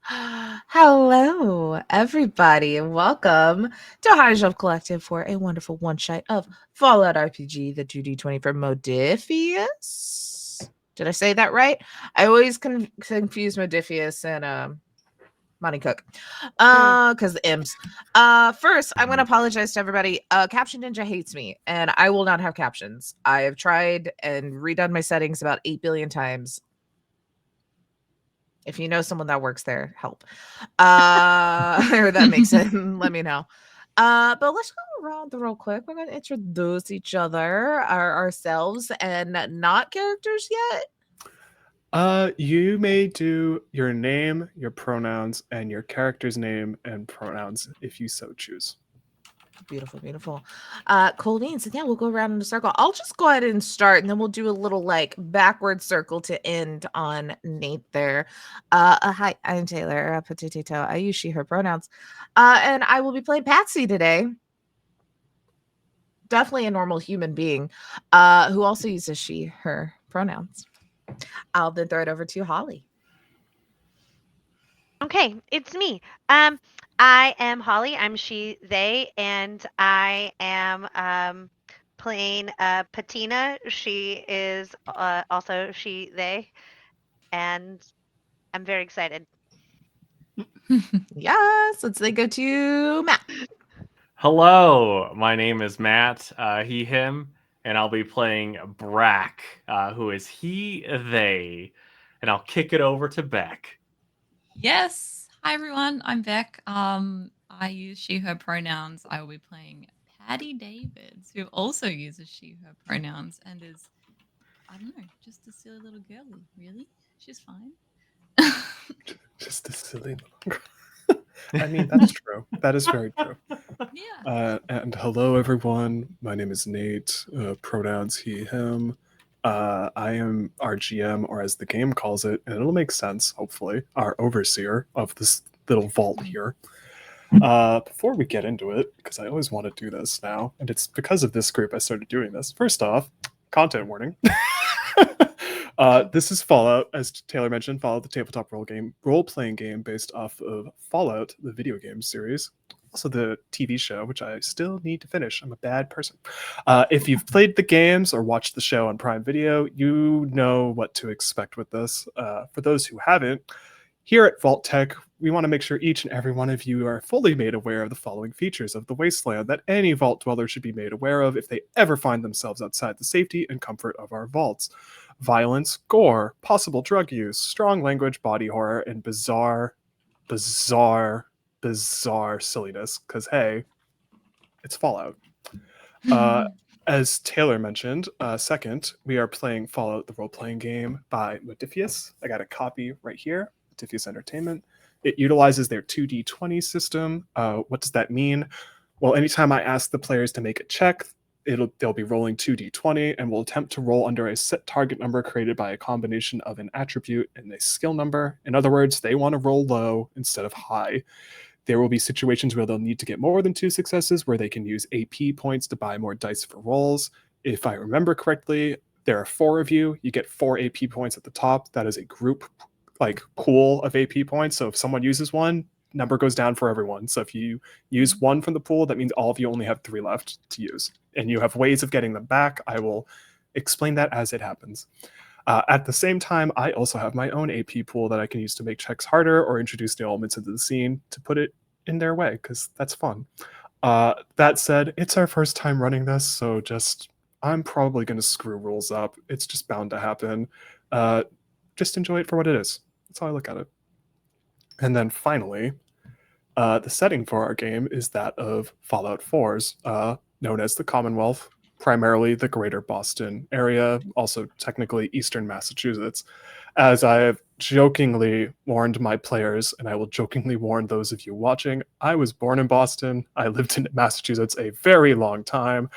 Hello, everybody, and welcome to High Shelf Collective for a wonderful one-shot of Fallout RPG, the 2D20 for Modifius. Did I say that right? I always confuse Modifius and Monty Cook because the M's. First, I'm going to apologize to everybody. Caption Ninja hates me, and I will not have captions. I have tried and redone my settings about 8 billion times. If you know someone that works there, help. Or that makes it, let me know. But let's go around real quick. We're going to introduce each other, ourselves, and not characters yet. You may do your name, your pronouns, and your character's name and pronouns if you so choose. Beautiful, beautiful. Cool beans. And yeah, we'll go around in a circle. I'll just go ahead and start, and then we'll do a little like backward circle to end on Nate there. Hi, I'm Taylor, Potato. I use she, her pronouns. And I will be playing Patsy today. Definitely a normal human being who also uses she, her pronouns. I'll then throw it over to Holly. Okay, it's me. I am Holly. I'm she, they, and I am playing Patina. She is also she, they, and I'm very excited. Yes, let's then go to Matt. Hello, my name is Matt, he, him, and I'll be playing Brack, who is he, they, and I'll kick it over to Beck. Yes. Hi, everyone. I'm Beck. I use she, her pronouns. I will be playing Patty Davids, who also uses she, her pronouns and is, I don't know, just a silly little girlie, really. She's fine. Just a silly little. I mean, that's true. That is very true. Yeah. And hello, everyone. My name is Nate. Pronouns he, him. I am our GM, or as the game calls it, and it'll make sense, hopefully, our overseer of this little vault here. Before we get into it, because I always want to do this now, and it's because of this group I started doing this. First off, content warning. This is Fallout, as Taylor mentioned, Fallout, the tabletop role-playing game based off of Fallout, the video game series. Also the TV show, which I still need to finish. I'm a bad person. If you've played the games or watched the show on Prime Video, you know what to expect with this. For those who haven't, here at Vault Tech, we want to make sure each and every one of you are fully made aware of the following features of the Wasteland that any vault dweller should be made aware of if they ever find themselves outside the safety and comfort of our vaults. Violence, gore, possible drug use, strong language, body horror, and bizarre silliness. Because, hey, it's Fallout. As Taylor mentioned, second, we are playing Fallout, the role-playing game by Modifius. I got a copy right here, Modifius Entertainment. It utilizes their 2D20 system. What does that mean? Well, anytime I ask the players to make a check, they'll be rolling 2d20 and will attempt to roll under a set target number created by a combination of an attribute and a skill number. In other words, they want to roll low instead of high. There will be situations where they'll need to get more than 2 successes, where they can use AP points to buy more dice for rolls. If I remember correctly, there are 4 of you. You get 4 AP points at the top. That is a group pool of AP points. So if someone uses one, number goes down for everyone. So if you use 1 from the pool, that means all of you only have 3 left to use. And you have ways of getting them back. I will explain that as it happens. At the same time, I also have my own AP pool that I can use to make checks harder or introduce new elements into the scene to put it in their way, because that's fun. That said, it's our first time running this, so I'm probably going to screw rules up. It's just bound to happen. Just enjoy it for what it is. That's how I look at it. And then finally, the setting for our game is that of Fallout 4's, known as the Commonwealth, primarily the greater Boston area, also technically eastern Massachusetts. As I have jokingly warned my players, and I will jokingly warn those of you watching, I was born in Boston. I lived in Massachusetts a very long time.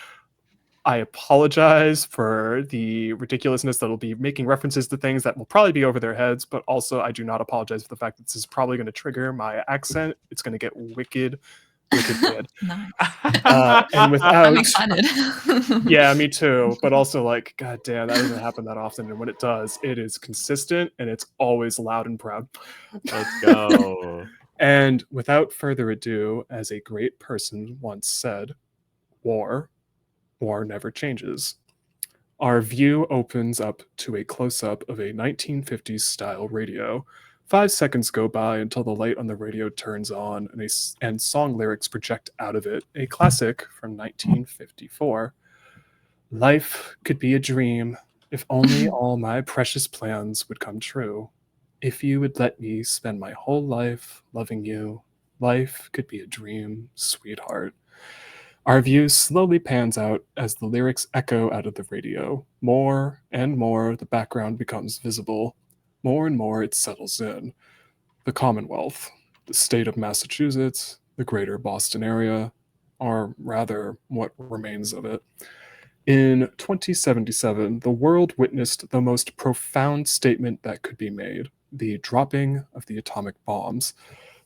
I apologize for the ridiculousness that will be making references to things that will probably be over their heads, but also I do not apologize for the fact that this is probably going to trigger my accent. It's going to get wicked Wicked good. Nice. And I'm without excited. yeah, me too. But also, like, god damn, that doesn't happen that often. And when it does, it is consistent and it's always loud and proud. Let's go. And without further ado, as a great person once said, war never changes. Our view opens up to a close-up of a 1950s style radio. 5 seconds go by until the light on the radio turns on and song lyrics project out of it. A classic from 1954. Life could be a dream if only all my precious plans would come true. If you would let me spend my whole life loving you, life could be a dream, sweetheart. Our view slowly pans out as the lyrics echo out of the radio. More and more, the background becomes visible. More and more, it settles in. The Commonwealth, the state of Massachusetts, the greater Boston area, or rather, what remains of it. In 2077, the world witnessed the most profound statement that could be made: the dropping of the atomic bombs.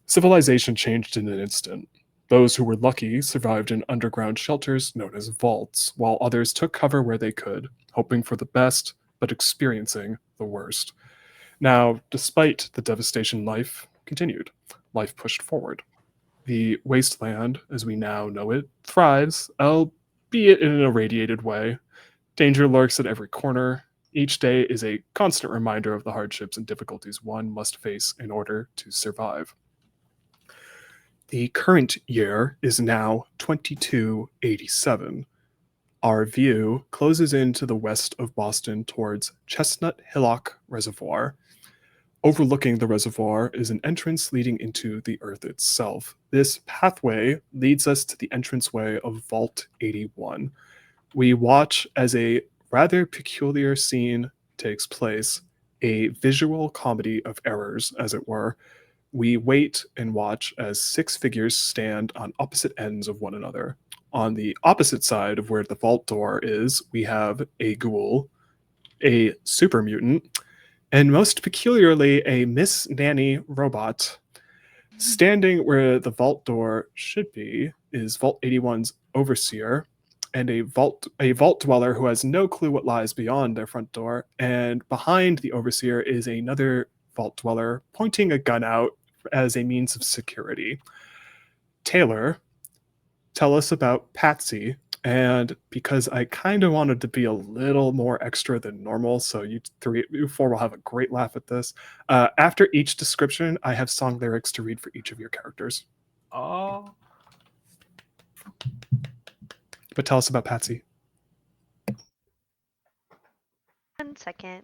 Civilization changed in an instant. Those who were lucky survived in underground shelters known as vaults, while others took cover where they could, hoping for the best, but experiencing the worst. Now, despite the devastation, life continued. Life pushed forward. The wasteland, as we now know it, thrives, albeit in an irradiated way. Danger lurks at every corner. Each day is a constant reminder of the hardships and difficulties one must face in order to survive. The current year is now 2287. Our view closes into the west of Boston towards Chestnut Hillock Reservoir. Overlooking the reservoir is an entrance leading into the earth itself. This pathway leads us to the entranceway of Vault 81. We watch as a rather peculiar scene takes place, a visual comedy of errors, as it were. We wait and watch as 6 figures stand on opposite ends of one another. On the opposite side of where the vault door is, we have a ghoul, a super mutant, and most peculiarly, a Miss Nanny robot. Standing where the vault door should be is Vault 81's overseer, and a vault dweller who has no clue what lies beyond their front door. And behind the overseer is another vault dweller pointing a gun out as a means of security. Taylor, tell us about Patsy. And because I kind of wanted to be a little more extra than normal, so you four will have a great laugh at this. After each description, I have song lyrics to read for each of your characters. Oh. But tell us about Patsy. 1 second.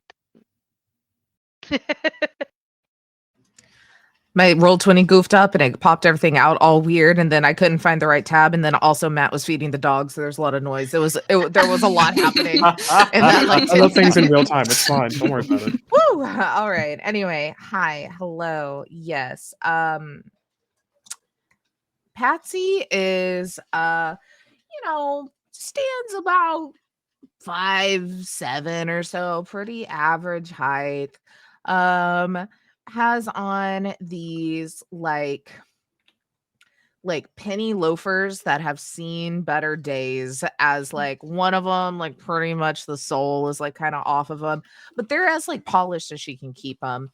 My Roll20 goofed up and it popped everything out all weird, and then I couldn't find the right tab, and then also Matt was feeding the dog, so there's a lot of noise. There was a lot happening in that like I 10 love things in seconds. real time. It's fine. Don't worry about it. Woo! All right. Anyway, hi, hello, yes. Patsy is stands about 5'7" or so, pretty average height. Has on these like penny loafers that have seen better days, as like one of them, like pretty much the sole is like kind of off of them, but they're as like polished as she can keep them.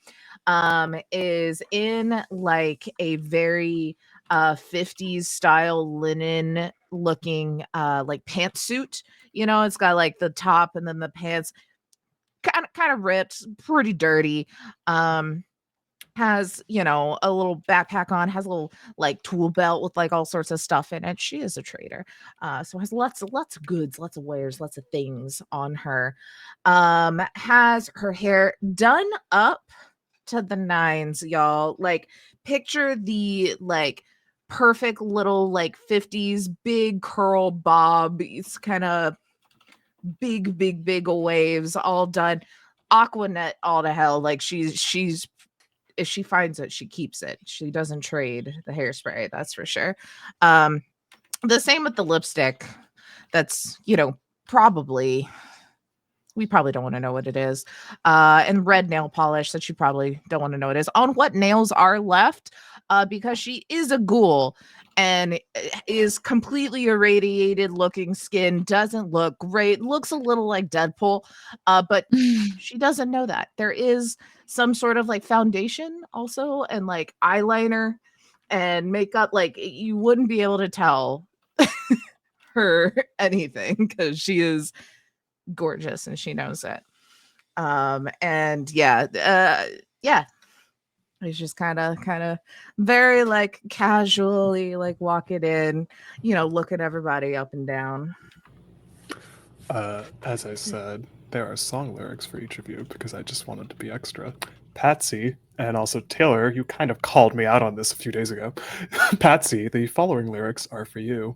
Is in like a very 50s style linen looking like pantsuit. It's got like the top and then the pants kind of ripped, pretty dirty. Has a little backpack on, has a little like tool belt with like all sorts of stuff in it. She is a trader, so has lots of goods, lots of wares, lots of things on her. Has her hair done up to the nines, y'all. Like, picture the like perfect little like 50s big curl bob. It's kind of big waves, all done Aquanet all to hell. Like, she's if she finds it, she keeps it. She doesn't trade the hairspray, that's for sure. The same with the lipstick. That's probably, we probably don't want to know what it is. And red nail polish that you probably don't want to know what it is. On what nails are left, because she is a ghoul and is completely irradiated looking skin, doesn't look great, looks a little like Deadpool, but she doesn't know that. There is some sort of like foundation also and like eyeliner and makeup. Like you wouldn't be able to tell her anything because she is gorgeous and she knows it. And yeah, he's just kind of very like casually like walking in, looking everybody up and down. As I said, there are song lyrics for each of you because I just wanted to be extra. Patsy, and also Taylor, you kind of called me out on this a few days ago. Patsy, the following lyrics are for you.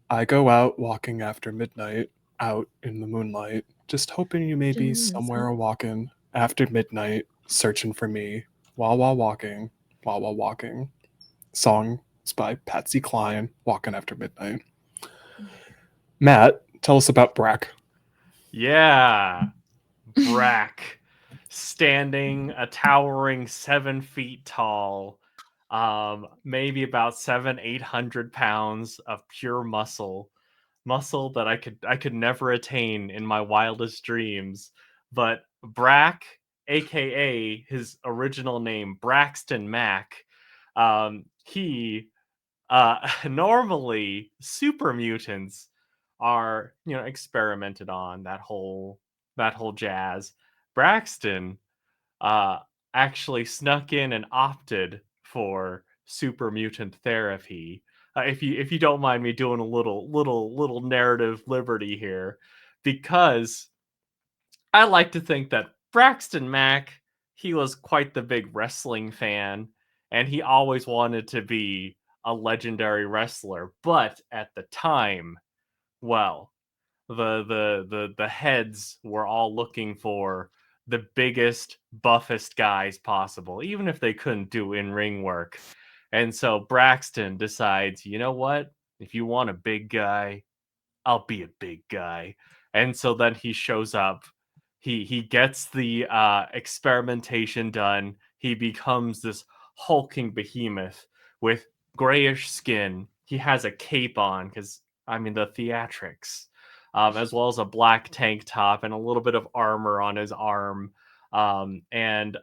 I go out walking after midnight, out in the moonlight, just hoping you may be somewhere a walking after midnight, searching for me, while walking, while walking. Songs by Patsy Cline, Walking After Midnight. Matt, tell us about Brack. Yeah, Brack, standing a towering 7 feet tall, maybe about 800 pounds of pure muscle that I could never attain in my wildest dreams. But Brack, aka his original name, Braxton Mack, he normally super mutants are experimented on that whole jazz. Braxton uh actually snuck in and opted for super mutant therapy. If you don't mind me doing a little narrative liberty here, because I like to think that Braxton Mack, he was quite the big wrestling fan, and he always wanted to be a legendary wrestler. But at the time, well, the heads were all looking for the biggest, buffest guys possible, even if they couldn't do in-ring work. And so Braxton decides, you know what? If you want a big guy, I'll be a big guy. And so then he shows up. He gets the experimentation done. He becomes this hulking behemoth with grayish skin. He has a cape on because the theatrics, as well as a black tank top and a little bit of armor on his arm. And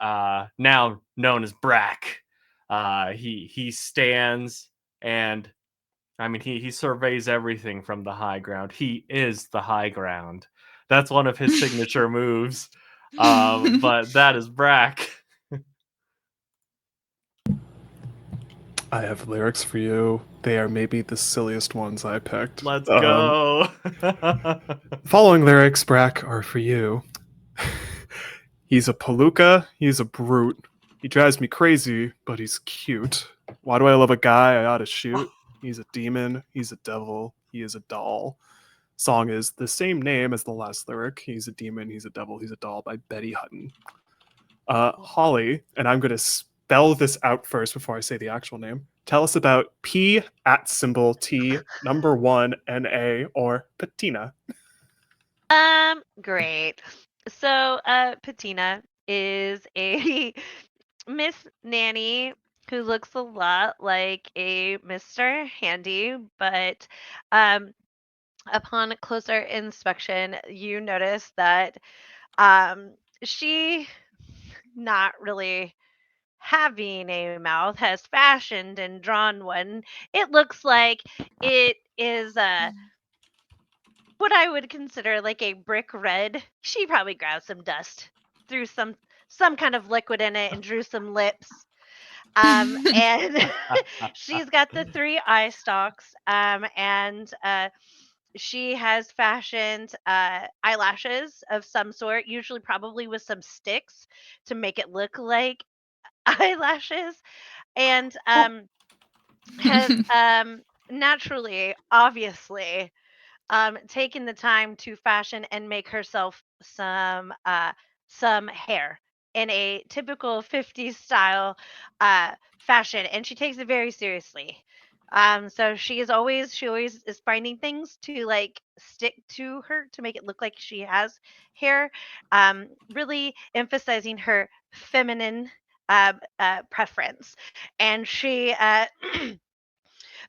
now known as Brack, he stands and he surveys everything from the high ground. He is the high ground. That's one of his signature moves. But that is Brack. I have lyrics for you. They are maybe the silliest ones I picked. Let's go. Following lyrics, Brack, are for you. He's a palooka, he's a brute. He drives me crazy, but he's cute. Why do I love a guy I ought to shoot? He's a demon, he's a devil, he is a doll. Song is the same name as the last lyric. He's a demon, he's a devil, he's a doll by Betty Hutton. Holly, and I'm going to spell this out first before I say the actual name. Tell us about P at symbol T number 1 NA or patina. Great. So, Patina is a Miss Nanny who looks a lot like a Mr. Handy, but um, upon closer inspection, you notice that um, she, not really having a mouth, has fashioned and drawn one. It looks like it is what I would consider like a brick red. She probably grabbed some dust, threw some kind of liquid in it, and drew some lips. And she's got the 3 eye stalks. And she has fashioned eyelashes of some sort, usually probably with some sticks to make it look like eyelashes, and has naturally, obviously, taken the time to fashion and make herself some hair in a typical 50s style fashion, and she takes it very seriously. So she always is finding things to like stick to her to make it look like she has hair. Really emphasizing her feminine preference, and she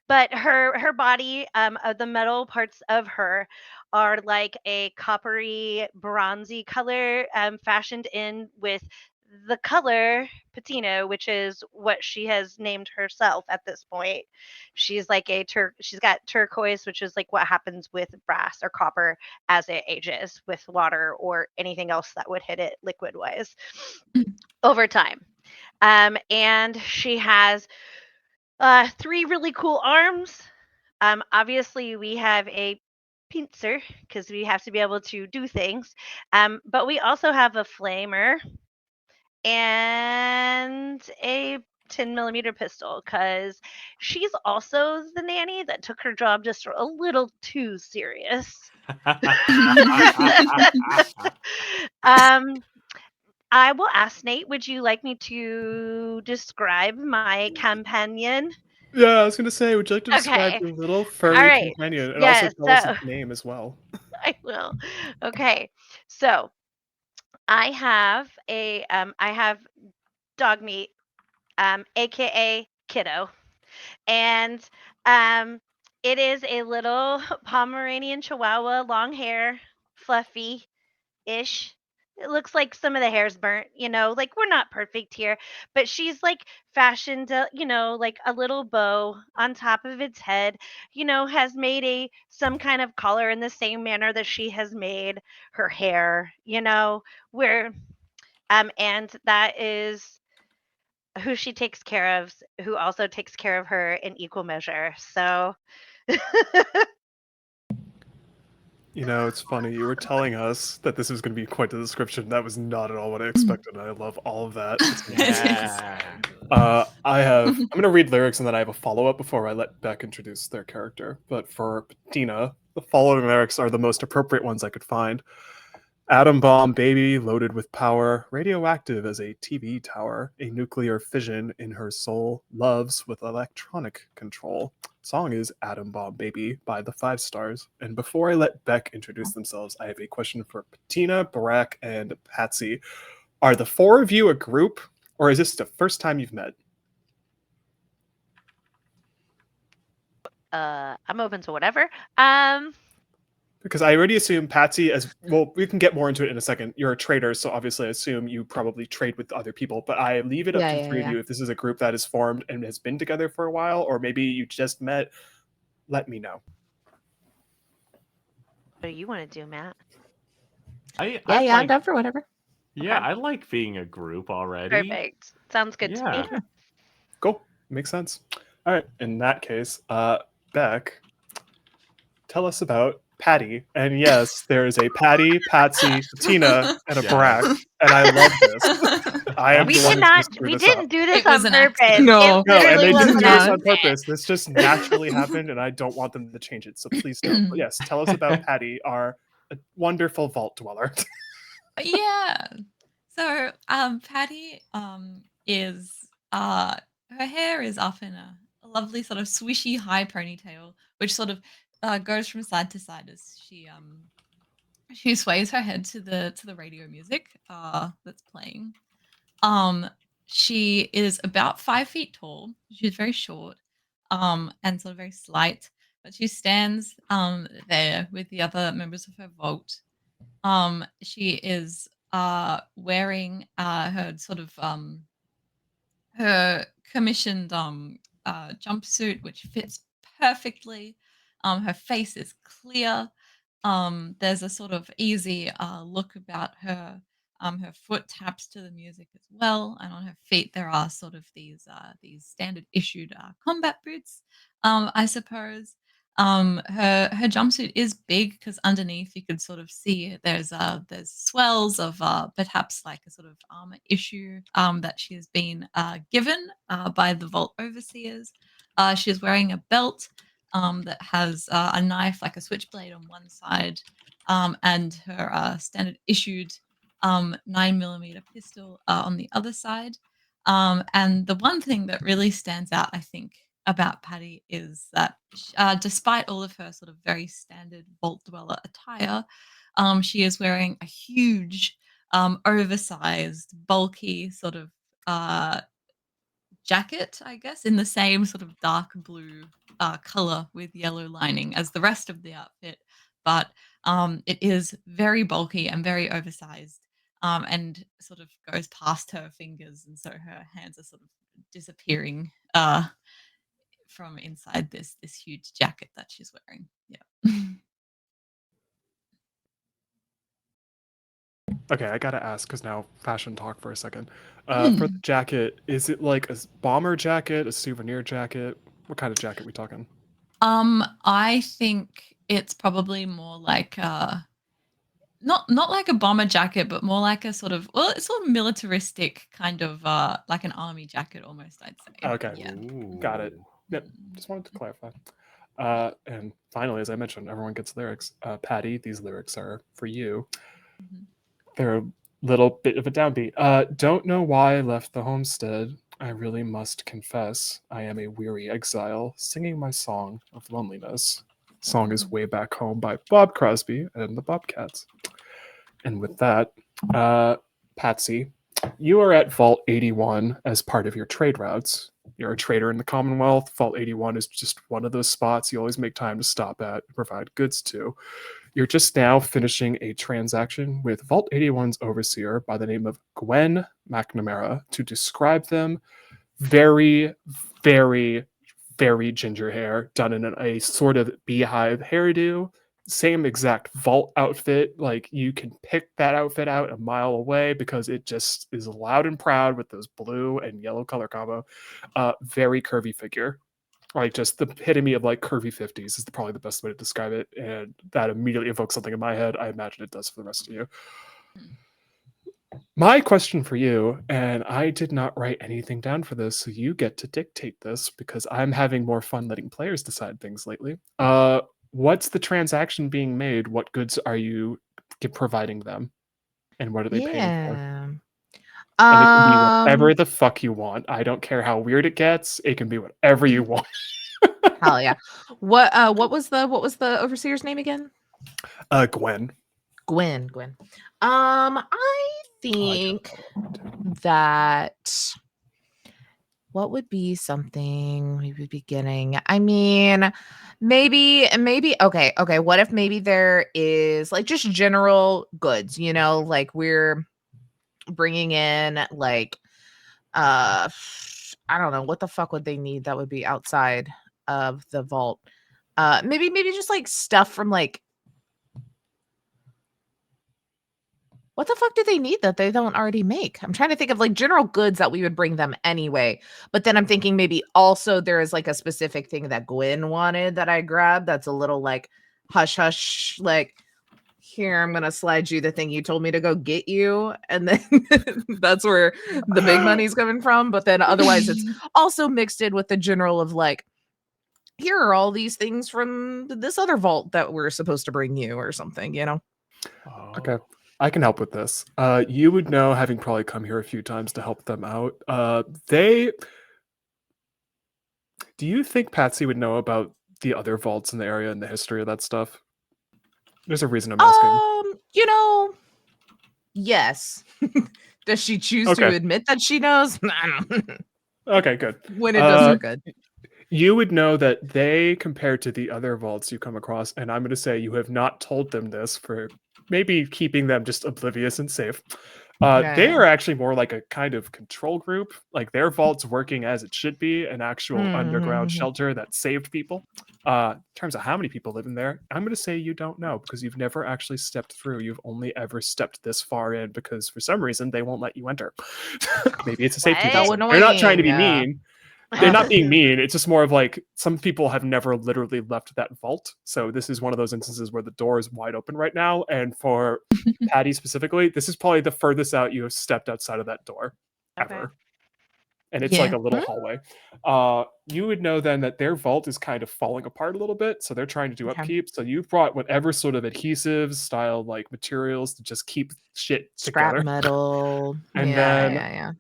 but her body, the metal parts of her are like a coppery bronzy color, fashioned in with the color patina, which is what she has named herself at this point. She's like she's got turquoise, which is like what happens with brass or copper as it ages with water or anything else that would hit it liquid wise over time. And she has 3 really cool arms. Obviously, we have a pincer because we have to be able to do things. But we also have a flamer and a 10 millimeter pistol because she's also the nanny that took her job just a little too serious. um, I will ask Nate, would you like me to describe my companion? Yeah, I was gonna say, would you like to describe Okay. your little All furry right. companion and also Yes. tell us So its name as well? I will. Okay. So I have dog meat, aka Kiddo, and um, it is a little Pomeranian Chihuahua, long hair, fluffy ish. It looks like some of the hair's burnt, like we're not perfect here, but she's like fashioned, like a little bow on top of its head, has made some kind of collar in the same manner that she has made her hair, where and that is who she takes care of, who also takes care of her in equal measure. So It's funny. You were telling us that this was going to be quite the description. That was not at all what I expected. I love all of that. It's amazing. Yeah. I'm going to read lyrics and then I have a follow up before I let Beck introduce their character. But for Patina, the following lyrics are the most appropriate ones I could find. Atom bomb baby loaded with power, radioactive as a TV tower, a nuclear fission in her soul, loves with electronic control. Song is Atom Bomb Baby by the Five Stars. And before I let Beck introduce themselves, I have a question for Patina, Barack, and Patsy. Are the 4 of you a group, or is this the first time you've met? I'm open to whatever. Because I already assume Patsy, as well, we can get more into it in a second. You're a trader, so obviously I assume you probably trade with other people. But I leave it up to the 3 of you if this is a group that is formed and has been together for a while, or maybe you just met. Let me know. What do you want to do, Matt? I I'm like, down for whatever. yeah, Okay. I like being a group already. Perfect. Sounds good to me. Yeah. Cool. Makes sense. All right. In that case, Beck, tell us about Patty. And yes, there is a Patty, Patsy, Patina, and a Yes. Barack. And I love this. I am We the one did who's gonna not. screw We this didn't up. do this It was on an purpose. accident. No. It No, and literally they was didn't an do this on accident. purpose. This just naturally happened, and I don't want them to change it. So please don't. But yes, tell us about Patty, our wonderful vault dweller. Yeah. So, Patty is her hair is up in a lovely sort of swishy high ponytail, which sort of goes from side to side as she sways her head to the radio music that's playing. Um, she is about 5 feet tall. She's very short, and sort of very slight, but she stands there with the other members of her vault. She is wearing her sort of her commissioned jumpsuit, which fits perfectly. Her face is clear. There's a sort of easy look about her. Her foot taps to the music as well, and on her feet there are sort of these standard issued combat boots, I suppose. Her jumpsuit is big because underneath you could sort of see there's swells of perhaps like a sort of armor issue that she has been given by the vault overseers. She's wearing a belt that has a knife like a switchblade on one side, and her standard issued 9 millimeter pistol on the other side. And the one thing that really stands out, I think, about Patty is that despite all of her sort of very standard vault dweller attire, she is wearing a huge, oversized, bulky sort of jacket, I guess, in the same sort of dark blue color with yellow lining as the rest of the outfit, but it is very bulky and very oversized, and sort of goes past her fingers, and so her hands are sort of disappearing from inside this huge jacket that she's wearing. Yeah. Okay, I gotta ask because now fashion talk for a second. For the jacket, is it like a bomber jacket, a souvenir jacket? What kind of jacket we talking? I think it's probably more like not like a bomber jacket, but more like a sort of, well, it's sort of militaristic kind of like an army jacket almost, I'd say. Okay, Yeah. got it. Yep, Mm. just wanted to clarify. And finally, as I mentioned, everyone gets lyrics. Patty, these lyrics are for you. Mhm. They're a little bit of a downbeat. Don't know why I left the homestead. I really must confess, I am a weary exile, singing my song of loneliness. Song is Way Back Home by Bob Crosby and the Bobcats. And with that, Patsy, you are at Vault 81 as part of your trade routes. You're a trader in the Commonwealth. Vault 81 is just one of those spots you always make time to stop at and provide goods to. You're just now finishing a transaction with Vault 81's overseer by the name of Gwen McNamara to describe them. Very, very, very ginger hair, done in a sort of beehive hairdo. Same exact vault outfit. Like you can pick that outfit out a mile away because it just is loud and proud with those blue and yellow color combo. Very curvy figure. Like just the epitome of like curvy 50s is probably the best way to describe it. And that immediately evokes something in my head. I imagine it does for the rest of you. My question for you, and I did not write anything down for this, so you get to dictate this because I'm having more fun letting players decide things lately. What's the transaction being made? What goods are you providing them? And what are they paying for? Yeah. And it can be whatever the fuck you want. I don't care how weird it gets. It can be whatever you want. Hell yeah. What was the overseer's name again? Gwen. Gwen. I think that what would be something we would be getting? I mean, maybe okay. What if maybe there is like just general goods, like we're bringing in like I don't know, what the fuck would they need that would be outside of the vault? Maybe just like stuff from like, what the fuck do they need that they don't already make? I'm trying to think of like general goods that we would bring them anyway. But then I'm thinking maybe also there is like a specific thing that Gwen wanted that I grabbed that's a little like hush hush, like, here, I'm gonna slide you the thing you told me to go get you. And then that's where the big money's coming from. But then otherwise it's also mixed in with the general of like, here are all these things from this other vault that we're supposed to bring you or something, Okay. I can help with this. You would know, having probably come here a few times to help them out. Do you think Patsy would know about the other vaults in the area and the history of that stuff? There's a reason I'm asking. Yes. Does she choose to Okay. admit that she knows? I don't know. Okay, good. When it does her good. You would know that they, compared to the other vaults you come across, and I'm going to say you have not told them this for maybe keeping them just oblivious and safe. They are actually more like a kind of control group. Like their vault's working as it should be, an actual underground shelter that saved people. In terms of how many people live in there, I'm going to say you don't know because you've never actually stepped through. You've only ever stepped this far in because for some reason they won't let you enter. Maybe it's a safety What? reason. They're not trying to be Annoying. mean. They're not being mean. It's just more of like some people have never literally left that vault. So this is one of those instances where the door is wide open right now. And for Patty specifically, this is probably the furthest out you have stepped outside of that door ever. And it's like a little hallway. You would know then that their vault is kind of falling apart a little bit. So they're trying to do upkeep. So you've brought whatever sort of adhesives, style like materials to just keep shit Scrap together. metal. And then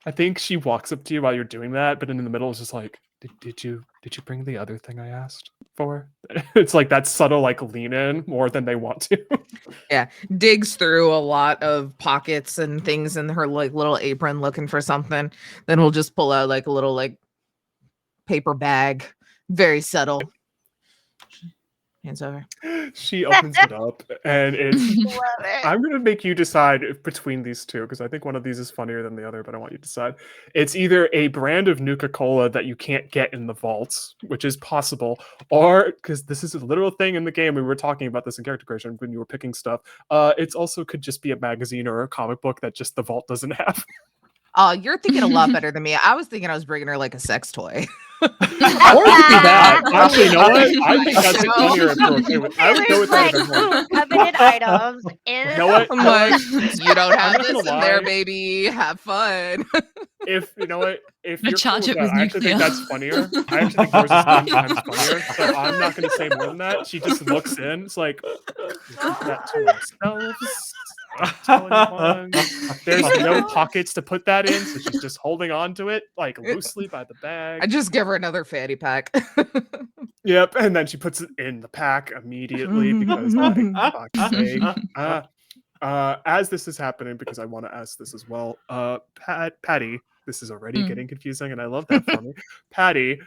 I think she walks up to you while you're doing that, but in the middle is just like, did you did you bring the other thing I asked for? It's like that subtle like lean in more than they want to. Yeah, digs through a lot of pockets and things in her like little apron looking for something. Then we'll just pull out like a little like paper bag, very subtle. Hands over. She opens it up and it's Love it. I'm gonna make you decide if between these two because I think one of these is funnier than the other, but I want you to decide. It's either a brand of Nuka-Cola that you can't get in the vaults, which is possible, or because this is a literal thing in the game. We were talking about this in character creation when you were picking stuff. It's also could just be a magazine or a comic book that just the vault doesn't have. Oh, you're thinking a lot better than me. I was thinking I was bringing her like a sex toy. Or it could be that. Actually, you know what? I think that's No. funnier if you're okay with. I would go with that. There's if everyone- like coveted items in You know what? I'm like, you don't have not this gonna in there, lie. baby. Have fun. If you know what, if They you're charge cool with it with that, I actually think nuclear. that's funnier. I actually think yours is 10 times funnier. So I'm not going to say more than that. She just looks in. It's like "We keep that to ourselves. Don't tell anyone." There's no pockets to put that in, so she's just holding on to it like loosely by the I bag. just give her another fanny pack. Yep, and then she puts it in the pack immediately because like fuck's sake. As this is happening, because I want to ask this as well. Patty, this is already getting confusing, and I love that for me. Patty,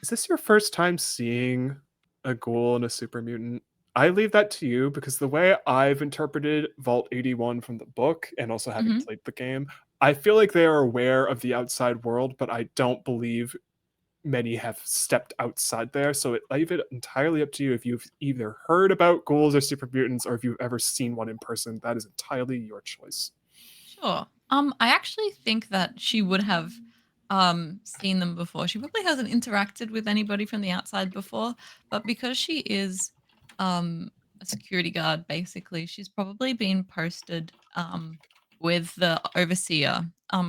is this your first time seeing a ghoul and a super mutant? I leave that to you because the way I've interpreted Vault 81 from the book and also having played the game, I feel like they are aware of the outside world, but I don't believe many have stepped outside there. So I leave it entirely up to you if you've either heard about ghouls or super mutants or if you've ever seen one in person. That is entirely your choice. Sure. I actually think that she would have seen them before. She probably hasn't interacted with anybody from the outside before, but because she is a security guard, basically, she's probably been posted with the overseer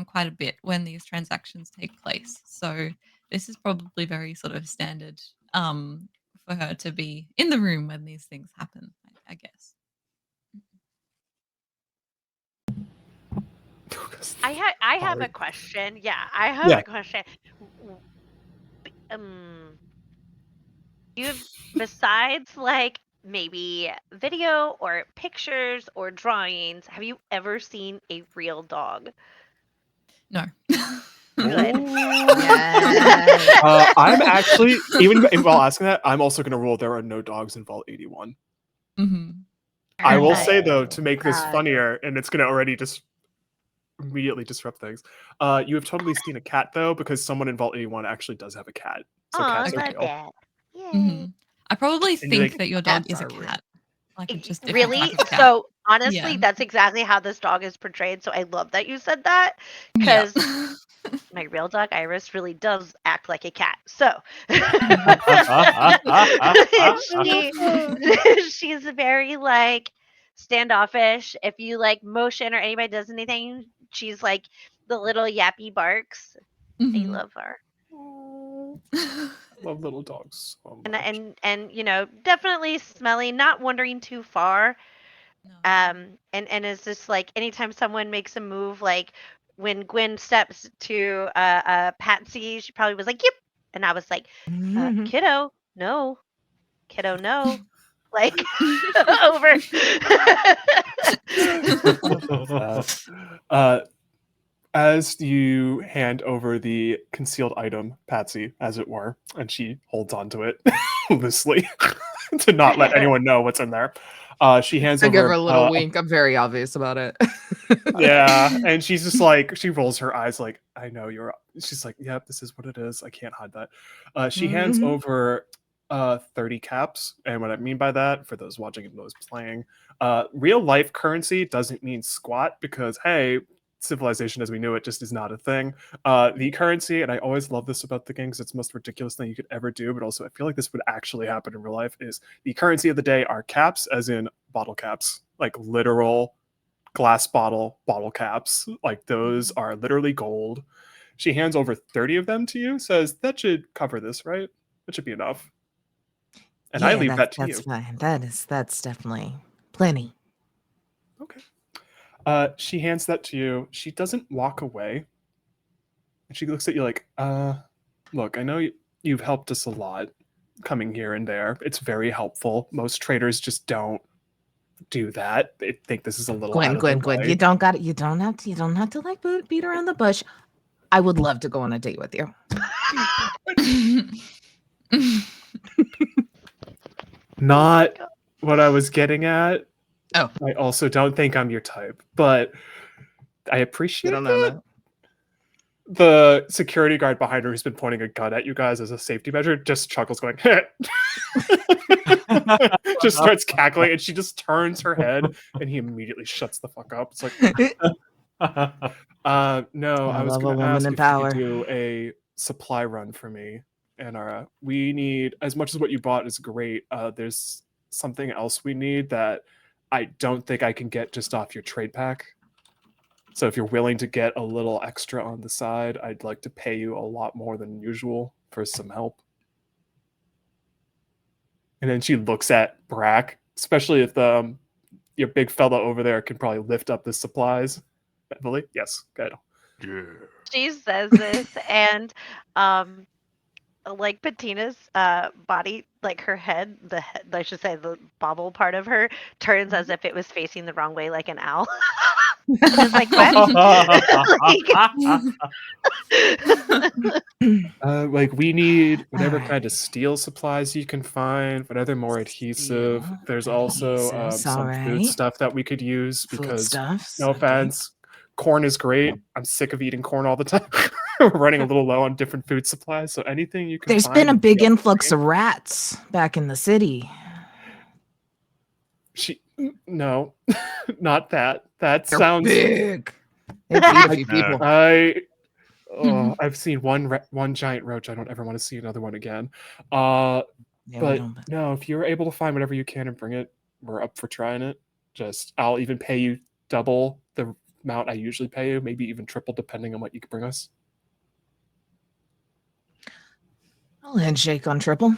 quite a bit when these transactions take place. So this is probably very sort of standard for her to be in the room when these things happen, I guess. I have a question. Yeah, I have a question. You've besides like maybe video or pictures or drawings, have you ever seen a real dog? No. Good. Yes. I'm actually, even while asking that, I'm also going to rule there are no dogs in Vault 81. I will say, though, to make this funnier, and it's going to already just immediately disrupt things, you have totally seen a cat, though, because someone in Vault 81 actually does have a cat. So cats are love real. that. Yay. I probably And you're think like, that your dog cats is a are real. cat. Like it's just different Really? type of cat. So honestly, Yeah. that's exactly how this dog is portrayed. So I love that you said that Yeah. because my real dog Iris really does act like a cat. So she's very like standoffish. If you like motion or anybody does anything, she's like the little yappy barks. I love her. Love little dogs so much. And you know, definitely smelly, not wandering too far. No. And it's just like anytime someone makes a move, like when Gwen steps to Patsy, she probably was like, "Yep," and I was like, "Kiddo, no, kiddo, no." Like over. As you hand over the concealed item, Patsy, as it were, and she holds onto it loosely to not let anyone know what's in there. She hands I over give her a little wink. I'm very obvious about it. Yeah, and she's just like, she rolls her eyes like, I know you're. She's like, yep, this is what it is. I can't hide that. She hands over 30 caps, and what I mean by that, for those watching and those playing, real life currency doesn't mean squat because hey, civilization as we knew it just is not a thing. The currency, and I always love this about the game because it's the most ridiculous thing you could ever do, but also I feel like this would actually happen in real life, is the currency of the day are caps, as in bottle caps, like literal glass bottle caps. Like those are literally gold. She hands over 30 of them to you, says, that should cover this, right? That should be enough. And I leave that to you. That's fine. That's definitely plenty. Okay. She hands that to you. She doesn't walk away. And she looks at you like, look, I know you've helped us a lot coming here and there. It's very helpful. Most traders just don't do that. They think this is a little out of their Gwen. way. You don't have to like beat around the bush. I would love to go on a date with you. Not what I was getting at. Oh. I also don't think I'm your type, but I appreciate it. The security guard behind her who's been pointing a gun at you guys as a safety measure just chuckles going, just starts cackling, and she just turns her head and he immediately shuts the fuck up. It's like, no, I was going to ask if you could do a supply run for me. And we need, as much as what you bought is great, there's something else we need that I don't think I can get just off your trade pack. So if you're willing to get a little extra on the side, I'd like to pay you a lot more than usual for some help. And then she looks at Brack, especially if your big fella over there can probably lift up the supplies. Emily? Yes, good. Yeah. She says this, and like Patina's body, like her head, I should say the bobble part of her, turns as if it was facing the wrong way, like an owl. It's like, like we need whatever kind of steel supplies you can find, whatever more adhesive. There's also some food stuff that we could use because, no offense, corn is great. I'm sick of eating corn all the time. We're running a little low on different food supplies, so anything you can. There's been a big influx of rats back in the city. No, not that. That They're sounds big. People. I've seen one giant roach. I don't ever want to see another one again. Yeah, but no, if you're able to find whatever you can and bring it, we're up for trying it. I'll even pay you double the amount I usually pay you, maybe even triple, depending on what you can bring us. I'll handshake on triple.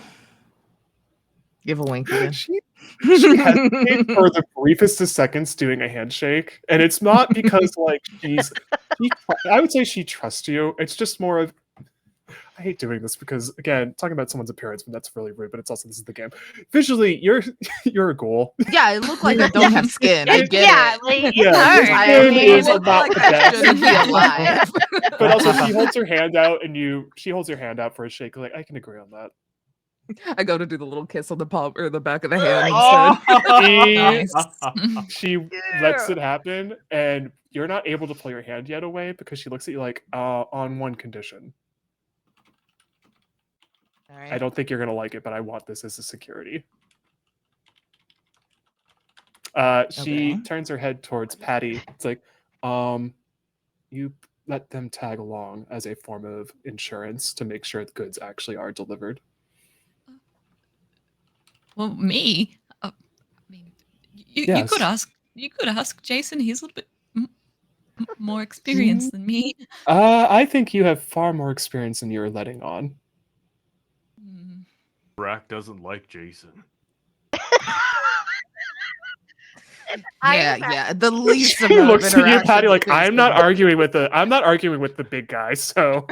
Give a wink again. She hesitates for the briefest of seconds doing a handshake, and it's not because like I would say she trusts you. It's just more of, I hate doing this because, again, talking about someone's appearance, that's really rude, but it's also, this is the game. Visually, you're a ghoul. Yeah, it looked like I don't have skin. I get it. Like, it's hard. I mean, it's not like the I best. shouldn't be alive. But also, she holds her hand out, and she holds her hand out for a shake. Like, I can agree on that. I go to do the little kiss on the palm or the back of the hand instead. She lets it happen, and you're not able to pull your hand yet away because she looks at you like, on one condition. All right. I don't think you're gonna like it, but I want this as a security. She turns her head towards Patty. It's like, you let them tag along as a form of insurance to make sure the goods actually are delivered. Well, me? I mean, you could ask. You could ask Jason. He's a little bit more experienced than me. I think you have far more experience than you're letting on. Brack doesn't like Jason. Yeah. The least She amount of looks at you, Patty, like, interaction I'm not arguing with the big guy, so.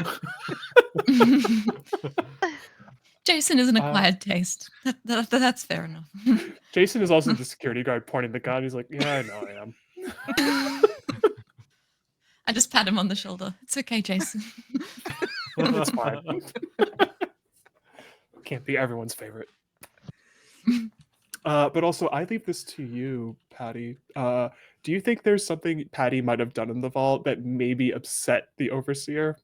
Jason is an acquired taste. That's fair enough. Jason is also the security guard pointing the gun. He's like, yeah, I know I am. I just pat him on the shoulder. It's okay, Jason. It's fine. Can't be everyone's favorite. But also, I leave this to you, Patty. Do you think there's something Patty might have done in the vault that maybe upset the overseer?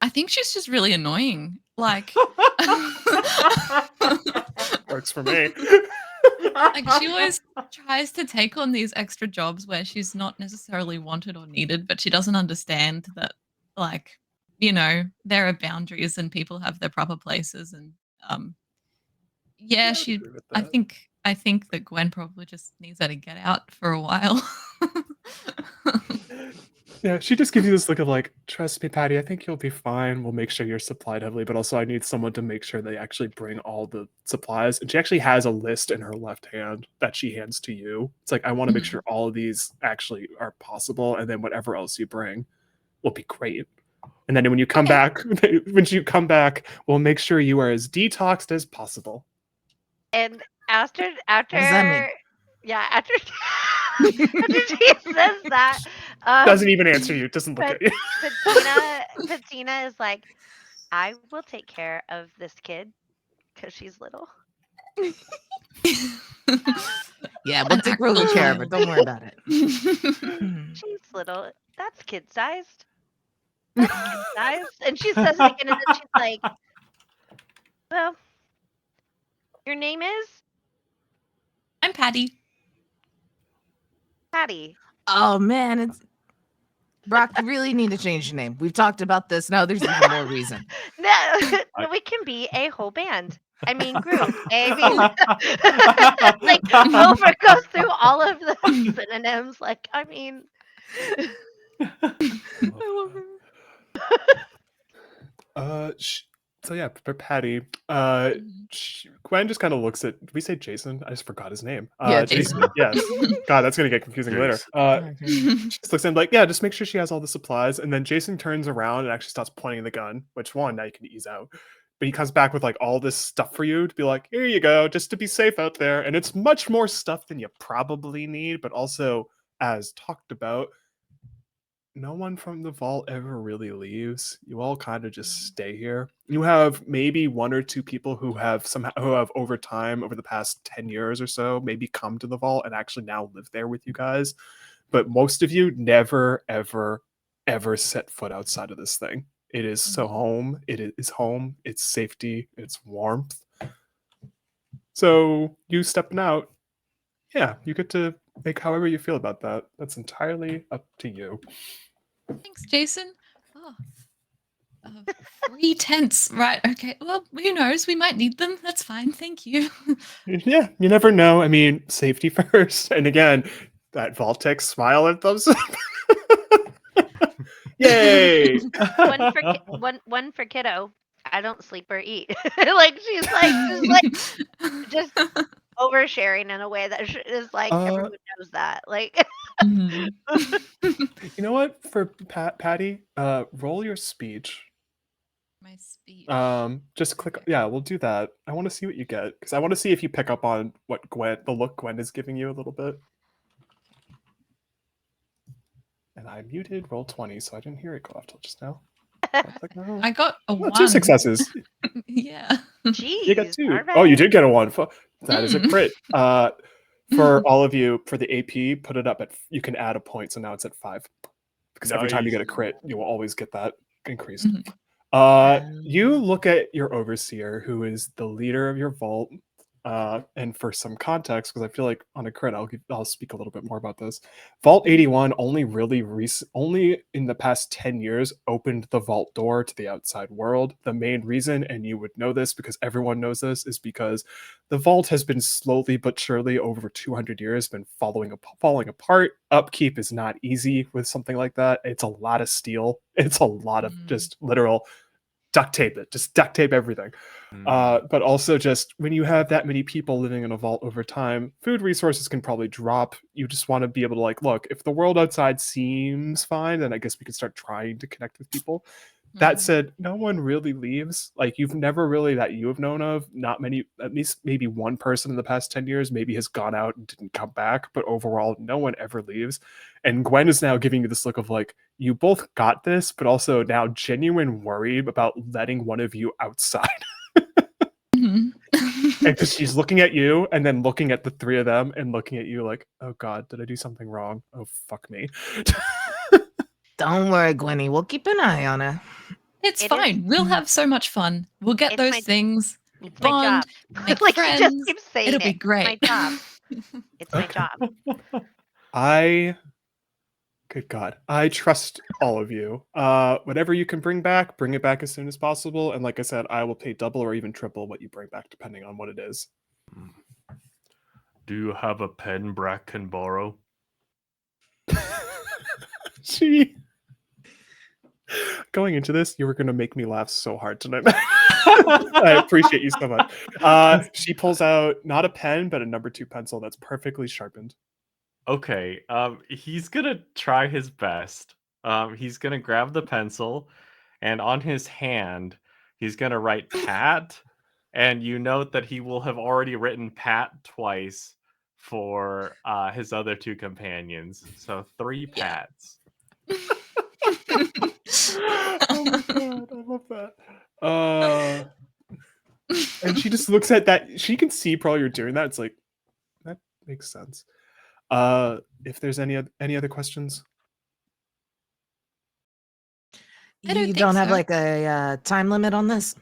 I think she's just really annoying. Like, works for me. Like, she always tries to take on these extra jobs where she's not necessarily wanted or needed, but she doesn't understand that, like, you know, there are boundaries and people have their proper places. And I think that Gwen probably just needs her to get out for a while. Yeah, she just gives you this look of like, trust me, Patty, I think you'll be fine. We'll make sure you're supplied heavily, but also I need someone to make sure they actually bring all the supplies. And she actually has a list in her left hand that she hands to you. It's like, I want to make sure all of these actually are possible, and then whatever else you bring will be great. And then when you come Okay. back, we'll make sure you are as detoxed as possible. And after does that mean? yeah, after she says that, Doesn't even answer you. Doesn't look Pat- at you. Patina is like, I will take care of this kid because she's little. Yeah, we'll An take real good actual care of her. child. Don't worry about it. She's little. That's kid sized. That's kid sized. And she says it again, and then she's like, well, your name is I'm Patty. Patty. Oh man, it's Brock. You really need to change your name. We've talked about this. Now there's even more reason. No, we can be a whole band. I mean, group. I mean, like Wilbur goes through all of the synonyms. Like, I mean, I love her. So yeah, for Patty, Gwen just kind of looks at. Did we say Jason? I just forgot his name. Yeah, Jason. Yes. God, that's gonna get confusing later. She just looks at him like, yeah, just make sure she has all the supplies. And then Jason turns around and actually starts pointing the gun. Which one? Now you can ease out. But he comes back with like all this stuff for you to be like, here you go, just to be safe out there. And it's much more stuff than you probably need, but also as talked about. No one from the vault ever really leaves. You all kind of just stay here. You have maybe one or two people who have over time, over the past 10 years or so, maybe come to the vault and actually now live there with you guys. But most of you never, ever, ever set foot outside of this thing. It is so home. It is home. It's safety. It's warmth. So you stepping out, yeah, you get to make however you feel about that. That's entirely up to you. Thanks, Jason. Oh, 3 tents. Right. Okay. Well, who knows? We might need them. That's fine. Thank you. Yeah, you never know. I mean, safety first. And again, that Vaultec smile and thumbs up. Yay! one for kiddo. I don't sleep or eat. Like she's like just oversharing in a way that is like everyone knows that. Like, Mhm. You know what? For Patty, roll your speech. My speech. Just click. Okay. Yeah, we'll do that. I want to see what you get because I want to see if you pick up on what the look Gwen is giving you a little bit. And I muted roll 20, so I didn't hear it go off till just now. I got a 1. 2 successes. Yeah. geez, You got 2. all Oh, you right. did get a 1. That is a Mm. crit. For all of you, for the AP, put it up at. You can add a point, so now it's at 5. Because every time you get a Nice. crit, you will always get that increased. Mhm. You look at your overseer, who is the leader of your vault, and for some context, because I feel like on a crit, I'll speak a little bit more about this. Vault 81 only only in the past 10 years opened the vault door to the outside world. The main reason, and you would know this because everyone knows this, is because the vault has been slowly but surely over 200 years been falling apart. Upkeep is not easy with something like that. It's a lot of steel. It's a lot of just literal duct tape it. Just duct tape everything. But also just when you have that many people living in a vault over time, food resources can probably drop. You just want to be able to like, look, if the world outside seems fine, then I guess we could start trying to connect with people. That said, no one really leaves. Like you've never really that you have known of, not many, at least maybe one person in the past 10 years maybe has gone out and didn't come back, but overall no one ever leaves. And Gwen is now giving you this look of like, you both got this, but also now genuine worry about letting one of you outside. And because she's looking at you and then looking at the 3 of them and looking at you like, oh God, did I do something wrong? Oh, fuck me. Don't worry, Gwenny. We'll keep an eye on her. It's It fine. We'll have so much fun. We'll get It's those my- things. We'll It's my bond. job. Make Like she just friends. keeps saying It'll be it. great. It's my job. It's my Okay. job. Good God, I trust all of you. Whatever you can bring it back as soon as possible. And like I said, I will pay double or even triple what you bring back, depending on what it is. Do you have a pen Brack can borrow? Going into this, you were going to make me laugh so hard tonight. I appreciate you so much. She pulls out not a pen, but a number 2 pencil that's perfectly sharpened. Okay, he's gonna try his best. He's gonna grab the pencil, and on his hand, he's going to write Pat. And you note that he will have already written Pat twice for his other two companions. So 3 Yeah. Pats. Oh my god, I love that. And she just looks at that. She can see probably you're doing that. It's like, that makes sense. If there's any other questions, I don't You think don't have so. like a time limit on this?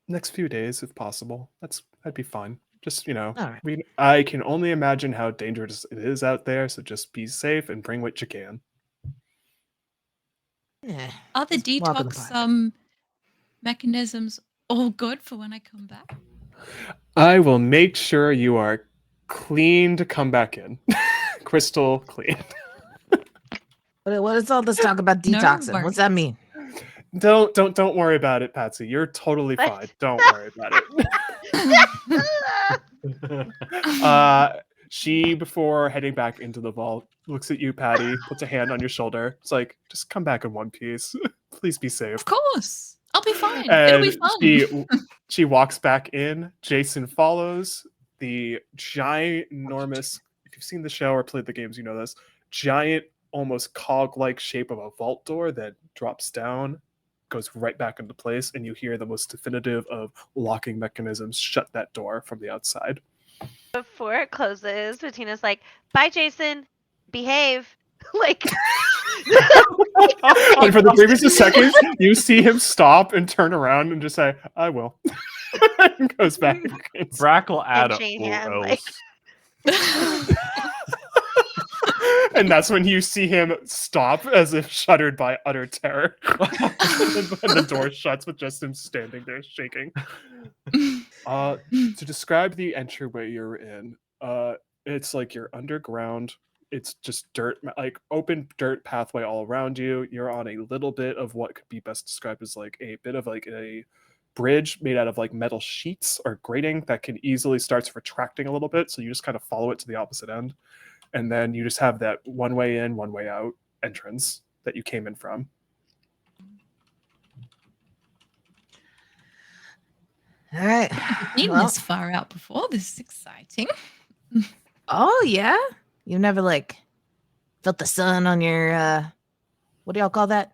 next few days if possible. That'd be fine. Just All right. I can only imagine how dangerous it is out there. So just be safe and bring what you can. Yeah. Are the Just walk in the detox park. mechanisms all good for when I come back? I will make sure you are clean to come back in. Crystal clean. What is all this talk about No detoxing? What's that mean? Don't worry about it, Patsy. You're totally What? fine. Don't worry about it. She, before heading back into the vault, looks at you, Patty, puts a hand on your shoulder. It's like, just come back in one piece. Please be safe. Of course. I'll be fine. It'll be And fun. she walks back in. Jason follows. The ginormous, if you've seen the show or played the games, you know this, giant, almost cog-like shape of a vault door that drops down, goes right back into place, and you hear the most definitive of locking mechanisms shut that door from the outside. Before it closes, Bettina's like, "Bye, Jason. Behave." Like, And for the previous seconds, you see him stop and turn around and just say, "I will," and goes back. Brack will add Pinching a him, "or like- else." And that's when you see him stop as if shuddered by utter terror. And the door shuts with just him standing there shaking. To describe the entryway you're in, it's like you're underground. It's just dirt, like open dirt pathway all around you. You're on a little bit of what could be best described as like a bit of like a bridge made out of like metal sheets or grating that can easily starts retracting a little bit. So you just kind of follow it to the opposite end. And then you just have that one way in, one way out entrance that you came in from. All right. Been Well, this far out before. This is exciting. oh yeah. You've never like felt the sun on your what do y'all call that?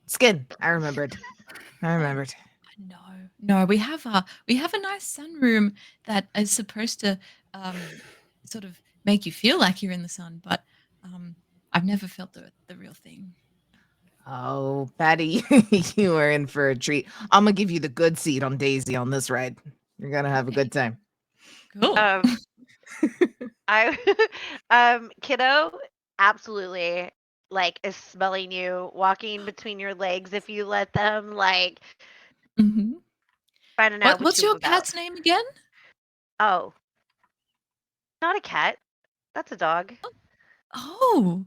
Skin. I remembered. No, we have a nice sunroom that is supposed to sort of make you feel like you're in the sun, but I've never felt the real thing. Oh, Patty, you are in for a treat. I'm gonna give you the good seat on Daisy on this ride. You're gonna have a good time. Cool. Kiddo, absolutely, like, is smelling you walking between your legs if you let them, like, Mm-hmm. finding out what What's you your about. cat's name again? Oh, not a cat. That's a dog. Oh,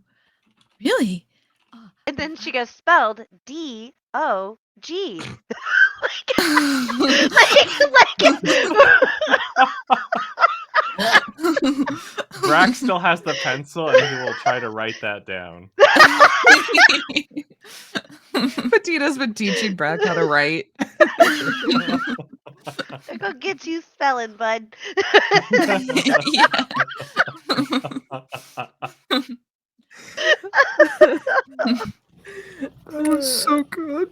really? And then she goes, spelled D-O-G. Brack still has the pencil and he will try to write that down. Petita's been teaching Brack how to write. They're gonna get you spelling, bud. That was so good.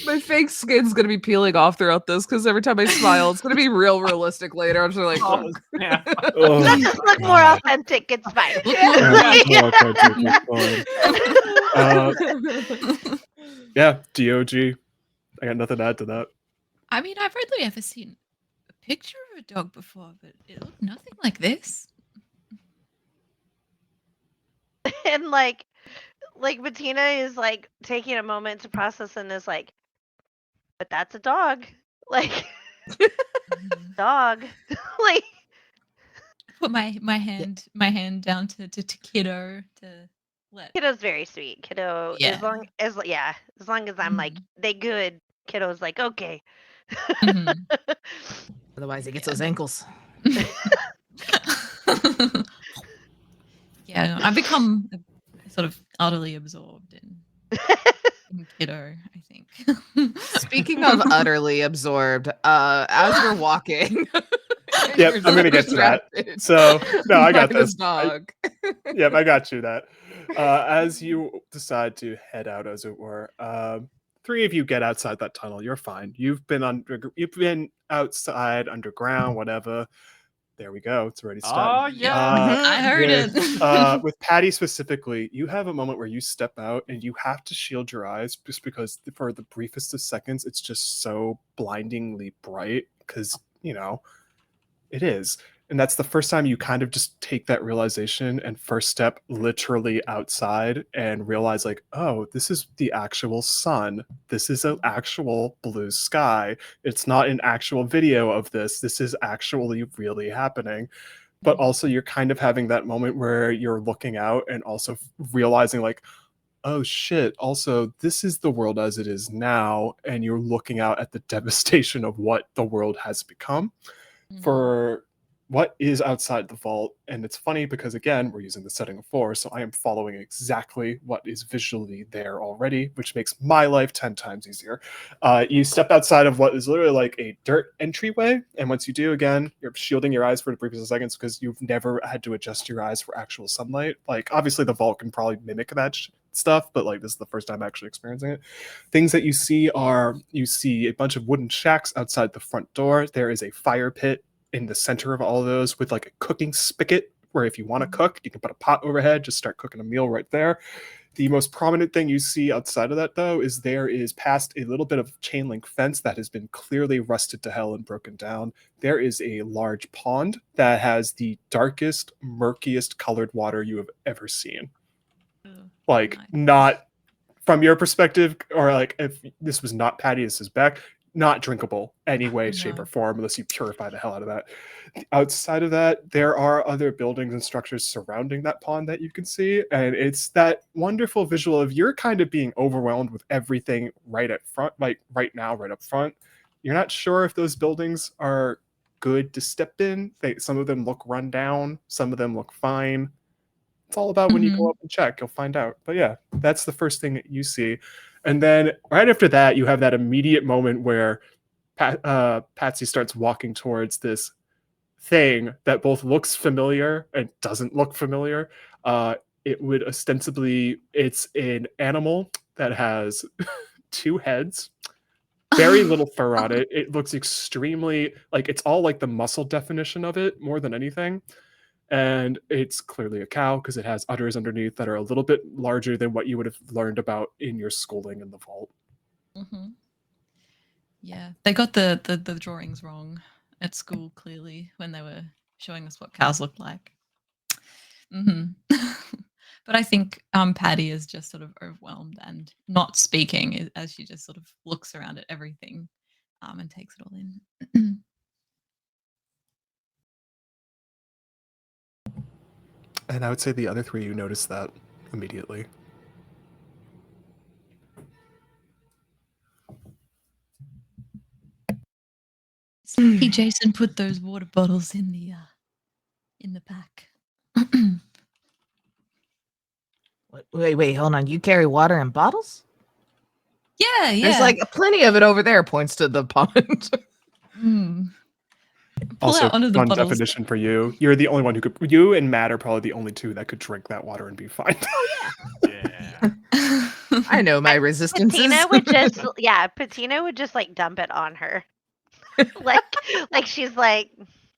My fake skin's gonna be peeling off throughout this because every time I smile, it's gonna be real realistic later. I'm just like, Oh, snap. Let's just look more authentic. It's fine. Yeah, DOG. I got nothing to add to that. I mean, I've only ever seen a picture of a dog before, but it looked nothing like this. And like Bettina is like taking a moment to process and is like, but that's a dog. Like, dog. Like, Put my hand down to Kiddo to let. Kiddo's very sweet. Kiddo, Yeah. as long as I'm like, they good. Kiddo's like, okay. Mhm. otherwise he gets those ankles. Yeah, I've become sort of utterly absorbed in Kiddo, I think. Speaking of utterly absorbed, as we're walking, and Yep, you're I'm gonna get to that. distracted So no, I got by this this. dog. Yep, I got you that. As you decide to head out, as it were, three of you get outside that tunnel. You're fine. You've been outside, underground, whatever. There we go. It's already starting. Oh yeah. Mhm. I heard it. With Patty specifically, you have a moment where you step out and you have to shield your eyes just because for the briefest of seconds, it's just so blindingly bright because, it is. And that's the first time you kind of just take that realization and first step literally outside and realize, like, oh, this is the actual sun. This is an actual blue sky. It's not an actual video of this. This is actually really happening. But also, you're kind of having that moment where you're looking out and also realizing, like, oh shit, also, this is the world as it is now. And you're looking out at the devastation of what the world has become for what is outside the vault. And it's funny because, again, we're using the setting of 4, so I am following exactly what is visually there already, which makes my life 10 times easier. You step outside of what is literally like a dirt entryway, and once you do, again, you're shielding your eyes for the briefest of seconds because you've never had to adjust your eyes for actual sunlight. Like, obviously the vault can probably mimic that stuff, but like, this is the first time actually experiencing it. Things that you see a bunch of wooden shacks outside the front door. There is a fire pit in the center of all of those with like a cooking spigot where if you want to cook, you can put a pot overhead, just start cooking a meal right there. The most prominent thing you see outside of that, though, is there is past a little bit of chain link fence that has been clearly rusted to hell and broken down. There is a large pond that has the darkest, murkiest colored water you have ever seen. Like, Nice. not from your perspective, or like if this was not Patty, this is Beck, not drinkable any way, shape, No. or form unless you purify the hell out of that. Outside of that, there are other buildings and structures surrounding that pond that you can see, and it's that wonderful visual of you're kind of being overwhelmed with everything right at front, like right now, right up front. You're not sure if those buildings are good to step in. Some of them look run down, some of them look fine. It's all about when you go up and check, you'll find out. But yeah, that's the first thing that you see. And then right after that, you have that immediate moment where Patsy starts walking towards this thing that both looks familiar and doesn't look familiar. It would ostensibly, it's an animal that has 2 heads, very little fur on it. It looks extremely like it's all like the muscle definition of it more than anything. And it's clearly a cow because it has udders underneath that are a little bit larger than what you would have learned about in your schooling in the vault. Yeah, they got the drawings wrong at school, clearly, when they were showing us what cows looked like. But I think Patty is just sort of overwhelmed and not speaking as she just sort of looks around at everything and takes it all in. And I would say the other 3, you notice that immediately. He Jason put those water bottles in the pack. Wait, hold on. You carry water in bottles? Yeah. There's like plenty of it over there, points to the pond. Pull Also, out one of the fun bottles. definition for you. You're the only one who could. You and Matt are probably the only 2 that could drink that water and be fine. Yeah. I know my resistances. Patina would just like dump it on her. like she's like,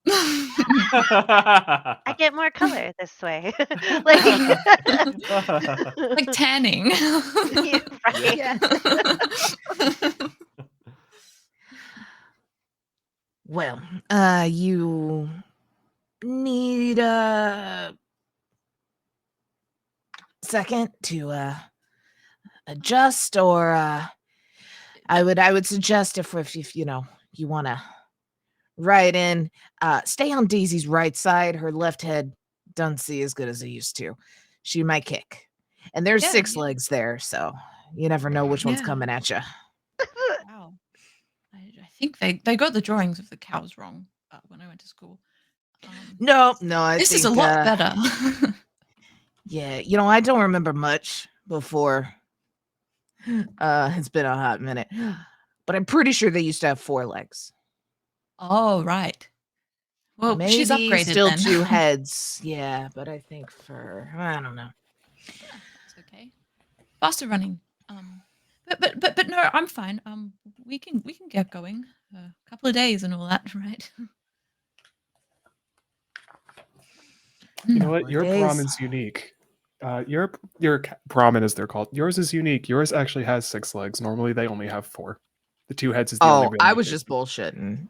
I get more color this way. Like tanning. Yeah, right. Yeah. Well, you need a second to adjust, or I would suggest if you want to ride in, stay on Daisy's right side. Her left head doesn't see as good as it used to. She might kick, and there's 6 legs there, so you never know which one's coming at you. Wow. I think they got the drawings of the cows wrong when I went to school. No, I this think is a lot better. Yeah, I don't remember much before. It's been a hot minute, but I'm pretty sure they used to have 4 legs. Oh, right. Well, Maybe she's upgraded still then. 2 heads. Yeah, but I think I don't know. That's okay. Faster running. But no, I'm fine. We can get going. A couple of days and all that, right? You know what? More Your days. Brahmin's unique. Your Brahmin, as they're called. Yours is unique. Yours actually has 6 legs. Normally, they only have 4. The 2 heads is the only. Oh, I was just bullshitting.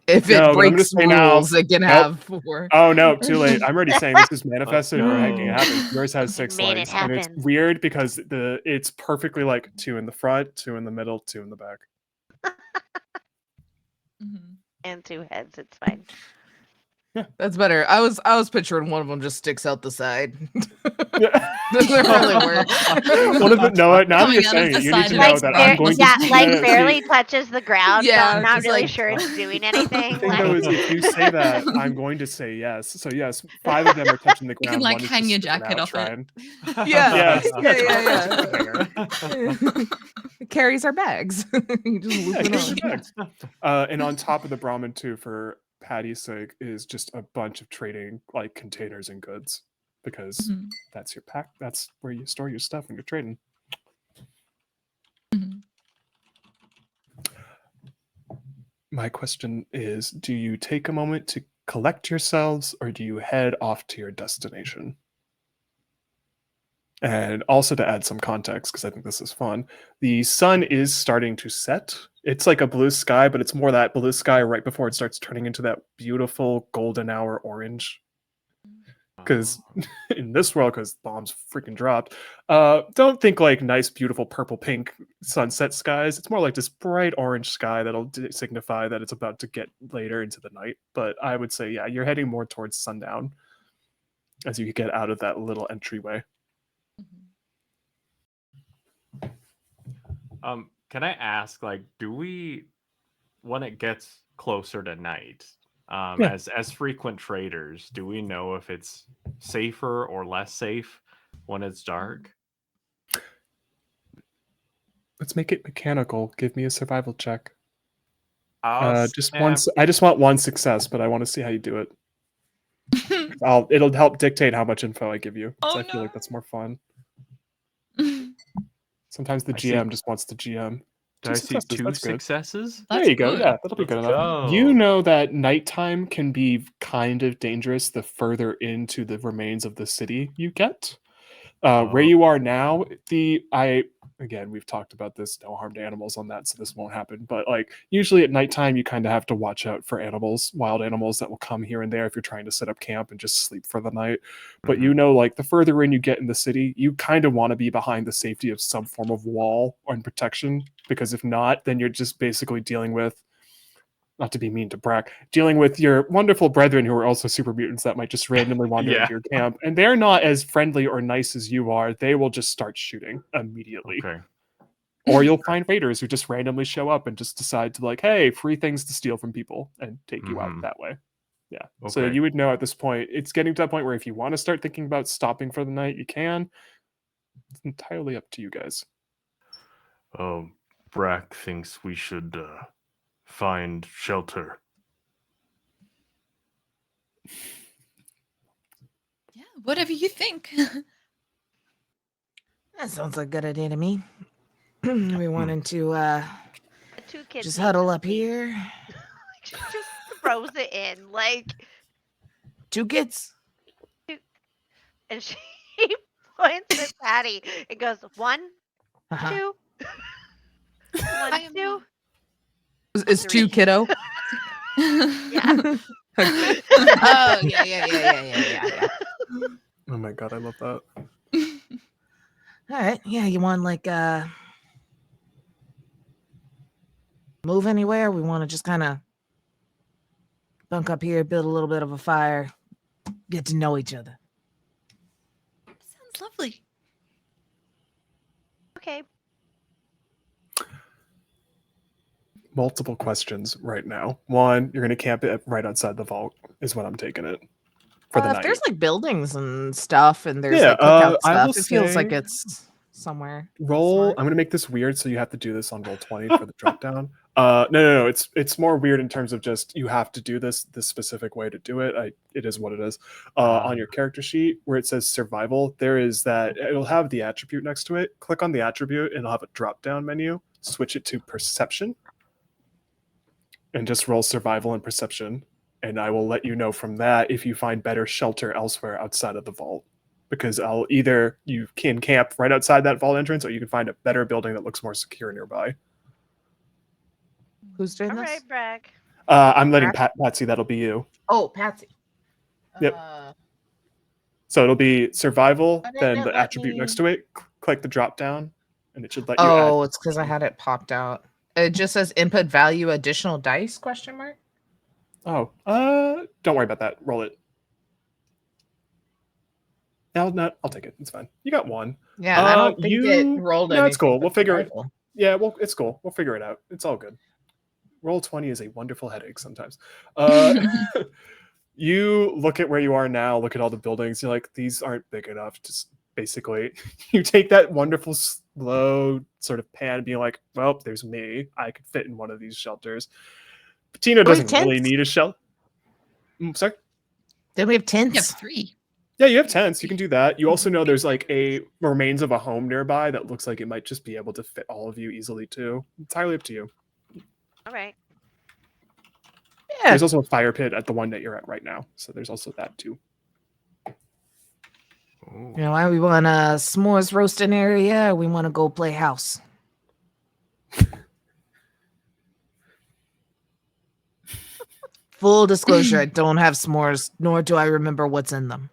If No, it but I'm gonna breaks say now. rules, it can Nope. have 4. Oh no, too late. I'm already saying this is manifested. We're making it no. happen. Yours has 6 Made it legs, and it's happen. weird because it's perfectly like 2 in the front, 2 in the middle, 2 in the back. Mhm. And 2 heads, it's fine. That's better. I was picturing one of them just sticks out the side. Yeah. Doesn't really work. One of the now that Coming you're out of saying the it, you need side to of know its that back I'm going was to. just- like see, barely touches the ground, Yeah, so I'm not just really like- sure it's doing the anything. thing though Like, is, if you say that, I'm going to say yes. So yes, 5 of them are touching the You ground. can, like, one is hang just your sticking jacket out, off it. trying. Yeah. Yes, that's Yeah, perfect. Hanger. It carries our bags. You just loop Yeah, it here's on. your bags. And on top of the Brahmin too, for Patty's sake, is just a bunch of trading like containers and goods, because Mhm. that's your pack. That's where you store your stuff when you're trading. Mhm. My question is, do you take a moment to collect yourselves, or do you head off to your destination? And also, to add some context, because I think this is fun, the sun is starting to set. It's like a blue sky, but it's more that blue sky right before it starts turning into that beautiful golden hour orange. Because in this world, because bombs freaking dropped, don't think like nice, beautiful purple pink sunset skies. It's more like this bright orange sky that'll signify that it's about to get later into the night. But I would say, yeah, you're heading more towards sundown as you get out of that little entryway. Can I ask, like, do we, when it gets closer to night, Yeah. as frequent traders, do we know if it's safer or less safe when it's dark? Let's make it mechanical. Give me a survival check. Oh, Just snap. once. I just want 1 success, but I want to see how you do it. It'll help dictate how much info I give you. 'Cause Oh, I feel like no. that's more fun. Sometimes the I see. GM just wants the GM. Do I see successes, 2 that's good. successes? There That's you go. good. Yeah, that'll be Let's good enough. go. You know that nighttime can be kind of dangerous the further into the remains of the city you get. Where you are now, again, we've talked about this, no harm to animals on that, so this won't happen. But like usually at nighttime, you kind of have to watch out for animals, wild animals that will come here and there if you're trying to set up camp and just sleep for the night. But you know, like the further in you get in the city, you kind of want to be behind the safety of some form of wall or protection, because if not, then you're just basically dealing with, not to be mean to Brack, dealing with your wonderful brethren who are also super mutants that might just randomly wander Yeah. into your camp, and they're not as friendly or nice as you are. They will just start shooting immediately. Okay. Or you'll find raiders who just randomly show up and just decide to like, hey, free things to steal from people and take you out Mhm. that way. Yeah. So Okay. you would know at this point, it's getting to that point where if you want to start thinking about stopping for the night, you can. It's entirely up to you guys. Brack thinks we should find shelter. Yeah, whatever you think. That sounds like a good idea to me. We wanted to the 2 kids just need huddle to up sleep. here. She just throws it in, like, 2 kids. and she points at Patty and goes, 1, Uh-huh. 2, 1, I am 2. It's 2 3. kiddo. Yeah. Oh yeah. Oh my god, I love that. All right. Yeah, you want like move anywhere? We want to just kind of bunk up here, build a little bit of a fire, get to know each other. Sounds lovely. Okay. Multiple questions right now. One, you're going to camp it right outside the vault, is what I'm taking it. for the If night. there's like buildings and stuff, and there's Yeah, like cookout I will stuff, it feels like say it's somewhere. roll. smart. I'm gonna make this weird, so you have to do this on roll 20 for the drop down. No. It's more weird in terms of just you have to do this specific way to do it. It is what it is. On your character sheet where it says survival, there is that it'll have the attribute next to it. Click on the attribute, and it'll have a drop down menu. Switch it to perception, and just roll survival and perception. And I will let you know from that if you find better shelter elsewhere outside of the vault. Because either you can camp right outside that vault entrance, or you can find a better building that looks more secure nearby. Who's doing All this? right, Bragg. I'm letting Patsy. That'll be you. Oh, Patsy. Yep. So it'll be survival, But it then didn't the let attribute me- next to it. Click the drop down, and it should let you Oh, add. it's because I had it popped out. It just says input value additional dice ? Oh, don't worry about that. Roll it. I'll take it. It's fine. You got one. Yeah, I don't think it rolled No, it's anything cool. but We'll figure it. survival. Yeah, well, it's cool. We'll figure it out. It's all good. Roll 20 is a wonderful headache sometimes. You look at where you are now, look at all the buildings, you're like, these aren't big enough. Just basically, you take that wonderful, slow sort of pan, being like, well, there's me. I could fit in one of these shelters. Patina doesn't really tents? need a shelter. Sorry? Then we have You have tents. 3. Yeah, you have tents. You can do that. You also know there's like a remains of a home nearby that looks like it might just be able to fit all of you easily too. Entirely up to you. All right. Yeah. There's also a fire pit at the one that you're at right now. So there's also that too. Ooh. You know why we want a s'mores roasting area? We want to go play house. Full disclosure, I don't have s'mores, nor do I remember what's in them.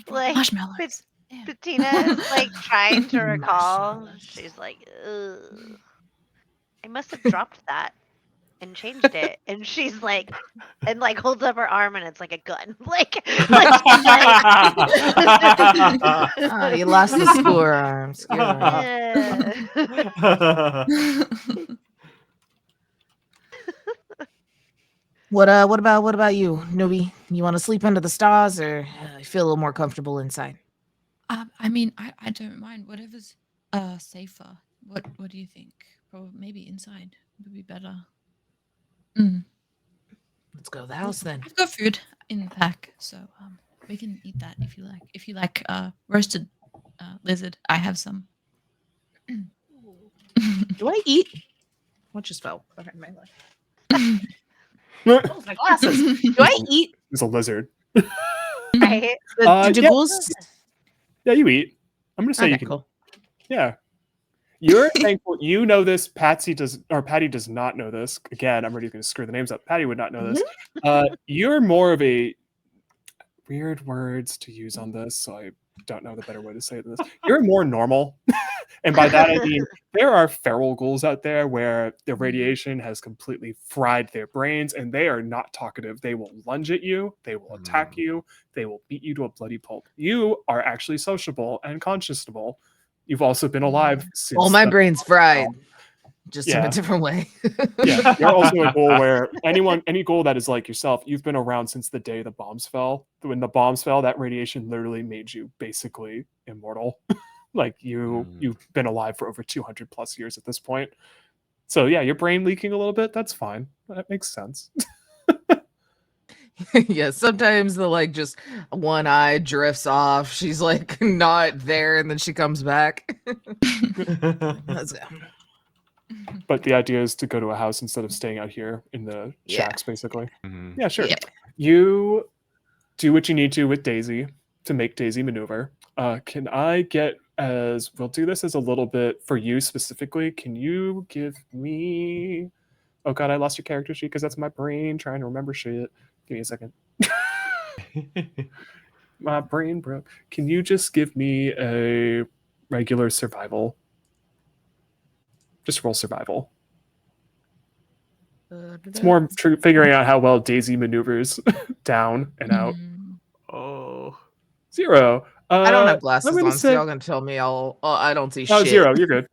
Like, Marshmallows. Bettina is like trying to recall. She's like, ugh. I must have dropped that and changed it. And she's like, and like holds up her arm and it's like a gun. You lost the score arms. You're right. Yeah. What about you, Nubi? You want to sleep under the stars, or you feel a little more comfortable inside? I mean, I don't mind. Whatever's safer. What do you think? Probably maybe inside would be better. Let's go to the house then. I've got food in the pack, so we can eat that if you like. If you like roasted lizard, I have some. Do I eat? What just fell behind my leg? Oh, my glasses. Do I eat? It's a lizard. Right? Do yeah. ghouls? Yeah, you eat. I'm gonna say Okay, you can. cool. Yeah. You're thankful you know this. Patty does not know this. Again, I'm already going to screw the names up. Patty would not know this. You're more of a weird words to use on this, so I don't know the better way to say this. You're more normal. And by that I mean there are feral ghouls out there where the radiation has completely fried their brains and they are not talkative. They will lunge at you, they will attack you, they will beat you to a bloody pulp. You are actually sociable and conscionable. You've also been alive since. Well, my brain's fried, just in Yeah. a different way. Yeah, you're also a ghoul where any ghoul that is like yourself, you've been around since the day the bombs fell. When the bombs fell, that radiation literally made you basically immortal. Like you've been alive for over 200 plus years at this point. So yeah, your brain leaking a little bit, that's fine. That makes sense. Yeah, sometimes the like just one eye drifts off. She's like not there, and then she comes back. Let's go. But the idea is to go to a house instead of staying out here in the shacks, basically. Yeah, sure. Yeah. You do what you need to with Daisy to make Daisy maneuver. Can I get we'll do this as a little bit for you specifically. Can you give me? Oh God, I lost your character sheet because that's my brain trying to remember shit. Give me a second. My brain broke. Can you just give me a regular survival? Just roll survival. It's more figuring out how well Daisy maneuvers down and out. Oh. 0. I don't have I'm glasses gonna on, so say y'all gonna tell me I don't see oh, shit. 0. You're good.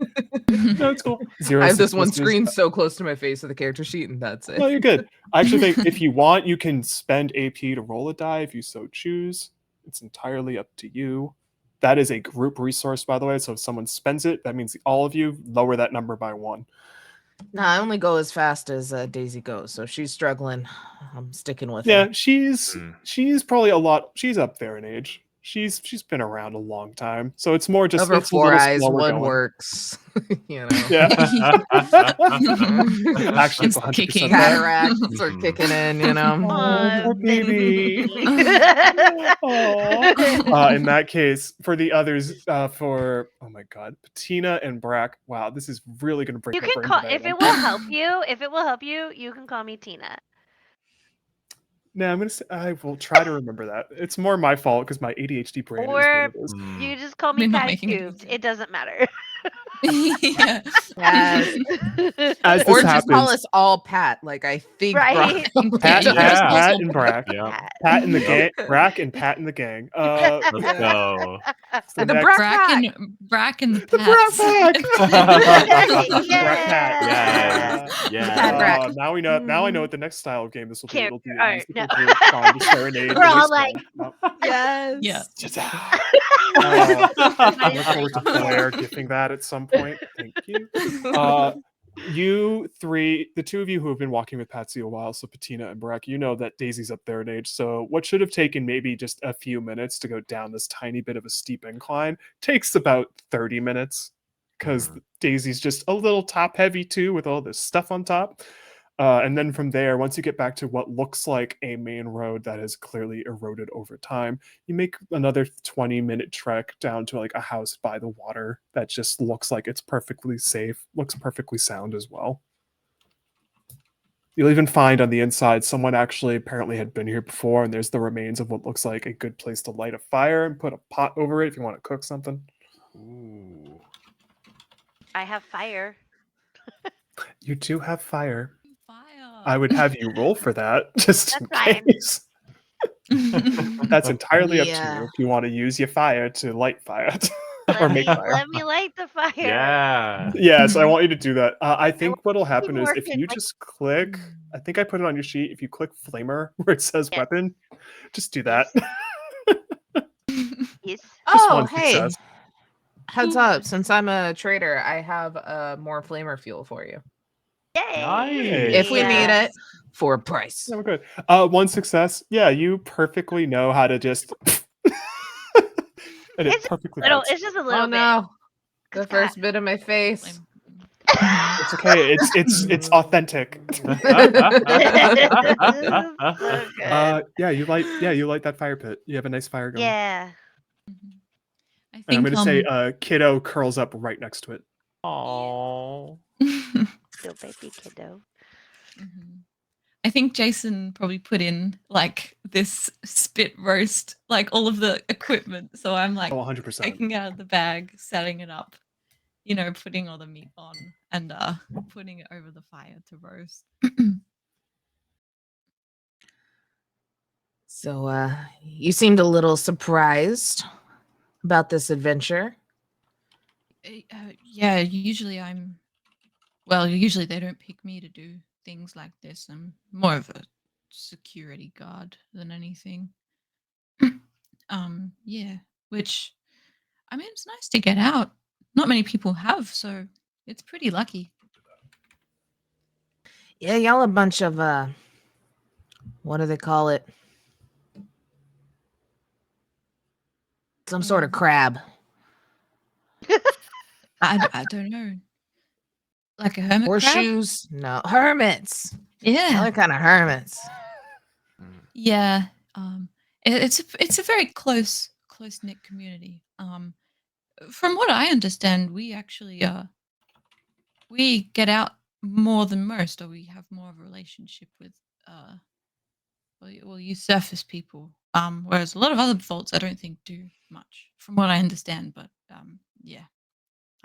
No, it's cool. 0 I have this one successes. screen so close to my face of the character sheet, and that's it. No, you're good. I actually think if you want, you can spend AP to roll a die if you so choose. It's entirely up to you. That is a group resource, by the way. So if someone spends it, that means all of you lower that number by 1. No, I only go as fast as Daisy goes, so if she's struggling, I'm sticking with Yeah, her. she's probably a lot. She's up there in age. She's been around a long time, so it's more just Over it's a 4 little eyes, slower one going. works. You know. Yeah. Actually, it's It's 100% kicking. that. Cataracts are kicking in, you know. Oh, poor baby. In that case, for the others, for oh my god, Patina and Brack. Wow, this is really gonna break You my can brain call today. if it will help you. If it will help you, you can call me Tina. No, I'm gonna say I will try to remember that. It's more my fault because my ADHD brain is what Or it is. you just call me We're not Patty making it Cubes. easier. It doesn't matter. Yeah. Yes. As Or this just call happens, us all Pat. Like I think Right. Pat, Yeah. Pat, Yeah. Pat, and Brack. Yep. Pat and the gang, Yep. Brack and Pat and the gang. Let's Yeah. go. So The next, Brack Brack and the the Brack Pats. Pack. Brack Pat. Yes. The Pat Brack. Now we know. Now I know what the next style of game this will be. It'll be a Character musical art, no. group trying to serenade. We're all voice like- band. Yes. Yeah. I look forward to Blair gifting that at some point. Thank you. You three, the two of you who have been walking with Patsy a while, so Patina and Brack, you know that Daisy's up there in age. So what should have taken maybe just a few minutes to go down this tiny bit of a steep incline takes about 30 minutes because Daisy's just a little top heavy too with all this stuff on top. And then from there, once you get back to what looks like a main road that has clearly eroded over time, you make another 20-minute trek down to like a house by the water that just looks like it's perfectly safe, looks perfectly sound as well. You'll even find on the inside someone actually apparently had been here before, and there's the remains of what looks like a good place to light a fire and put a pot over it if you want to cook something. Ooh. I have fire. You do have fire. Fire. I would have you roll for that, just in That's fine. case. That's entirely up to Yeah. you if you want to use your fire to light fire or Let make me, fire. let me light the fire. Yeah. Yes, I want you to do that. I think what'll happen is if working, you like- just click, I think I put it on your sheet. If you click flamer where it says Yes. weapon, just do that. Yes. Just Oh, one hey. success. Heads Ooh. up, since I'm a trader, I have more flamer fuel for you. Yay. Nice. If we need Yeah. it for a price. Yeah, we're good. One success. Yeah, you perfectly know how to just. And it It's perfectly Little, works. it's just a little Oh no. The It's first bit of my face. bit. It's okay. It's authentic. So good. Yeah, you light that fire pit. You have a nice fire going. Yeah. I And I'm think gonna say kiddo curls up right next to it. Oh. Little baby kiddo. I think Jason probably put in like this spit roast, like all of the equipment. So I'm like Oh, 100%. taking out of the bag, setting it up, you know, putting all the meat on and putting it over the fire to roast. So you seemed a little surprised about this adventure. Yeah, usually usually they don't pick me to do things like this. I'm more of a security guard than anything. Yeah, which I mean, it's nice to get out. Not many people have, so it's pretty lucky. Yeah, y'all a bunch of what do they call it? Some sort of crab. I don't know. Like a hermit crab? Horseshoes? No. Hermits. Yeah. Other kind of hermits. Yeah. It's a very close knit community. From what I understand, we actually we get out more than most, or we have more of a relationship with you surface people. Whereas a lot of other faults I don't think do much, from what I understand. But yeah,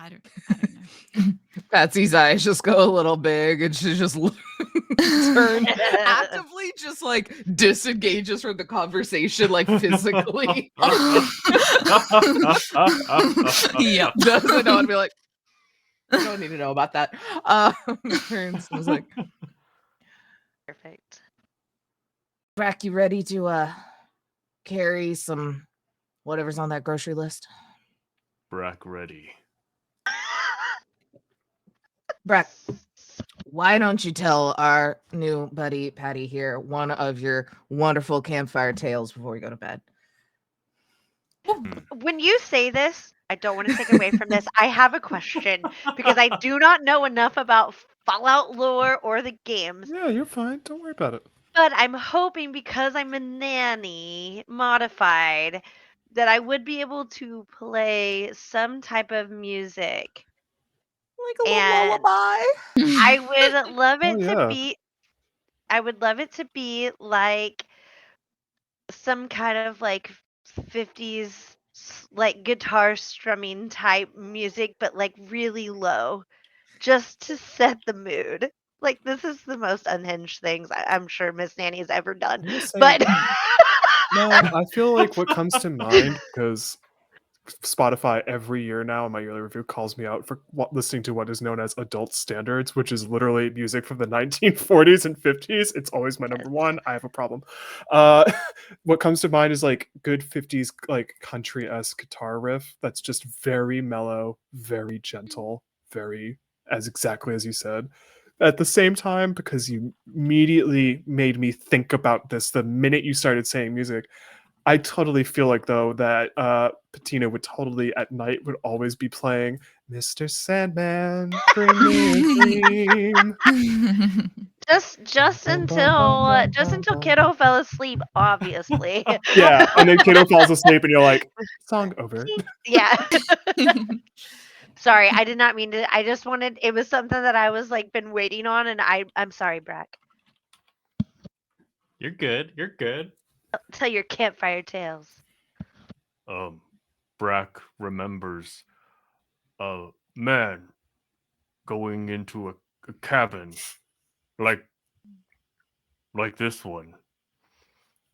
I don't know. Patsy's eyes just go a little big, and she just turns actively, just like disengages from the conversation, like physically. Yep. Doesn't know how to be like. I don't need to know about that. Turns and was like, Perfect. Brack, you ready to carry some whatever's on that grocery list? Brack ready. Brack, why don't you tell our new buddy Patty here one of your wonderful campfire tales before we go to bed? When you say this, I don't want to take away from this. I have a question because I do not know enough about Fallout lore or the games. Yeah, you're fine. Don't worry about it. But I'm hoping because I'm a nanny modified that I would be able to play some type of music. Like a little And lullaby. I would love Oh, it to yeah. be I would love it to be like some kind of like 50s like guitar strumming type music but like really low just to set the mood. Like this is the most unhinged things I'm sure Miss Nanny has ever done. I'm gonna say, But no, I feel like what comes to mind, because Spotify every year now in my yearly review calls me out for listening to what is known as adult standards, which is literally music from the 1940s and 50s. It's always my number one. I have a problem. What comes to mind is like good 50s like country-esque guitar riff that's just very mellow, very gentle, very as exactly as you said. At the same time, because you immediately made me think about this the minute you started saying music, I totally feel like though that Patina would totally at night would always be playing Mr. Sandman, bring me a dream. just until kiddo fell asleep, obviously. Yeah, and then kiddo falls asleep and you're like, song over. Yeah. Sorry, I did not mean to. I just wanted. It was something that I was like been waiting on, and I'm sorry, Brack. You're good. You're good. Tell your campfire tales. Brack remembers a man going into a cabin like this one.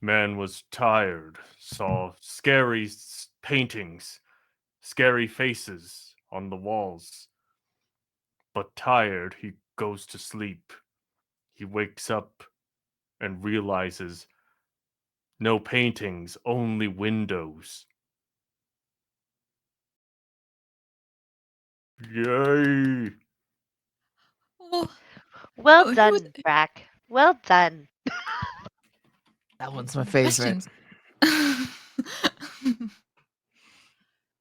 Man was tired, saw scary paintings, scary faces on the walls. But tired, he goes to sleep. He wakes up and realizes no paintings, only windows. Yay! Oh, Well who was- done, Brack. Well done. That one's my favorite. questions.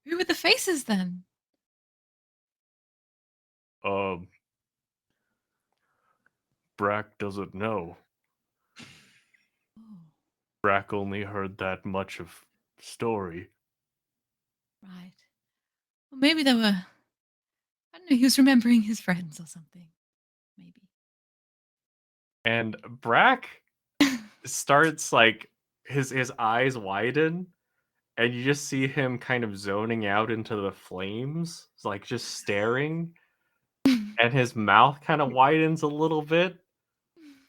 Who were the faces then? Brack doesn't know. Oh, Brack only heard that much of story. right. Well, maybe they were. I don't know. He was remembering his friends or something. Maybe. And Brack starts like his eyes widen, and you just see him kind of zoning out into the flames, like just staring, and his mouth kind of widens a little bit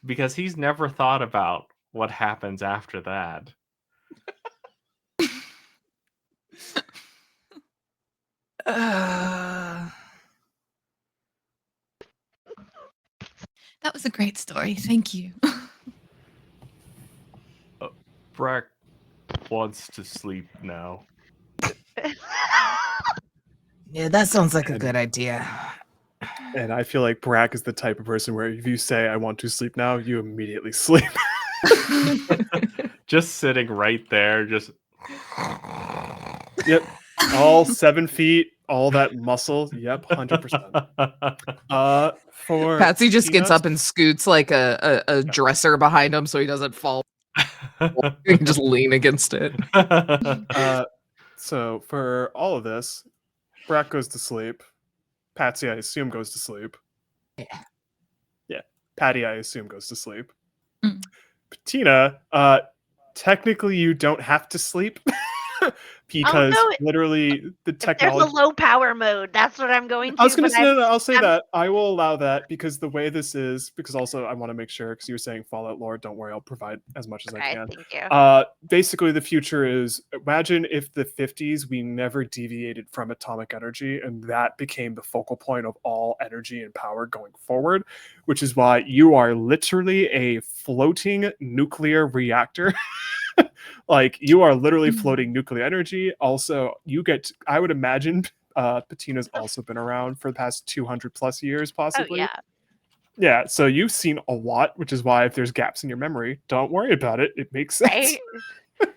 because he's never thought about what happens after that. That was a great story. Thank you. Brack wants to sleep now. Yeah, that sounds like a good idea. And I feel like Brack is the type of person where if you say I want to sleep now, you immediately sleep. Just sitting right there, just Yep. All 7 feet, all that muscle. Yep, 100%. For Patsy just gets Patina, up and scoots like a dresser behind him so he doesn't fall. He can just lean against it. So for all of this, Brack goes to sleep. Patsy, I assume, goes to sleep. Yeah. Yeah. Patty, I assume, goes to sleep. Mm. Patina, technically you don't have to sleep. because no, literally the if there's technology. a low power mode, that's what I'm going to. I was going to but say, no, I'll say I'm- that. I will allow that because the way this is, because also I want to make sure, because you were saying Fallout lore, don't worry, I'll provide as much as I Okay, can. thank you. Basically, the future is, imagine if the 50s, we never deviated from atomic energy, and that became the focal point of all energy and power going forward, which is why you are literally a floating nuclear reactor. Like, you are literally floating nuclear energy. Also, you get, I would imagine, Patina's also been around for the past 200 plus years, Oh possibly. yeah. Yeah, so you've seen a lot, which is why if there's gaps in your memory, don't worry about it. It makes sense. Right.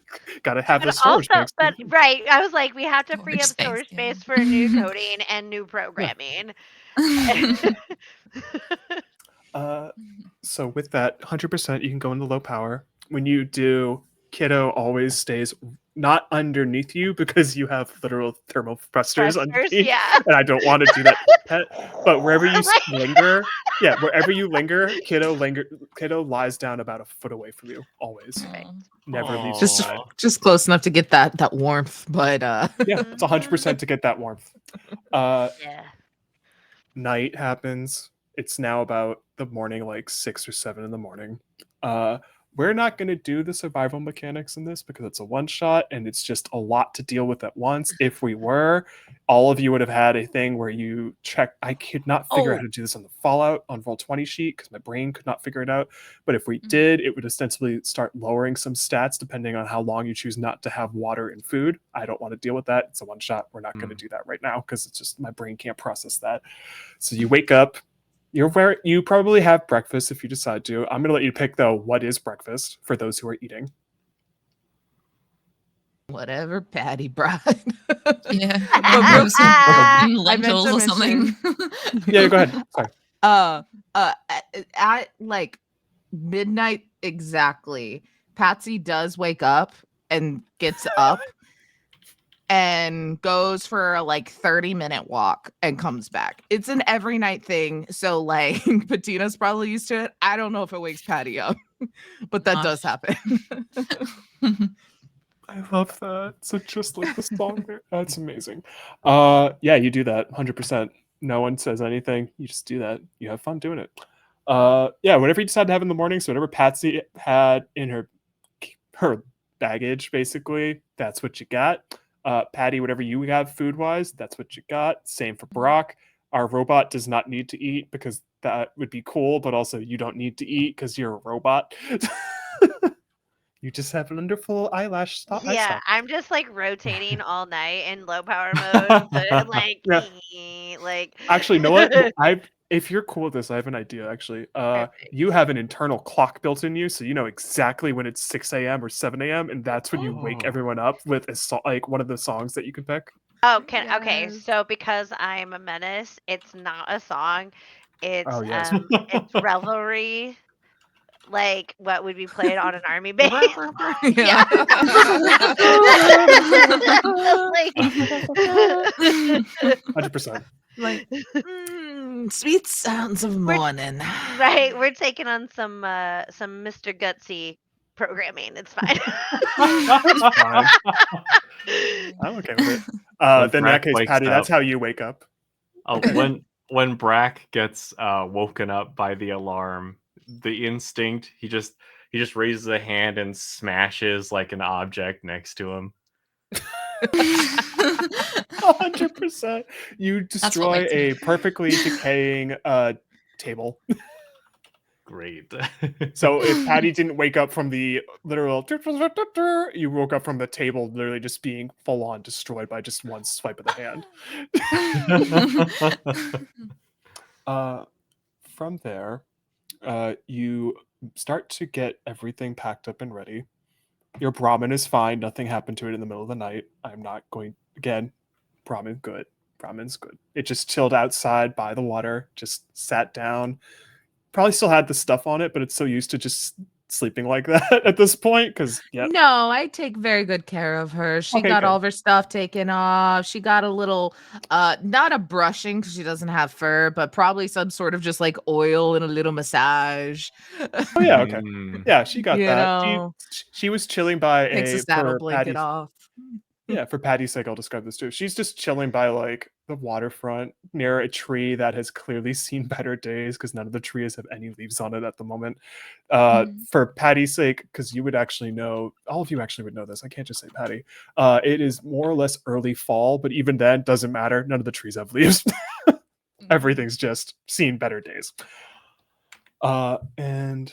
Gotta have But the storage also, tanks. but right, I was like, we have to free up Storage storage space, yeah. space for new coding and new programming. So with that 100%, you can go into low power. When you do, Kiddo always stays not underneath you because you have literal thermal thrusters underneath, yeah. and I don't want to do that to Pet. But wherever you Like- linger, yeah, wherever you linger, Kiddo lies down about a foot away from you, always. Aw. Never leaves. Just your side. just close enough to get that warmth, but Yeah, it's 100% to get that warmth. Yeah. Night happens. It's now about the morning, like 6 or 7 in the morning. We're not going to do the survival mechanics in this because it's a one shot and it's just a lot to deal with at once. If we were, all of you would have had a thing where you check. I could not figure out how to do this on the Fallout on Roll20 sheet because my brain could not figure it out. But if we did, it would ostensibly start lowering some stats depending on how long you choose not to have water and food. I don't want to deal with that. It's a one shot. We're not going to do that right now because it's just my brain can't process that. So you wake up. You probably have breakfast if you decide to. I'm going to let you pick, though, what is breakfast for those who are eating. whatever Patty brought. Yeah. But real quick, I meant to lentils or something. Yeah, go ahead. Sorry. At like midnight exactly, Patsy does wake up and gets up and goes for a like 30-minute walk and comes back. It's an every night thing. So like Patina's probably used to it. I don't know if it wakes Patty up, but that does happen. I love that. So just like the song there. That's amazing. Yeah, you do that 100%. No one says anything. You just do that. You have fun doing it. Yeah, whatever you decide to have in the morning. So whatever Patsy had in her baggage, basically, that's what you got. Patty, whatever you have food-wise, that's what you got. Same for Brock. Our robot does not need to eat because that would be cool, but also you don't need to eat because you're a robot. You just have wonderful eyelash stop. Yeah, I'm just like rotating all night in low power mode. So, like, like. Actually, you know what? If you're cool with this, I have an idea. Actually, you have an internal clock built in you, so you know exactly when it's 6 a.m. or 7 a.m., and that's when you wake everyone up with like one of the songs that you can pick. Oh, okay. So because I'm a menace, it's not a song. It's Oh, yes. it's revelry, like what would be played on an army base. Yeah. Like, 100%. Like sweet sounds of morning. right, we're taking on some Mr. Gutsy programming. It's fine. It's fine. I'm okay with it. Then in that case, wakes Patty, that's up- how you wake up. When Brack gets woken up by the alarm, the instinct, he just raises a hand and smashes like an object next to him. 100%. You destroy wakes a me. perfectly decaying table. Great. So if Patty didn't wake up from the literal, you woke up from the table literally just being full on destroyed by just one swipe of the hand. From there, you start to get everything packed up and ready. Your Brahmin is fine. Nothing happened to it in the middle of the night. I'm not going again. Brahmin good. Brahmin's good. It just chilled outside by the water. Just sat down. Probably still had the stuff on it, but it's so used to just sleeping like that at this point. Because No, I take very good care of her. She Okay, got good. all of her stuff taken off. She got a little not a brushing because she doesn't have fur, but probably some sort of just like oil and a little massage. Oh yeah, okay. Yeah, she got You that. know. She was chilling by Takes the a saddle for blanket Patty's off. Yeah, for Patty's sake, I'll describe this too. She's just chilling by like the waterfront near a tree that has clearly seen better days because none of the trees have any leaves on it at the moment. For Patty's sake, because you would actually know, all of you actually would know this. I can't just say Patty. It is more or less early fall, but even then, doesn't matter. None of the trees have leaves. Everything's just seen better days. And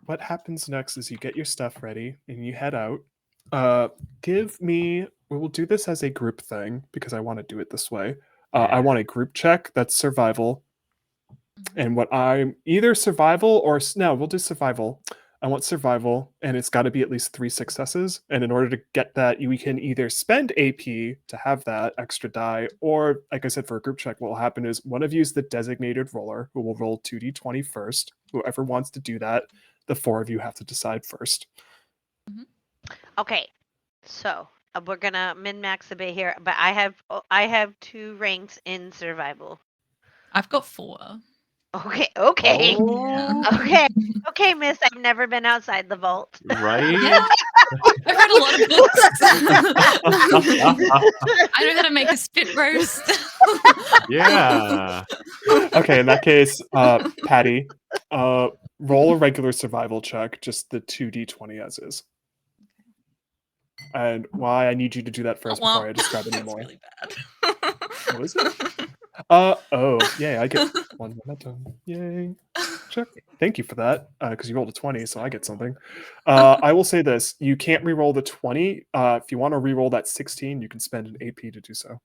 what happens next is you get your stuff ready and you head out. We will do this as a group thing because I want to do it this way. I want a group check that's survival. And what I'm either survival or no, we'll do survival. I want survival, and it's got to be at least 3 successes. And in order to get that, we can either spend AP to have that extra die, or like I said, for a group check, what will happen is one of you is the designated roller who will roll 2d20 first. Whoever wants to do that, the 4 of you have to decide first. Okay, so we're gonna min-max a bit here, but I have 2 ranks in survival. I've got 4. Okay, Yeah. okay, miss. I've never been outside the vault. Right? Yeah. I've read a lot of books. I know how to make a spit roast. Yeah. Okay, in that case, Patty, roll a regular survival check, just the 2d20 as is. And why I need you to do that first before I describe it That's anymore. really bad. Oh, is it? Yay, I get 1 momentum. Yay. Check. Thank you for that, because you rolled a 20, so I get something. I will say this. You can't re-roll the 20. If you want to re-roll that 16, you can spend an AP to do so.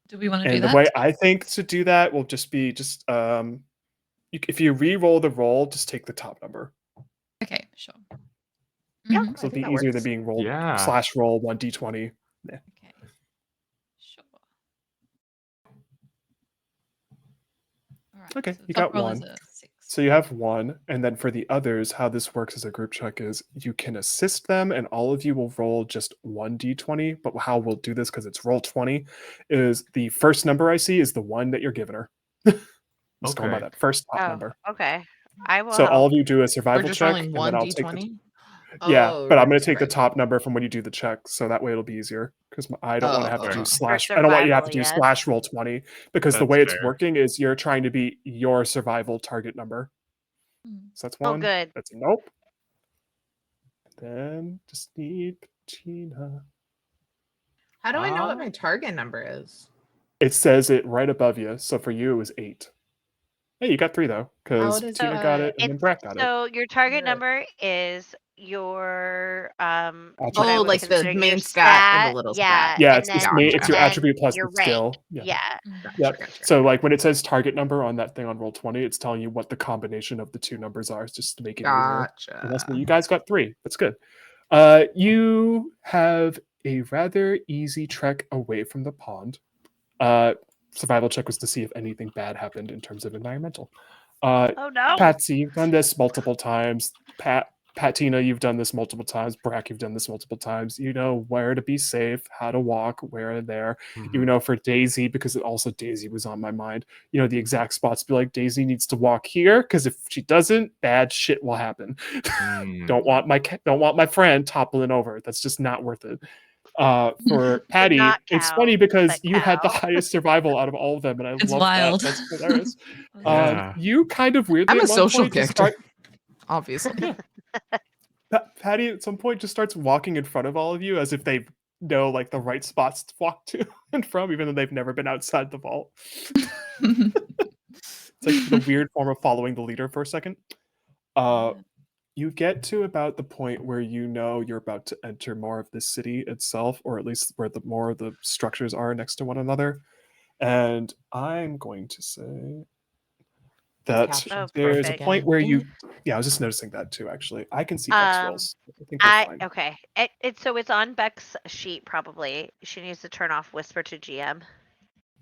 Do we want to do And that? the way I think to do that will just be if you re-roll the roll, just take the top number. Okay, sure. Yeah. Mhm. So it'll be that easier works. than being rolled Yeah. /roll 1d20. Okay. Sure. All right. Okay, so you top got roll is 1. a 6. So you have 1, and then for the others, how this works as a group check is you can assist them, and all of you will roll just 1d20. But how we'll do this, because it's roll 20, is the first number I see is the one that you're giving her. Just going by Okay. that first top Oh, number. okay. I will So all help. of you do a We're survival just check, rolling and one then I'll take the d20. yeah, Oh, but I'm going to right, take the right. top number from when you do the check, so that way it'll be easier. Because I don't want to have to do Oh. slash. For I don't want you to have to survival, do yes. /roll 20 because the That's way it's fair. working is you're trying to beat your survival target number. Mm. So that's Oh, 1. good. That's a nope. Then just need Patina. How do I know what Ah. my target number is? It says it right above you. So for you, it was 8. Hey, you got 3 though, because does Patina got it and then Brett got it. So your target Right. number is your what I Oh, would like the consider your main stat and the little yeah, stat. Yeah, and it's then, it's your and then attribute plus your the rank. skill. Yeah. Yep. Gotcha. So like when it says target number on that thing on roll 20, it's telling you what the combination of the 2 numbers are, just to make it easier. And that's when you guys got 3. That's good. You have a rather easy trek away from the pond. Survival check was to see if anything bad happened in terms of environmental. Oh no. Patsy, you've done this multiple times. Patina, you've done this multiple times. Brack, you've done this multiple times. You know where to be safe, how to walk, where and there. You know, for Daisy, because Daisy was on my mind. You know the exact spots. Be like, Daisy needs to walk here because if she doesn't, bad shit will happen. Don't want my friend toppling over. That's just not worth it. For Patty, not it's cow, funny because but you had the cow. highest survival out of all of them, and I It's love wild. that. That's hilarious. Yeah. You kind of weirdly I'm a at one social point just character, obviously. Patty at some point just starts walking in front of all of you as if they know like the right spots to walk to and from, even though they've never been outside the vault. It's like the weird form of following the leader for a second. You get to about the point where you know you're about to enter more of the city itself, or at least where the more of the structures are next to one another. And I'm going to say that Captions there's a perfect. point where again. I was just noticing that too, actually. I can see X rolls. I think we're fine. Okay. It's on Beck's sheet probably. She needs to turn off Whisper to GM.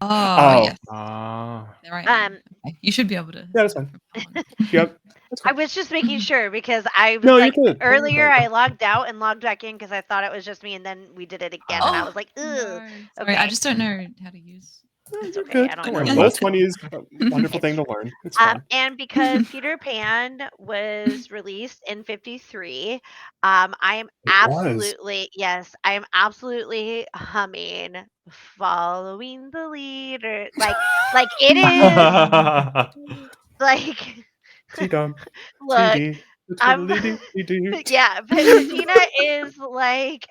Oh, yes. There I am. Okay. You should be able to. Yeah, that's fine. Yep. That's I fine. was just making sure because I was No, you're like good. Don't worry earlier about it. I logged out and logged back in because I thought it was just me, and then we did it again and I was like, ugh. No. Sorry, I just don't know how to use. It's You're okay. good. I don't Don't know. worry. Yeah. Low 20 is a wonderful thing to learn. It's fine. And because Peter Pan was released in 53, I am It was. absolutely, yes, I am absolutely humming following the leader. Like it is like T-dum, look, T-D, I'm T-D. yeah, Patina is like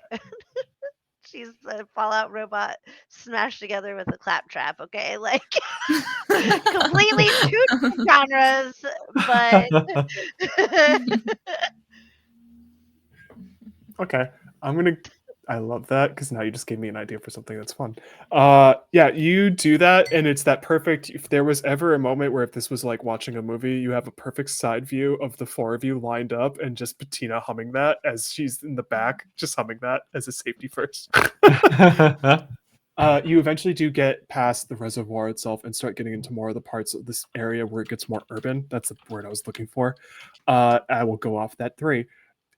she's a Fallout robot smashed together with a claptrap, okay? Like completely two different genres, but Okay, I love that because now you just gave me an idea for something that's fun. Yeah, you do that, and it's that perfect. If there was ever a moment where if this was like watching a movie, you have a perfect side view of the four of you lined up, and just Bettina humming that as she's in the back, just humming that as a safety first. You eventually do get past the reservoir itself and start getting into more of the parts of this area where it gets more urban. That's the word I was looking for. I will go off that 3.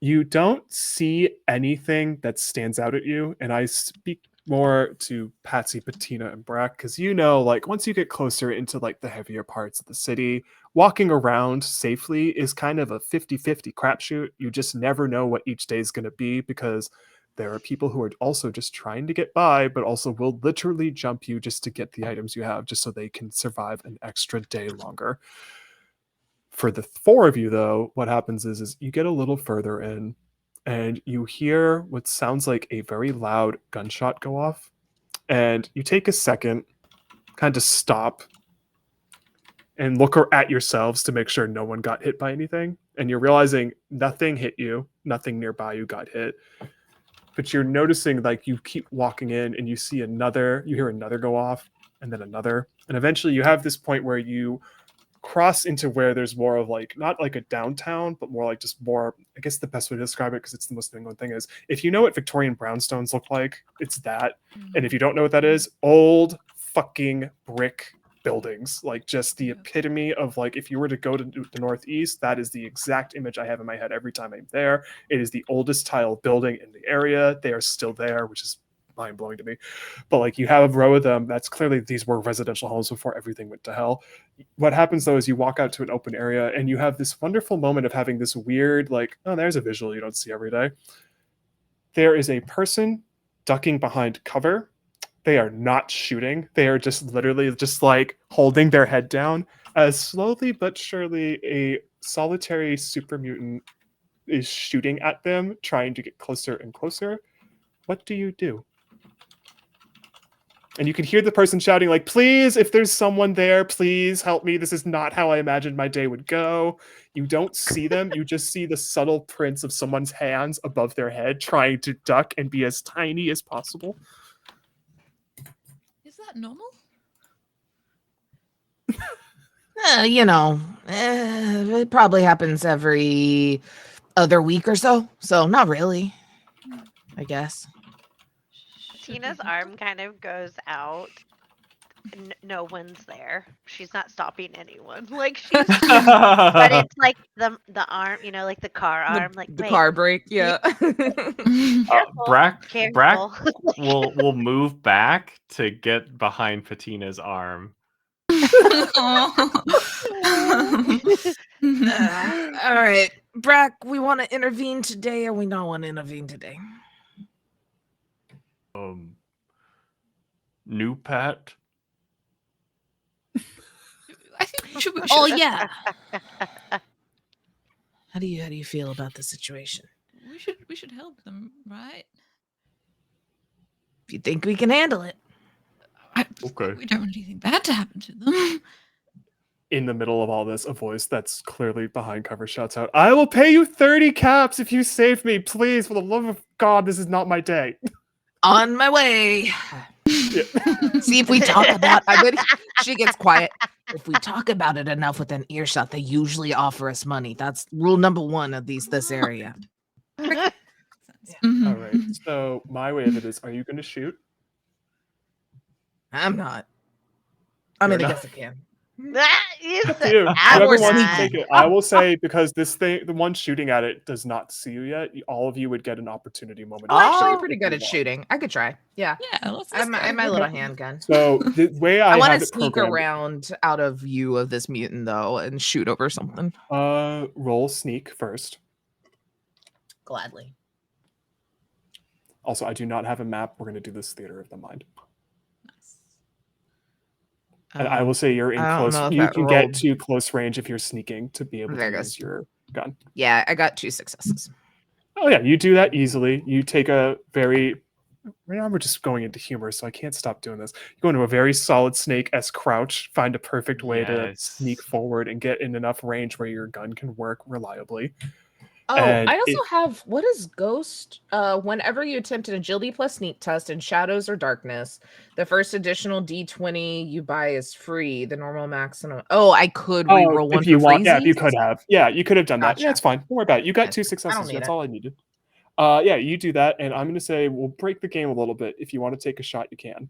You don't see anything that stands out at you, and I speak more to Patsy, Bettina, and Brack because like once you get closer into like the heavier parts of the city, walking around safely is kind of a 50-50 crapshoot. You just never know what each day is going to be because there are people who are also just trying to get by, but also will literally jump you just to get the items you have, just so they can survive an extra day longer. For the 4 of you, though, what happens is you get a little further in, and you hear what sounds like a very loud gunshot go off, and you take a second, kind of stop, and look at yourselves to make sure no one got hit by anything, and you're realizing nothing hit you, nothing nearby you got hit. But you're noticing like you keep walking in and you hear another go off and then another. And eventually you have this point where you cross into where there's more of like, not like a downtown, but more like just more, I guess the best way to describe it, because it's the most England thing is, if you know what Victorian brownstones look like, it's that. And if you don't know what that is, old fucking brick buildings, like just the epitome of like, if you were to go to the Northeast, that is the exact image I have in my head every time I'm there. It is the oldest tile building in the area. They are still there, which is mind-blowing to me. But like you have a row of them, that's clearly these were residential homes before everything went to hell. What happens though is you walk out to an open area and you have this wonderful moment of having this weird like, oh, there's a visual you don't see every day. There is a person ducking behind cover. They are not shooting. They are just literally just like holding their head down as slowly but surely a solitary super mutant is shooting at them, trying to get closer and closer. What do you do? And you can hear the person shouting like, please, if there's someone there, please help me. This is not how I imagined my day would go. You don't see them. You just see the subtle prints of someone's hands above their head trying to duck and be as tiny as possible. Is that normal? It probably happens every other week or so. So not really, I guess. Tina's arm kind of goes out. No one's there. She's not stopping anyone. Like she's, but it's like the arm, like the car arm. Like The wait, car brake, yeah. careful, Brack careful. will move back to get behind Patina's arm. All right, Brack, we want to intervene today, or we not want to intervene today? New pet. I think should we, Oh yeah. How do you feel about the situation? we should help them, right? If you think we can handle it. Okay. We don't want anything bad to happen to them. In the middle of all this, a voice that's clearly behind cover shouts out, I will pay you 30 caps if you save me, please, for the love of God, this is not my day. On my way. Yeah. See if we talk about she gets quiet. If we talk about it enough with an earshot, they usually offer us money. That's rule number 1 of this area. All right. So my way of it is, are you going to shoot? I'm not. I mean, You're I not? guess I can. You Up to said you. I'm Whoever wants to not. take it. I will say, because this thing, the one shooting at it does not see you yet, all of you would get an opportunity moment. I'm actually Oh. pretty good at shooting. I could try. Yeah. Yeah, let's I'm go. my little handgun. So the way I I want have to it sneak programmed, around out of view of this mutant though and shoot over something. roll sneak first. Gladly. Also, I do not have a map. We're going to do this theater of the mind. Nice. And I will say you're in I don't close. know if You that can rolled. get to close range if you're sneaking to be able There to it use goes. your gun. Yeah, I got 2 successes. Oh yeah, you do that easily. You take a very. Right now we're just going into humor, so I can't stop doing this. You go into a very solid snake-esque crouch, find a perfect way to sneak Yes. forward and get in enough range where your gun can work reliably. Oh, And I also have what is ghost? Whenever you attempt an agility plus sneak test in shadows or darkness, the first additional D20 you buy is free. The normal maximum. Oh, I could re-roll one if you for want, yeah, if you freezies? could have, yeah, you could have done that. Yeah, Gotcha. it's fine. Don't worry about it. You got Yeah, 2 I successes. don't need That's it. all I needed. Yeah, you do that, and I'm going to say we'll break the game a little bit. If you want to take a shot, you can.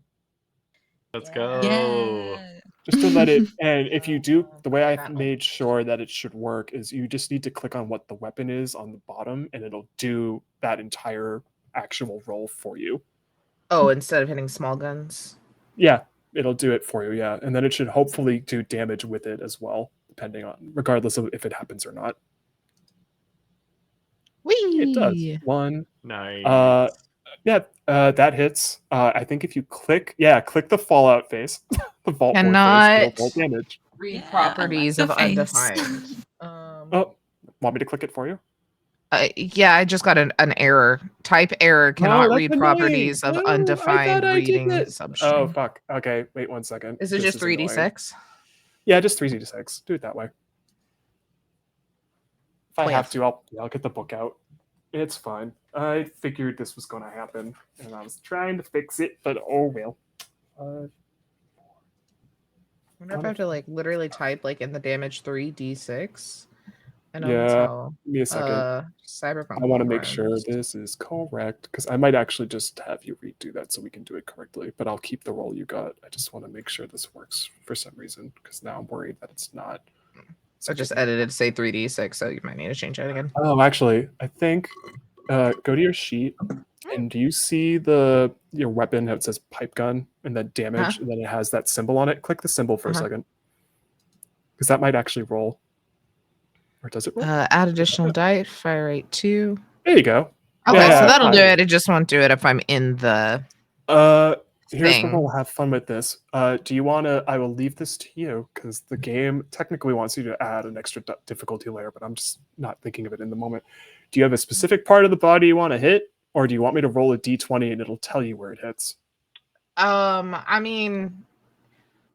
Let's Yeah. go. Yeah. Just to let it, and if you do, the way I've That made sure that it should work is you just need to click on what the weapon is on the bottom, and it'll do that entire actual roll for you. Oh, instead of hitting small guns. Yeah, it'll do it for you. Yeah, and then it should hopefully do damage with it as well, depending on, regardless of if it happens or not. It does. Whee! 1. Nice. Yeah, that hits. I think if you click the Fallout face, the Vault Board face, Cannot it'll roll damage. read Yeah, I like properties the of face. undefined. Oh, want me to click it for you? Yeah, I just got an error. Type error cannot that's read annoying. properties of No, I undefined thought I did reading that. substring. Oh fuck. Okay, wait 1 second. Is it This just annoying. 3d6? Yeah, just 3d6. Do it that way. If I Oh, yeah. have to, I'll get the book out. It's fine. I figured this was going to happen, and I was trying to fix it, but oh well. I wonder if I have to like literally type like in the damage 3d6. I know that's Yeah, how give me a second. Cyberpunk. I want to make sure runs. this is correct, because I might actually just have you redo that so we can do it correctly, but I'll keep the roll you got. I just want to make sure this works for some reason, because now I'm worried that it's not. I just edited to say 3d6, so you might need to change that again. Oh, actually, I think go to your sheet, and do you see your weapon that says pipe gun and then damage, and then it has that symbol on it? Click the symbol for a second, because that might actually roll. Or does it roll? Add additional die, fire rate 2. There you go. Okay, Yeah, so that'll do fine. it. It just won't do it if I'm in the Here's thing. where we'll have fun with this. Do you want to? I will leave this to you, because the game technically wants you to add an extra difficulty layer, but I'm just not thinking of it in the moment. Do you have a specific part of the body you want to hit, or do you want me to roll a d20 and it'll tell you where it hits? I mean,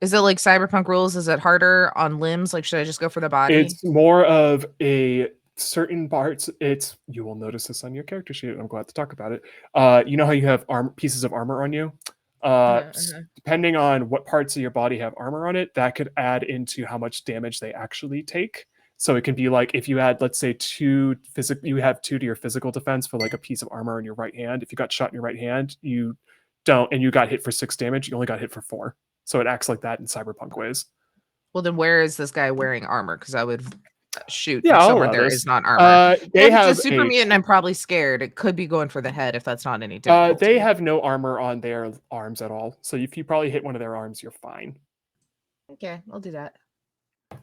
is it like Cyberpunk rules? Is it harder on limbs? Like, should I just go for the body? It's more of a certain parts. You will notice this on your character sheet, and I'm glad to talk about it. You know how you have pieces of armor on you? Depending on what parts of your body have armor on it, that could add into how much damage they actually take. So it can be like if you had, let's say, you have 2 to your physical defense for like a piece of armor in your right hand. If you got shot in your right hand, you don't, and you got hit for 6 damage, you only got hit for 4. So it acts like that in Cyberpunk ways. Well, then where is this guy wearing armor? Because I would shoot Yeah, somewhere I'll there this. is not armor. They if have it's a super mutant, I'm probably scared. It could be going for the head if that's not any difficulty. They have no armor on their arms at all. So if you probably hit one of their arms, you're fine. Okay, I'll do that.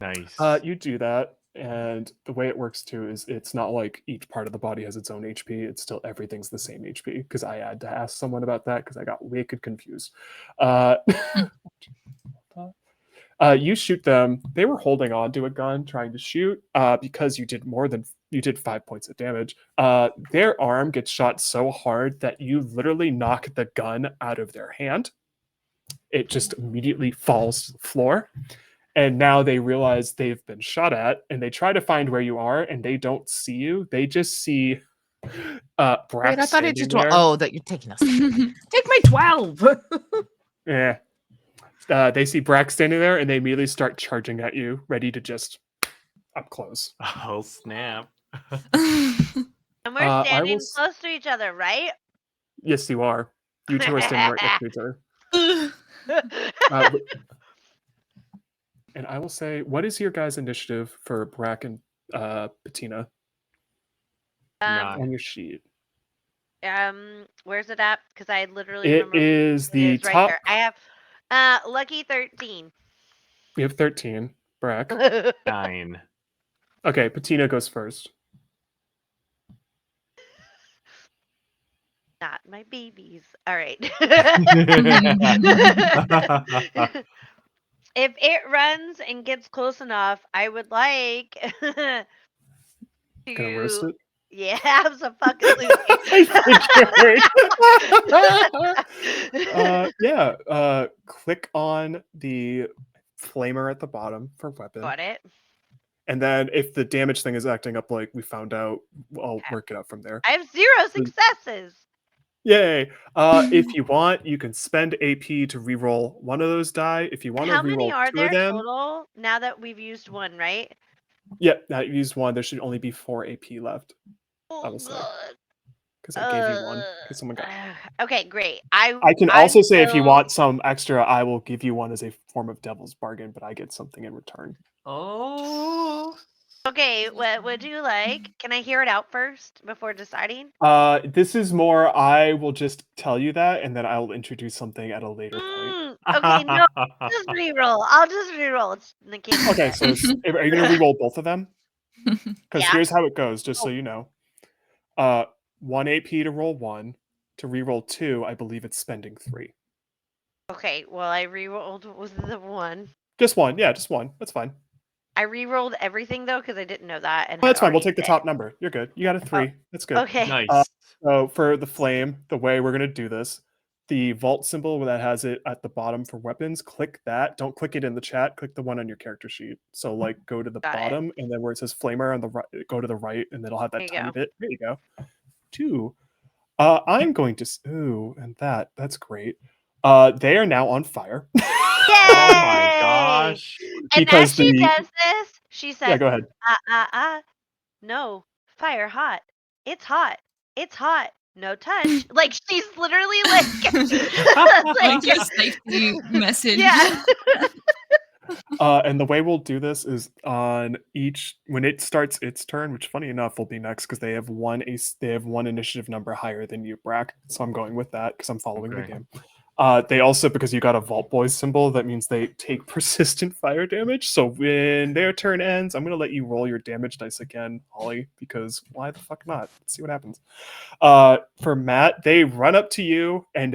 Nice. You do that, and the way it works too is it's not like each part of the body has its own HP. It's still everything's the same HP, because I had to ask someone about that because I got wicked confused. You shoot them. They were holding on to a gun trying to shoot because you did 5 points of damage. Their arm gets shot so hard that you literally knock the gun out of their hand. It just immediately falls to the floor. And now they realize they've been shot at, and they try to find where you are, and they don't see you. They just see Brax. Wait, I thought it just. there. Oh, that you're taking us. Take my 12. Yeah. They see Brax standing there, and they immediately start charging at you, ready to just up close. Oh snap! And we're I standing will close to each other, right? Yes, you are. You two are standing right next to each other. And I will say, what is your guys' initiative for Brack and Patina Nine. on your sheet? Where's it at? Because I literally It remember is it the is right top. there. I have lucky 13. We have 13. Brack. 9. Okay, Patina goes first. Not my babies. All right. If it runs and gets close enough, I would like Gonna roast to. it. Yeah, absolutely. I figured. Yeah. Click on the flamer at the bottom for weapon. Got it. And then if the damage thing is acting up like we found out, I'll Okay. work it out from there. I have 0 successes. Yay. If you want, you can spend AP to reroll one of those die. If you want to How many reroll are 2 there of them, total now that we've used one, right? yep, now you used 1. There should only be 4 AP left. I Oh, will say. God. Because I gave you 1. Because someone got. Okay, great. I can also say if you want some extra, I will give you 1 as a form of devil's bargain, but I get something in return. Oh. Okay, what would you like? Can I hear it out first before deciding? This is more. I will just tell you that, and then I'll introduce something at a later point. Okay, no, just reroll. I'll just reroll. It's the game. Okay, so are you gonna reroll both of them? Because Yeah. here's how it goes, just so Oh. you know. 1 AP to roll 1. To reroll 2, I believe it's spending 3. Okay, well, I rerolled with the 1. Just 1, yeah, just 1. That's fine. I rerolled everything though because I didn't know that. And Well, that's had fine. We'll already take the hit. top number. You're good. You got a 3. That's good. Okay. Nice. So for the flame, the way we're gonna do this, the vault symbol that has it at the bottom for weapons, click that. Don't click it in the chat. Click the one on your character sheet. So like go to the Got it. bottom and then where it says flamer on the right, go to the right, and then it'll have that There you tiny go. bit. There you go. 2. I'm going to ooh, and that's great. They are now on fire. Yay! Oh my gosh. And because as she the does this, she yeah, says, go ahead. No, fire hot. It's hot. It's hot. No touch. Like she's literally like, Like your safety message. yeah. And the way we'll do this is on each when it starts its turn, which funny enough will be next because they have one initiative number higher than you, Brack. So I'm going with that because I'm following the Okay. game. They also, because you got a Vault Boys symbol, that means they take persistent fire damage. So when their turn ends, I'm gonna let you roll your damage dice again, Holly, because why the fuck not? Let's see what happens. For Matt, they run up to you and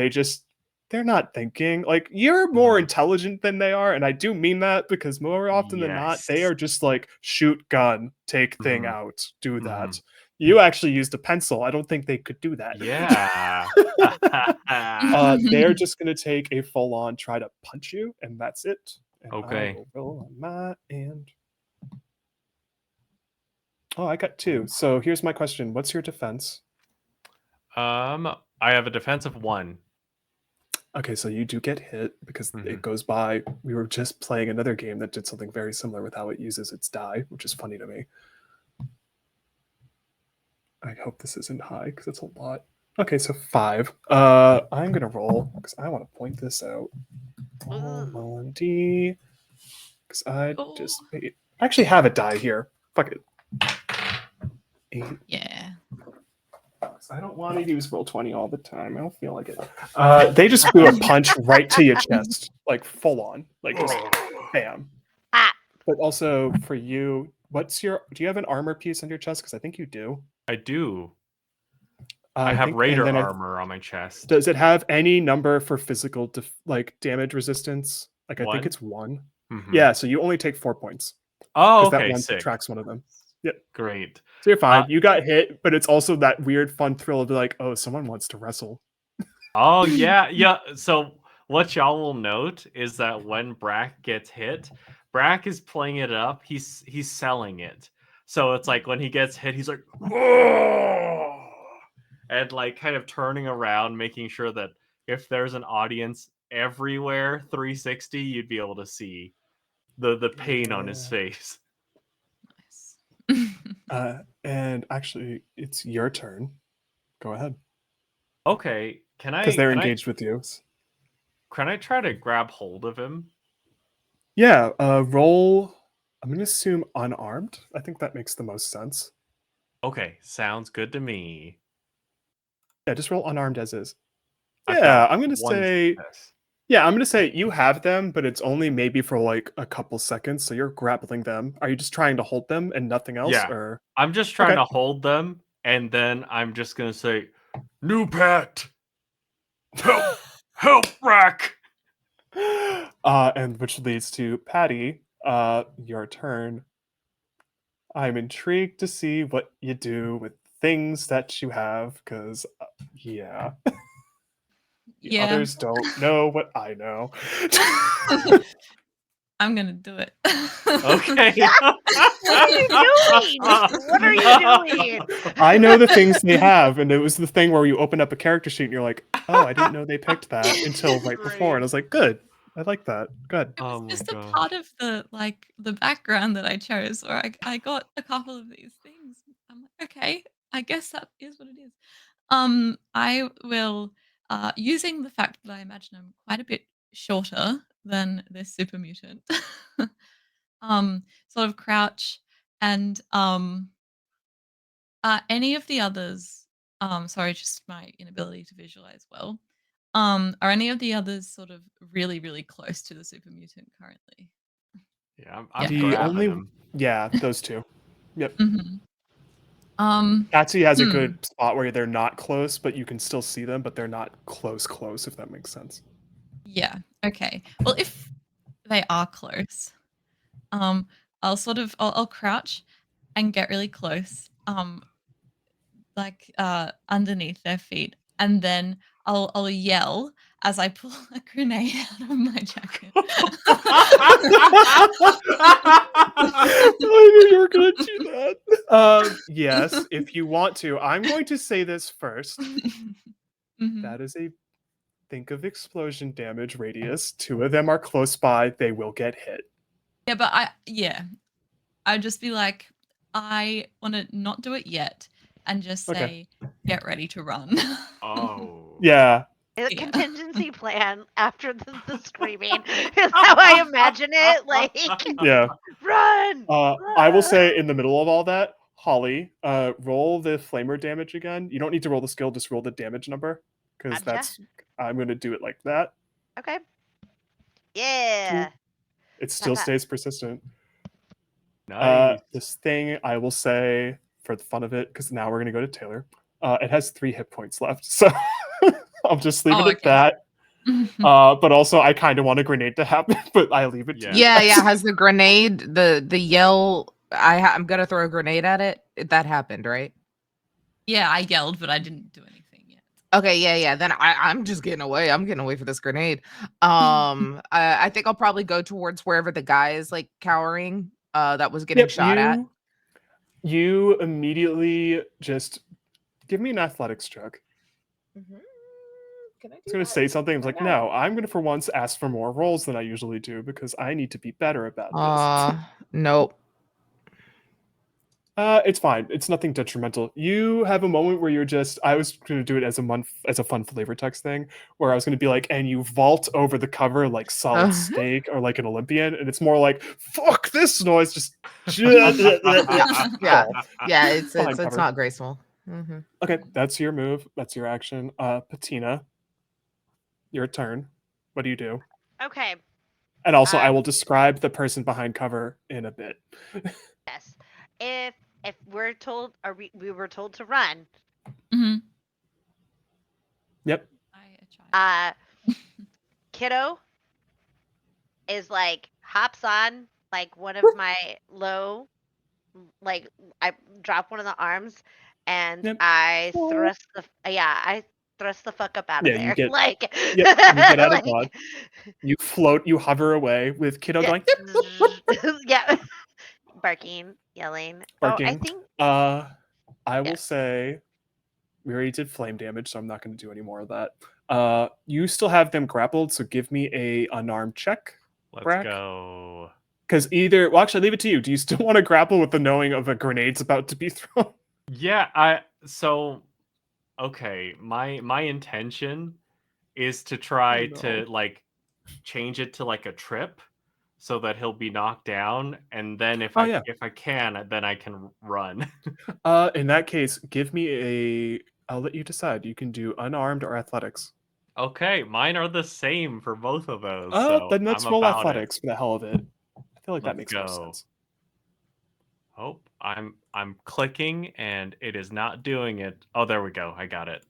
they're not thinking. Like, you're more intelligent than they are, and I do mean that because more often than not, they Yes. are just like shoot gun, take thing Mhm. out, do Mhm. that. You actually used a pencil. I don't think they could do that. Yeah. They're just gonna take a full on try to punch you, and that's it. And I Okay. will roll on my end. Oh, I got 2. So here's my question: what's your defense? I have a defense of 1. Okay, so you do get hit because Mhm. it goes by. We were just playing another game that did something very similar with how it uses its die, which is funny to me. I hope this isn't high because it's a lot. Okay, so 5. I'm gonna roll because I want to point this out. Roll on D because I just actually have a die here. Fuck it. 8. Yeah. I don't want to use Roll20 all the time. I don't feel like it. They just threw a punch right to your chest, like full on, like just bam. But also for you, do you have an armor piece on your chest? Because I think you do. I do. I have think, raider and then armor on my chest. does it have any number for physical like damage resistance? Like I think 1? it's 1. Mhm. Yeah, so you only take 4 points. Oh, That okay, one sick. subtracts one of them. Yep. Great. So you're fine. You got hit, but it's also that weird fun thrill of like, oh, someone wants to wrestle. Oh yeah, yeah. So what y'all will note is that when Brack gets hit, Brack is playing it up. He's selling it. So it's like when he gets hit, he's like, "Oh!" and like kind of turning around, making sure that if there's an audience everywhere 360, you'd be able to see the pain on his face. Nice. And actually, it's your turn. Go ahead. Okay, can Because they're I engaged with you. can I try to grab hold of him? Yeah, roll. I'm going to assume unarmed. I think that makes the most sense. Okay, sounds good to me. Yeah, just roll unarmed as is. I've Yeah, got I'm going to one say. success. Yeah, I'm going to say you have them, but it's only maybe for like a couple seconds. So you're grappling them. Are you just trying to hold them and nothing else? Yeah. Or I'm just trying Okay. to hold them, and then I'm just gonna say, "New pet, help, Rack." And which leads to Patty. Your turn. I'm intrigued to see what you do with things that you have, because yeah, the Yeah. others don't know what I know. I'm gonna do it. Okay. What are you doing? What are you doing? I know the things they have, and it was the thing where you open up a character sheet and you're like, "Oh, I didn't know they picked that until right before," and I was like, "Good, I like that. Good." It was Oh my just a gosh. part of the background that I chose, or I got a couple of these things. I'm like, okay, I guess that is what it is. I will, using the fact that I imagine I'm quite a bit shorter than this super mutant, sort of crouch and any of the others. Sorry, just my inability to visualize well. Are any of the others sort of really, really close to the super mutant currently? Yeah, I'm Yeah. The grabbing only, them. yeah, those two. Yep. Mhm. Um, Patsy has a hmm. good spot where they're not close, but you can still see them, but they're not close, if that makes sense. Yeah. Okay. Well, if they are close, um, I'll crouch and get really close, like underneath their feet, and then I'll yell as I pull a grenade out of my jacket. I knew you were going to do that. Yes, if you want to. I'm going to say this first. Mhm. That is a think of explosion damage radius. Two of them are close by. They will get hit. Yeah, but I'd just be like, I want to not do it yet, and just Okay. say, get ready to run. Oh. Yeah. A Yeah. contingency plan after the screaming is how I imagine it. Like, Yeah. run! I will Run! say in the middle of all that, Holly, roll the flamer damage again. You don't need to roll the skill, just roll the damage number. Because Gotcha. I'm gonna do it like that. Okay. Yeah. It still That- stays persistent. Nice. This thing I will say for the fun of it, because now we're gonna go to Taylor. It has 3 hit points left, so I'll just leave Oh, it at okay. that. But also I kind of want a grenade to happen, but I leave it to you Yeah, guys. yeah. Has the grenade the yell? I'm gonna throw a grenade at it. That happened, right? Yeah, I yelled, but I didn't do anything yet. Okay, yeah, yeah. Then I'm just getting away. I'm getting away for this grenade. I think I'll probably go towards wherever the guy is like cowering. That was getting Yep, shot at. you immediately just give me an athletics check. Mm-hmm. Can I I do was going to that say something. I was right like, now? no, I'm going to for once ask for more rolls than I usually do because I need to be better about this. Nope. It's fine. It's nothing detrimental. You have a moment where you're just. I was going to do it as a fun flavor text thing, where I was going to be like, and you vault over the cover like solid steak or like an Olympian, and it's more like fuck this noise. Just Yeah, yeah, fall yeah. It's behind it's cover. not graceful. Mm-hmm. Okay, that's your move. That's your action. Patina, your turn. What do you do? Okay. And also, I Um. will describe the person behind cover in a bit. Yes. If we're told, or we were told to run, Mhm. Yep. A child. kiddo is like hops on like one of my low, like I drop one of the arms, and Yep. I thrust the fuck up out of Yeah, you there. get. Like, Yep. You get out of like, dodge. You float. You hover away with kiddo yeah, going yep, yeah, barking, yelling. Oh, I barking. think I will yes. say we already did flame damage, so I'm not going to do any more of that. You still have them grappled, so give me a unarmed check, Let's Brack. go. Because well, actually, I leave it to you. Do you still want to grapple with the knowing of a grenade's about to be thrown? Yeah, okay, my intention is to Oh, try no. to like change it to like a trip. so that he'll be knocked down, and then if Oh, yeah. I can, then I can run. In that case, give me a. I'll let you decide. You can do unarmed or athletics. Okay, mine are the same for both of those, so Then let's I'm roll about athletics for the hell of it. I feel like that Let's makes more go. sense. Oh, I'm clicking and it is not doing it. Oh, there we go. I got it.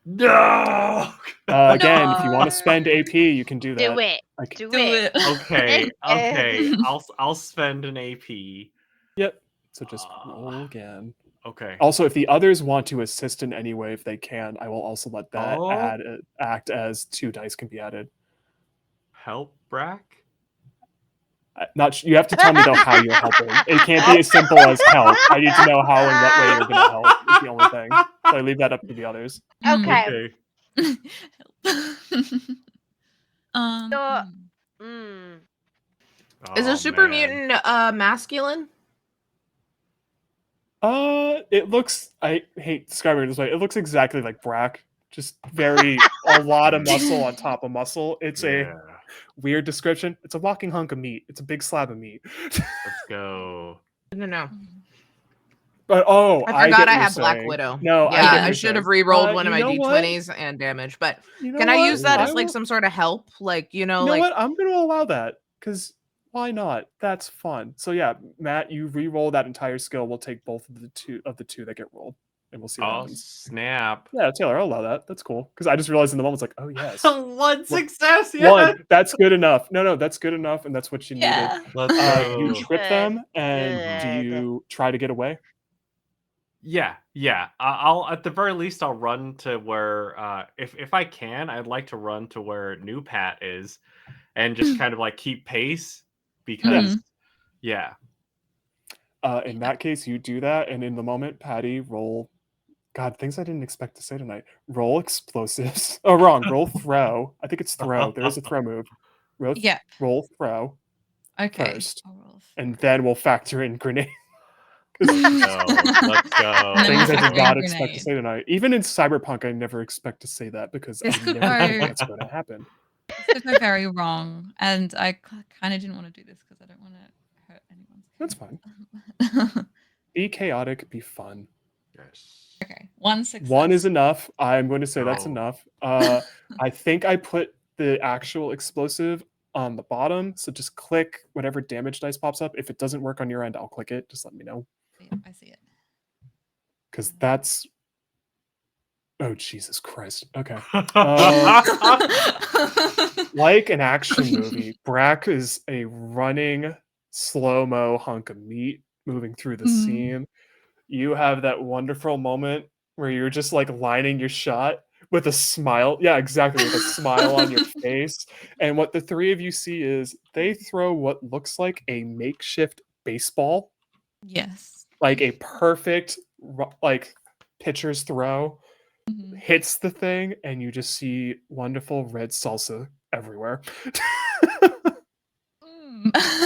No. Again, if you want No. to spend AP, you can do that. Do it. Like, Do Do it. it. Okay, okay. I'll spend an AP. yep. So just roll again. Okay. Also, if the others want to assist in any way, if they can, I will also let that Oh. act as 2 dice can be added. Help, Brack? You have to tell me though how you're helping. It can't be as simple as help. I need to know how and what way you're going to help. Is the only thing. So I leave that up to the others. Okay. um, So- hmm. Mm. Is Oh, a super man. mutant masculine? It looks. I hate describing it this way. It looks exactly like Brack. Just a lot of muscle on top of muscle. It's a Yeah. weird description. It's a walking hunk of meat. It's a big slab of meat. Let's go. No. But I get forgot what I you're have Black saying. Widow. No, I get Yeah, what I you're should have saying. re-rolled one of You my know what? d20s and damage. But You know can I what? use that I as like will- some sort of help? Like, You know like what? I'm going to allow that because why not? That's fun. So yeah, Matt, you re-roll that entire skill. We'll take both of the two that get rolled, and we'll see what Oh, happens. snap. Yeah, Taylor, I'll allow that. That's cool because I just realized in the moment, it's like, oh yes, One success, yeah. one. That's good enough. No, that's good enough, and that's what you needed. Yeah. Let's You go. trip them, and do Good. you try to get away? Yeah. I'll at the very least I'll run to where if I can, I'd like to run to where New Pat is and just kind of like keep pace because yeah. In that case, you do that, and in the moment, Patty, roll. God, things I didn't expect to say tonight. Roll explosives. Oh, wrong. Roll throw. I think it's throw. There is a throw move. Yep. Roll throw Okay. first, I'll roll. and then we'll factor in grenade. Let's go. And then Things I factor did in not expect to grenade. say tonight. Even in Cyberpunk, I never expect to say that because I never think that's going to happen. This could go very wrong, and I kind of didn't want to do this because I don't want to hurt anyone's. That's fine. Fine. Be chaotic, be fun. Yes. Okay, 1 success. 1 is enough. I'm going to say that's Oh. enough. I think I put the actual explosive on the bottom, so just click whatever damage dice pops up. If it doesn't work on your end, I'll click it. Just let me know. Yeah, I see it. Because that's. Oh, Jesus Christ. Okay. Like an action movie, Brack is a running slow-mo hunk of meat moving through the scene. You have that wonderful moment where you're just like lining your shot with a smile. Yeah, exactly, with a smile on your face. And what the 3 of you see is they throw what looks like a makeshift baseball, Yes. like a perfect like pitcher's throw, hits the thing, and you just see wonderful red salsa everywhere.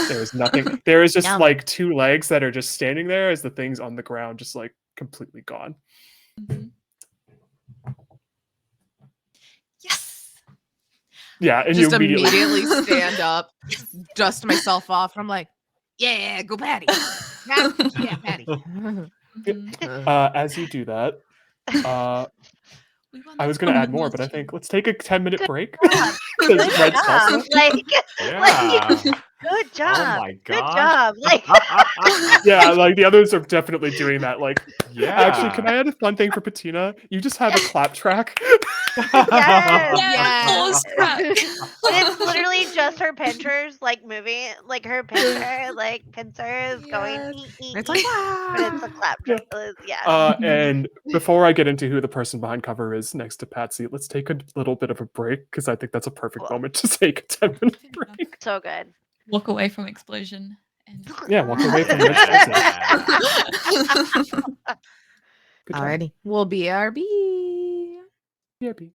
There's nothing. There is just Yum. like 2 legs that are just standing there as the thing's on the ground, just like completely gone. Yes. Yeah, and just you immediately stand up, dust myself off. I'm like, yeah, go Patty. Yeah, Patty. as you do that, We won I the was going to add tournament more, last but I year. think let's take a 10-minute Good break. job. 'Cause Good red job. salsa. Like, Yeah. good job. Oh my Good gosh. job. Like, Yeah, like the others are definitely doing that. Like, Yeah. actually, can I add a fun thing for Patina? You just have a clap track. yes. Yeah, pause track. It's literally just her pincers, like moving, like her pincer, like pincers going. Yes. It's like, But it's a clap. Yeah. Yeah. And before I get into who the person behind cover is next to Patsy, let's take a little bit of a break because I think that's a perfect Cool. moment to take a 10-minute break. So good. Walk away from explosion. And Yeah, walk away from Yeah. Good job. alrighty, we'll BRB. BRB.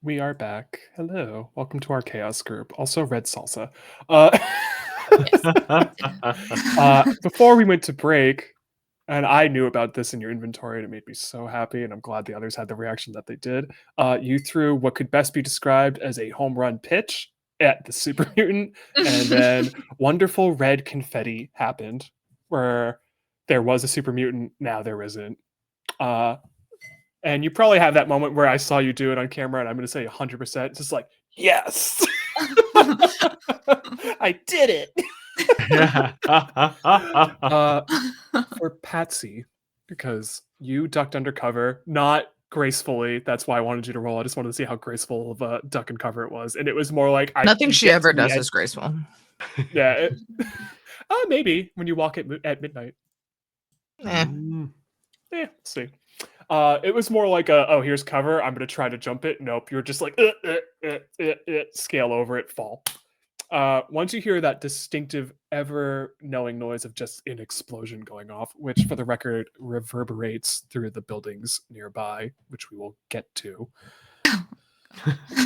We are back. Hello. Welcome to our chaos group. Also red salsa. Uh, before we went to break, and I knew about this in your inventory, and it made me so happy, and I'm glad the others had the reaction that they did. You threw what could best be described as a home run pitch at the super mutant, and then wonderful red confetti happened, where there was a super mutant, now there isn't. And you probably have that moment where I saw you do it on camera, and I'm going to say 100%. It's just like, yes, I did it. For Patsy, because you ducked under cover, not gracefully. That's why I wanted you to roll. I just wanted to see how graceful of a duck and cover it was, and it was more like Nothing you she get ever to the does edge- is graceful. Yeah, maybe when you walk at midnight. Eh. Yeah, see. It was more like here's cover. I'm gonna try to jump it. Nope, you're just like scale over it, fall. Once you hear that distinctive, ever-knowing noise of just an explosion going off, which, for the record, reverberates through the buildings nearby, which we will get to.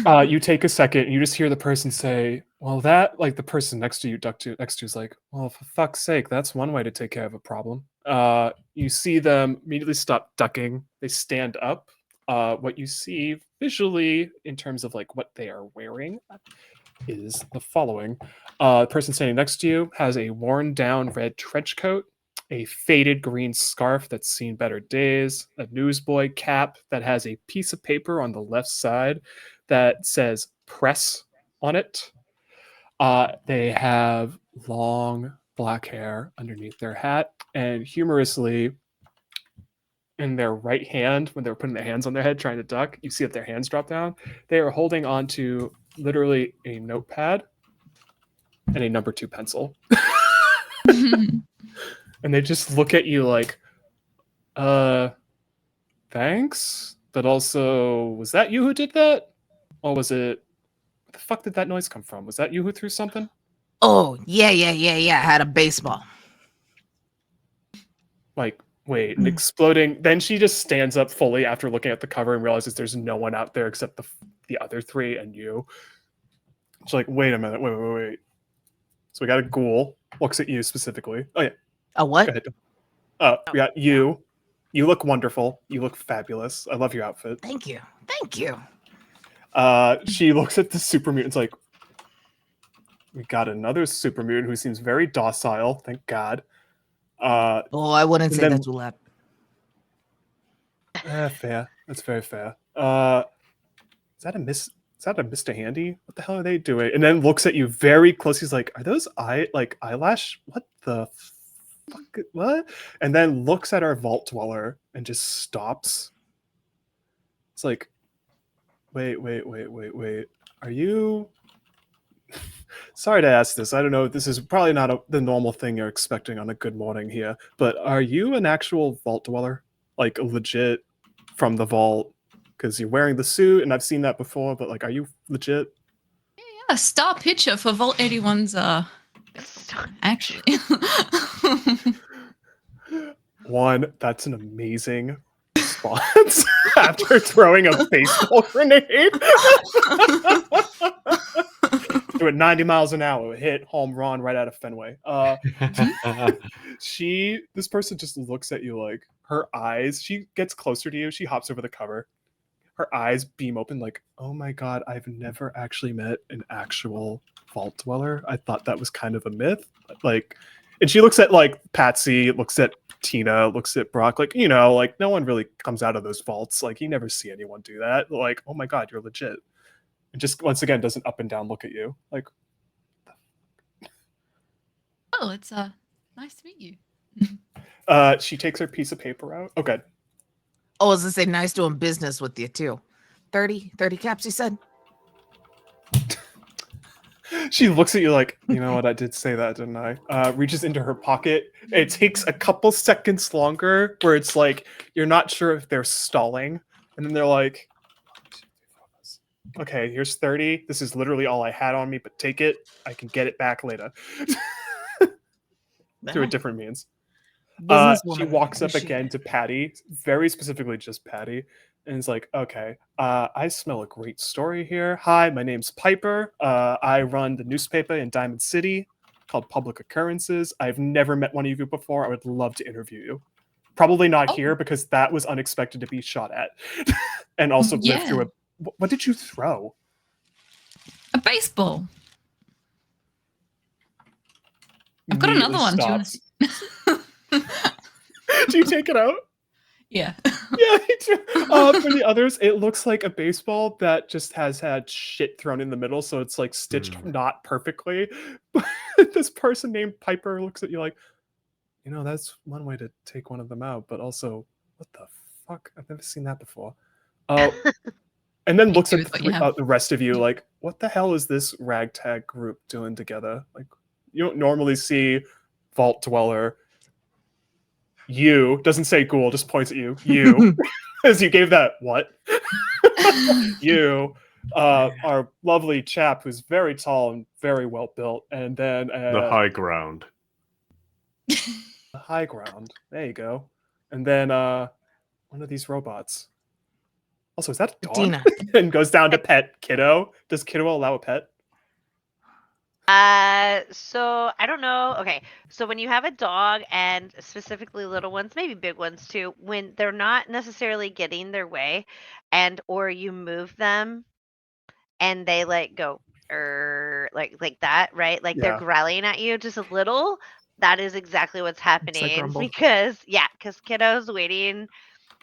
You take a second, and you just hear the person say, "Well, that like the person next to you, next to you, is like, well, for fuck's sake, that's one way to take care of a problem." You see them immediately stop ducking. They stand up. What you see visually, in terms of like what they are wearing, is the following. The person standing next to you has a worn down red trench coat, a faded green scarf that's seen better days, a newsboy cap that has a piece of paper on the left side that says press on it. They have long black hair underneath their hat, and humorously, in their right hand, when they're putting their hands on their head trying to duck, you see that their hands drop down. They are holding onto literally a notepad and a number 2 pencil. And they just look at you like, thanks? But also, was that you who did that? Or was it, where the fuck did that noise come from? Was that you who threw something? Oh, yeah. I had a baseball. Like, wait, an exploding. Then she just stands up fully after looking at the cover and realizes there's no one out there except the other 3 and you. She's like, wait a minute, wait. So we got a ghoul, looks at you specifically. Oh, yeah. A what? Go ahead. We got you. You look wonderful. You look fabulous. I love your outfit. Thank you. She looks at the super mutants like, we got another super mutant who seems very docile, thank God. Oh, I wouldn't say then- that too loud. Fair. That's very fair. Is that a Mr. Handy? What the hell are they doing? And then looks at you very close. He's like, are those eyelash? What the fuck? What? And then looks at our vault dweller and just stops. It's like, wait. Are you? Sorry to ask this. I don't know. This is probably not the normal thing you're expecting on a good morning here. But are you an actual vault dweller? Like legit from the vault? Because you're wearing the suit, and I've seen that before. But like, are you legit? Yeah, star pitcher for Vault 81's actually. One, that's an amazing response after throwing a baseball grenade. Do it 90 miles an hour, hit home run right out of Fenway. This person just looks at you like her eyes. She gets closer to you. She hops over the cover. Her eyes beam open like, oh my God, I've never actually met an actual vault dweller. I thought that was kind of a myth. Like, and she looks at like Patsy, looks at Tina, looks at Brock, like, like no one really comes out of those vaults. Like, you never see anyone do that. Like, oh my God, you're legit. And just once again does an up and down look at you. Like, Oh, it's nice to meet you. she takes her piece of paper out. Oh, good. Oh, I was gonna say nice doing business with you too. 30 caps, you said? She looks at you like, you know what, I did say that, didn't I? Reaches into her pocket. It takes a couple seconds longer where it's like, you're not sure if they're stalling. And then they're like, okay, here's 30. This is literally all I had on me, but take it. I can get it back later. Through a different means. She walks up again to Patty, very specifically just Patty, And he's like, okay, I smell a great story here. Hi, my name's Piper. I run the newspaper in Diamond City called Public Occurrences. I've never met one of you before. I would love to interview you. Probably not here because that was unexpected to be shot at. And also live through a... What did you throw? A baseball. I've got another one. Do you want to see? Do you take it out? Yeah. Yeah, me too. For the others, it looks like a baseball that just has had shit thrown in the middle, so it's like stitched not perfectly. But this person named Piper looks at you like, that's one way to take one of them out, but also, what the fuck? I've never seen that before. And then looks at the rest of you like, what the hell is this ragtag group doing together? Like, you don't normally see Vault Dweller. You doesn't say ghoul, just points at you. You, as you gave that what? You, our lovely chap who's very tall and very well built, and then the high ground. The high ground. There you go. And then one of these robots. Also, is that a dog? Dina. And goes down to pet Kiddo. Does Kiddo allow a pet? So I don't know. Okay, so when you have a dog and specifically little ones, maybe big ones too, when they're not necessarily getting their way, and or you move them, and they like go like that, right? Like they're Yeah. growling at you just a little. That is exactly what's happening grumble. because Kiddo's waiting.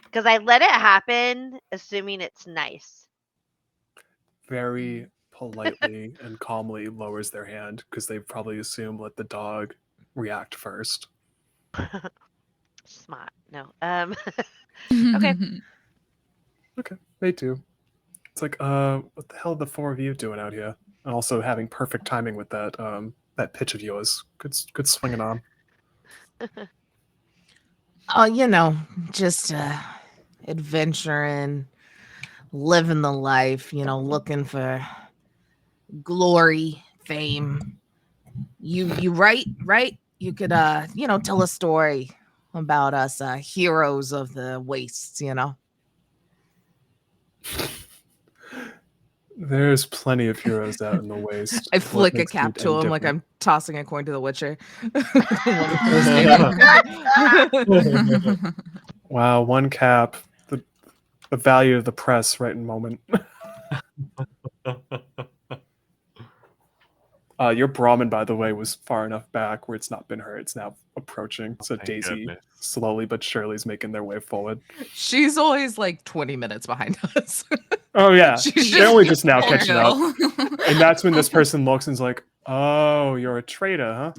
Because I let it happen, assuming it's nice. Very politely and calmly lowers their hand because they probably assume let the dog react first. Smart. No. Okay. Okay, they do. It's like, what the hell are the four of you doing out here? And also having perfect timing with that pitch of yours. Good swinging on. Oh, just adventuring, living the life, looking for glory, fame. You right? You could tell a story about us heroes of the wastes, There's plenty of heroes out in the waste. I flick a cap to him like I'm tossing a coin to the Witcher. Wow, one cap. The value of the press right in the moment. Your Brahmin, by the way, was far enough back where it's not been hurt. It's now approaching. So Daisy slowly but surely is making their way forward. She's always like 20 minutes behind us. Oh yeah, She's they're only just now Poor catching up. girl. And that's when this person looks and is like, "Oh, you're a trader, huh?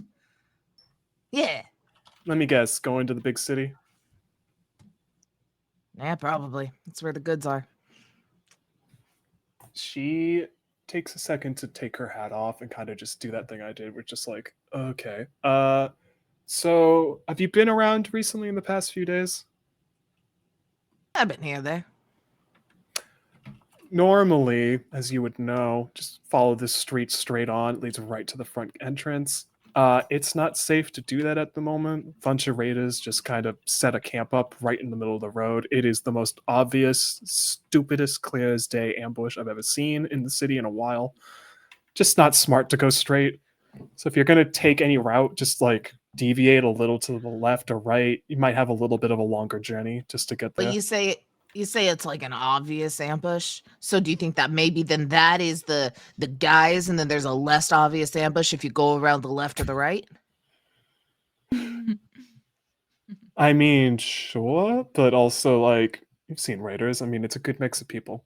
Yeah. Let me guess, going to the big city?" Yeah, probably. That's where the goods are. She takes a second to take her hat off and kind of just do that thing I did, which just like, okay. So have you been around recently in the past few days? I've been here there. Normally, as you would know, just follow this street straight on. It leads right to the front entrance. It's not safe to do that at the moment. A bunch of raiders just kind of set a camp up right in the middle of the road. It is the most obvious, stupidest, clear as day ambush I've ever seen in the city in a while. Just not smart to go straight. So if you're going to take any route, just like deviate a little to the left or right. You might have a little bit of a longer journey just to get there. But you say it's like an obvious ambush. So do you think that maybe then that is the guys, and then there's a less obvious ambush if you go around the left or the right? I mean, sure, but also like you've seen raiders. I mean, it's a good mix of people.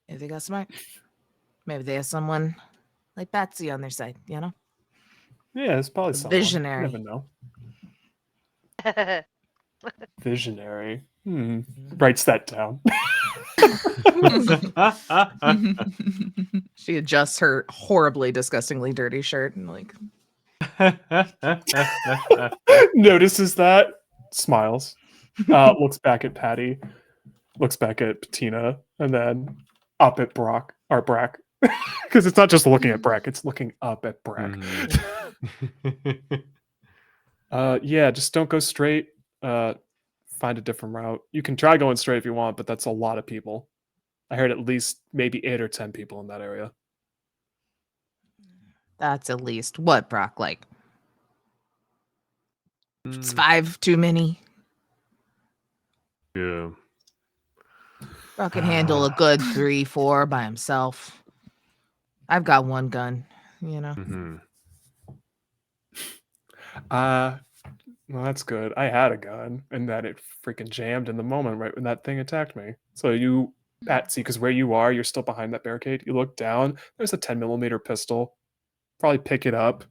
If they got smart, maybe they have someone like Patsy on their side. Yeah, it's probably someone. Visionary. You never know. Visionary. Writes that down. She adjusts her horribly, disgustingly dirty shirt and like notices that, smiles, looks back at Patty, looks back at Patina, and then up at Brack. Because it's not just looking at Brack, it's looking up at Brack. Mm. Yeah, just don't go straight. find a different route. You can try going straight if you want, but that's a lot of people. I heard at least maybe 8 or 10 people in that area. That's at least what, Brock? Like, it's Mm, 5 too many. yeah. Brock can handle a good 3, 4 by himself. I've got one gun, you know. Mm-hmm. Well, that's good. I had a gun, and then it freaking jammed in the moment right when that thing attacked me. So you, Patsy, because where you are, you're still behind that barricade. You look down. There's a 10mm pistol. Probably pick it up.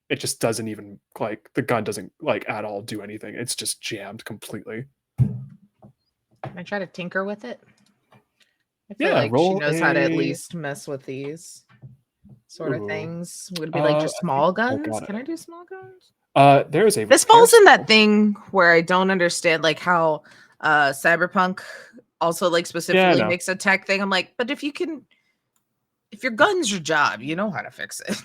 It just doesn't even like the gun doesn't like at all do anything. It's just jammed completely. Can I try to tinker with it? I feel Yeah, like she roll knows how to at a- least mess with these sort of Ooh. things. Would it be like just I small think I guns? got it. Can I do small guns? There is a This repair falls in that skill. thing where I don't understand, like how Cyberpunk also like specifically no. makes a tech thing. I'm like, but if your gun's your job, you know how to fix it.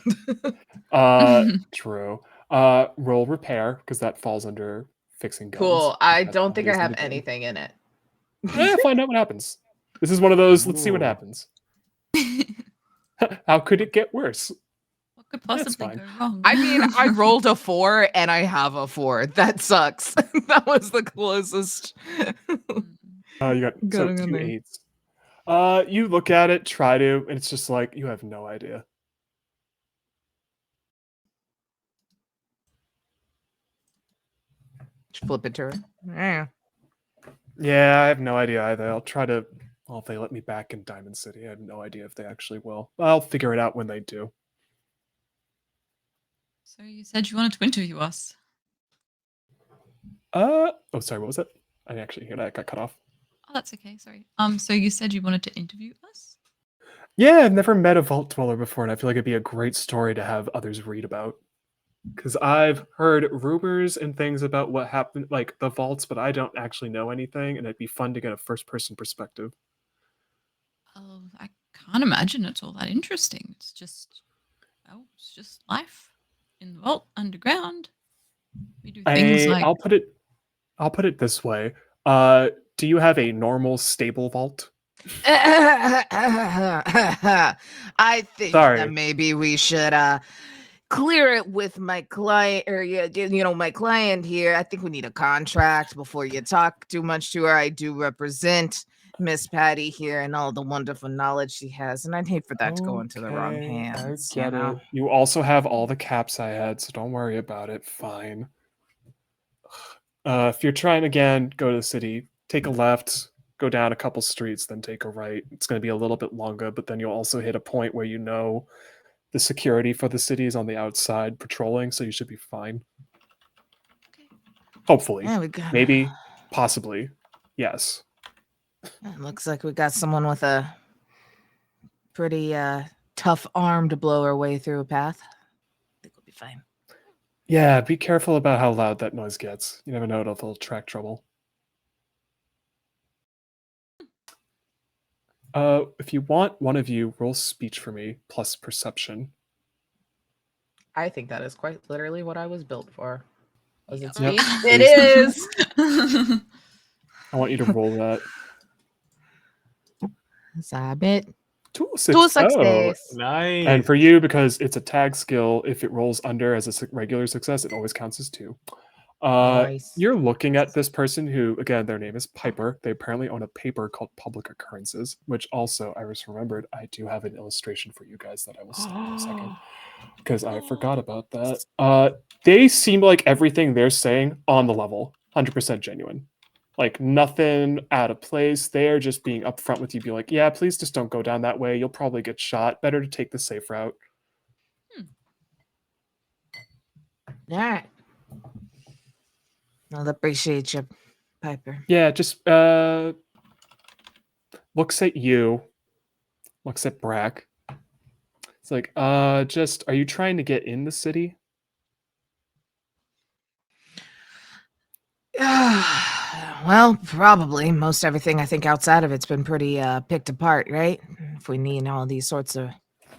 True. Roll repair because that falls under fixing guns. Cool. I That's don't think I always in have the game. anything in it. Find out what happens. This is one of those. Let's see what Ooh. happens. How could it get worse? What could That's possibly fine. go wrong? I mean, I rolled a 4 and I have a 4. That sucks. That was the closest. You got so Going in 2 there. 8s. You look at it, try to, and it's just like you have no idea. Flip it to her. Yeah. Yeah, I have no idea either. I'll try to. Well, if they let me back in Diamond City, I have no idea if they actually will. I'll figure it out when they do. So you said you wanted to interview us. Oh, sorry. What was it? I didn't actually hear that. It got cut off. Oh, that's okay. Sorry. So you said you wanted to interview us? Yeah, I've never met a Vault Dweller before, and I feel like it'd be a great story to have others read about. Because I've heard rumors and things about what happened, like the vaults, but I don't actually know anything, and it'd be fun to get a first-person perspective. Oh, I can't imagine it's all that interesting. It's just life in the vault underground. We do things like I'll put it this way. Do you have a normal stable vault? I think Sorry. that maybe we should clear it with my client, or my client here. I think we need a contract before you talk too much to her. I do represent Miss Patty here and all the wonderful knowledge she has, and I'd hate for that to go into the wrong Okay, hands. I get it. You also have all the caps I had, so don't worry about it. Fine. If you're trying again, go to the city, take a left, go down a couple streets, then take a right. It's going to be a little bit longer, but then you'll also hit a point where the security for the city is on the outside patrolling, so you should be fine. Okay. Hopefully. Yeah, we got Maybe. Possibly. Yes. It looks like we got someone with a pretty tough arm to blow our way through a path. I think we'll be fine. Yeah, be careful about how loud that noise gets. You never know, it'll attract trouble. If you want, one of you roll speech for me, plus perception. I think that is quite literally what I was built for. Was it Yep. speech? It It is. is. I want you to roll that. Sabit. 2 success. Nice. And for you, because it's a tag skill, if it rolls under as a regular success, it always counts as 2. Nice. You're looking at this person who, again, their name is Piper. They apparently own a paper called Public Occurrences, which also, I just remembered, I do have an illustration for you guys that I will send in a second, because I forgot about that. They seem like everything they're saying on the level, 100% genuine. Like, nothing out of place. They're just being upfront with you, be like, yeah, please just don't go down that way. You'll probably get shot. Better to take the safe route. All right. I'll appreciate you, Piper. Yeah, just looks at you, looks at Brack. It's like, are you trying to get in the city? Well, probably. Most everything I think outside of it's been pretty picked apart, right? If we need all these sorts of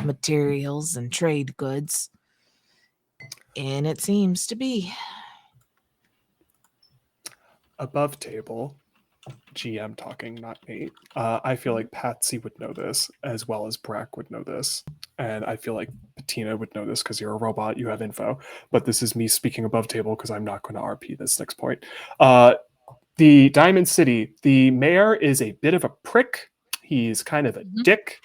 materials and trade goods. And it seems to be. above table, GM talking, not me. I feel like Patsy would know this as well as Brack would know this. And I feel like Bettina would know this because you're a robot, you have info. But this is me speaking above table because I'm not going to RP this next point. The Diamond City, the mayor is a bit of a prick. He's kind of a dick.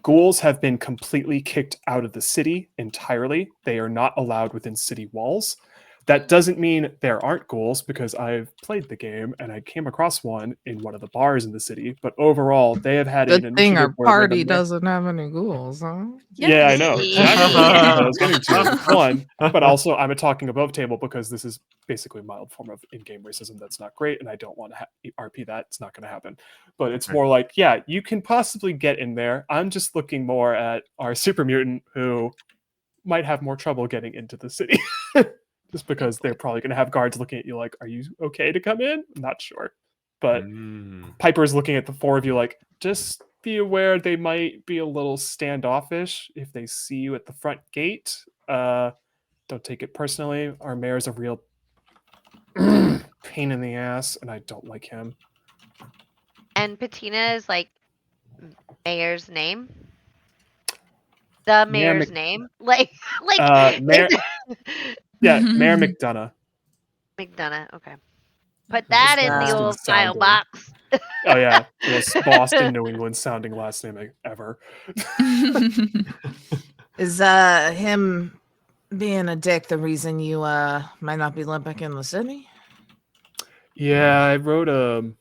Ghouls have been completely kicked out of the city entirely. They are not allowed within city walls. That doesn't mean there aren't ghouls, because I've played the game and I came across one in one of the bars in the city. But overall, they have had an Good thing our initiative where the party mayor- doesn't have any ghouls, huh? Yeah, I know. Exactly. That's what I was getting to. One, but also I'm talking above table because this is basically a mild form of in-game racism that's not great, and I don't want to RP that. It's not going to happen. But it's more like, yeah, you can possibly get in there. I'm just looking more at our super mutant who might have more trouble getting into the city. Just because they're probably going to have guards looking at you like, are you okay to come in? I'm not sure. But Piper's looking at the four of you like, just be aware they might be a little standoffish if they see you at the front gate. Don't take it personally. Our mayor's a real pain in the ass, and I don't like him. And Patina is like mayor's name. The mayor's name, like Mayor. Yeah, Mayor McDonough. McDonough. Okay, put that in the old file box. Oh yeah, the most Boston, New England sounding last name ever. Is him being a dick the reason you might not be let back in the city? Yeah, I wrote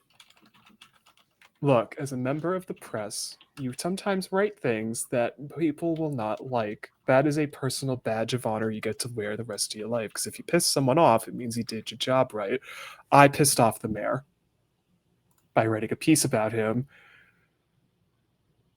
look, as a member of the press, you sometimes write things that people will not like. That is a personal badge of honor you get to wear the rest of your life. Because if you piss someone off, it means you did your job right. I pissed off the mayor by writing a piece about him.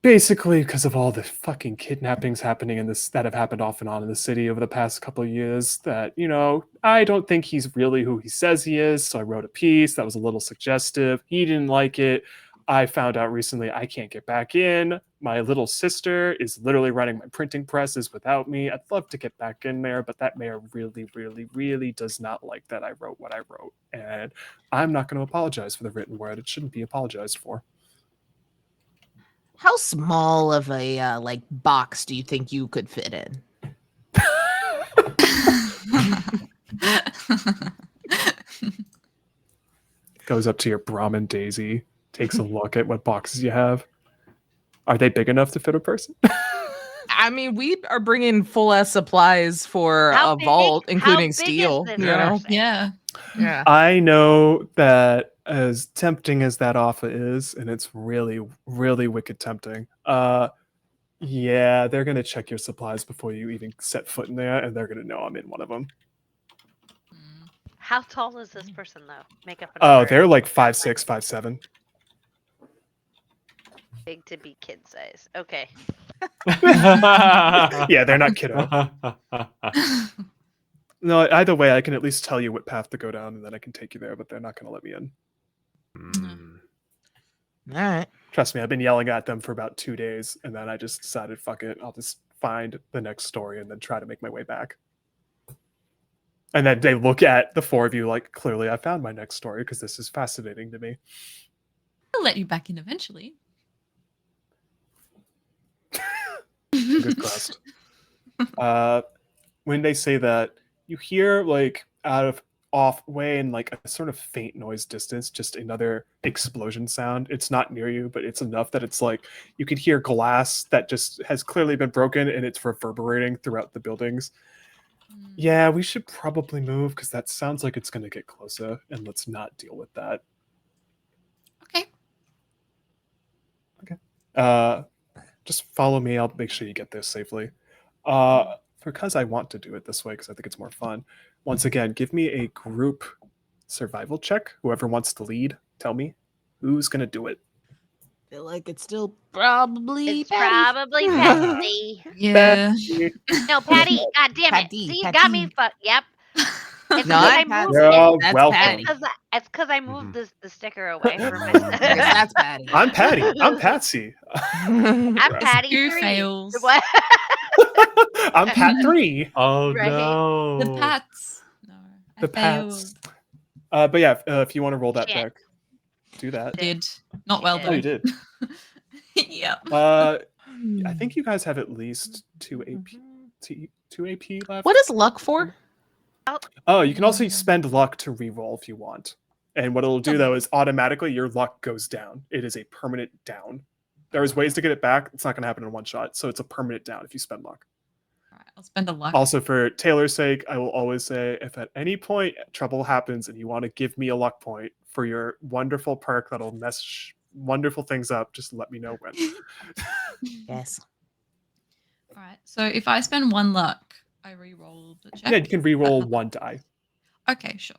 Basically, because of all the fucking kidnappings happening in this that have happened off and on in the city over the past couple of years, that, you know, I don't think he's really who he says he is. So I wrote a piece that was a little suggestive. He didn't like it. I found out recently I can't get back in. My little sister is literally running my printing presses without me. I'd love to get back in there, but that mayor really, really, really does not like that I wrote what I wrote. And I'm not going to apologize for the written word. It shouldn't be apologized for. How small of a like box do you think you could fit in? Goes up to your Brahmin Daisy, takes a look at what boxes you have. Are they big enough to fit a person? I mean, we are bringing full ass supplies for a vault, including steel. You know? Yeah. Yeah. I know that, as tempting as that offer is, and it's really, really wicked tempting. Yeah, they're gonna check your supplies before you even set foot in there, and they're gonna know I'm in one of them. How tall is this person though? Make up. Oh, they're like 5'6", 5'7". Big to be kid size. Okay. Yeah, they're not kiddo. No, either way, I can at least tell you what path to go down, and then I can take you there, but they're not going to let me in. All right. Trust me, I've been yelling at them for about 2 days, and then I just decided, fuck it, I'll just find the next story and then try to make my way back. And then they look at the four of you like, clearly I found my next story because this is fascinating to me. I'll let you back in eventually. Good quest. When they say that, you hear like out of off way in like a sort of faint noise distance, just another explosion sound. It's not near you, but it's enough that it's like you could hear glass that just has clearly been broken and it's reverberating throughout the buildings. Yeah, we should probably move because that sounds like it's going to get closer, and let's not deal with that. Okay. Just follow me. I'll make sure you get there safely. Because I want to do it this way, because I think it's more fun. Once again, give me a group survival check. Whoever wants to lead, tell me who's going to do it. I feel like it's still probably Patty. Yeah. No, Patty. God damn it. Patty, See, you Patty. got me fucked. Yep. It's No, because I Patty. moved Well, That's welcome. Patty. It's because I moved the sticker away from my. I guess that's Patty. I'm Patty. I'm Patsy. I'm Patty Who 3. fails? What? I'm Pat 3. Oh Right. no. The Pats. No. The Pats. But yeah, if you want to roll that Shit. back, do that. Did not well Oh, though. Oh, you did. Yep. I think you guys have at least 2 AP left. What is luck for? Oh, you can also spend luck to re-roll if you want. And what it'll do though is automatically your luck goes down. It is a permanent down. There's ways to get it back. It's not going to happen in one shot, so it's a permanent down if you spend luck. All right, I'll spend a luck. Also, for Taylor's sake, I will always say if at any point trouble happens and you want to give me a luck point for your wonderful perk that'll mess wonderful things up, just let me know when. Yes. All right. So if I spend 1 luck, I re-roll the check. Yeah, you can re-roll 1 die. Okay, sure.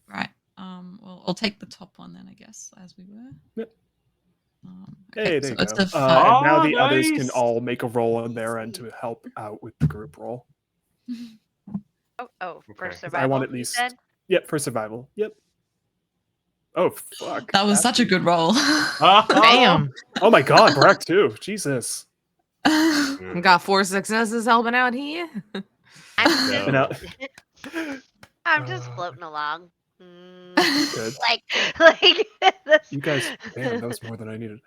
Right. Well, I'll take the top one then, I guess, as we were. Yep. Okay, Hey, there so you it's go. a 5. And now Oh, the others can nice. all make a roll on their end to help out with the group roll. Oh, for Okay. survival. I want at you least. said? Yep, for survival. Yep. Oh fuck. That was such a good roll. Damn. Oh my god, Brack too. Jesus. Got 4 successes helping out here. I'm just, And out. I'm just floating along. Good. Like this. You guys, damn, that was more than I needed.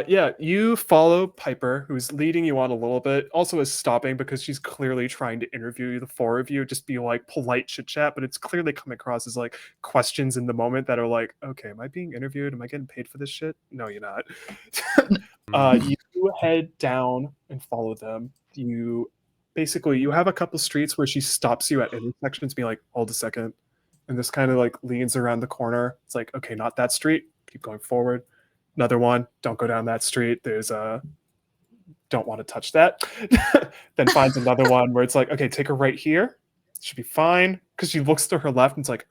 Yeah, you follow Piper, who's leading you on a little bit. Also is stopping because she's clearly trying to interview the 4 of you, just be like polite chit chat, but it's clearly coming across as like questions in the moment that are like, okay, am I being interviewed? Am I getting paid for this shit? No, you're not. You head down and follow them. You have a couple streets where she stops you at intersections, being like, hold a second. And this kind of like leans around the corner. It's like, okay, not that street. Keep going forward. Another one. Don't go down that street. There's don't want to touch that. Then finds another one where it's like, okay, take her right here. Should be fine. Because she looks to her left and it's like,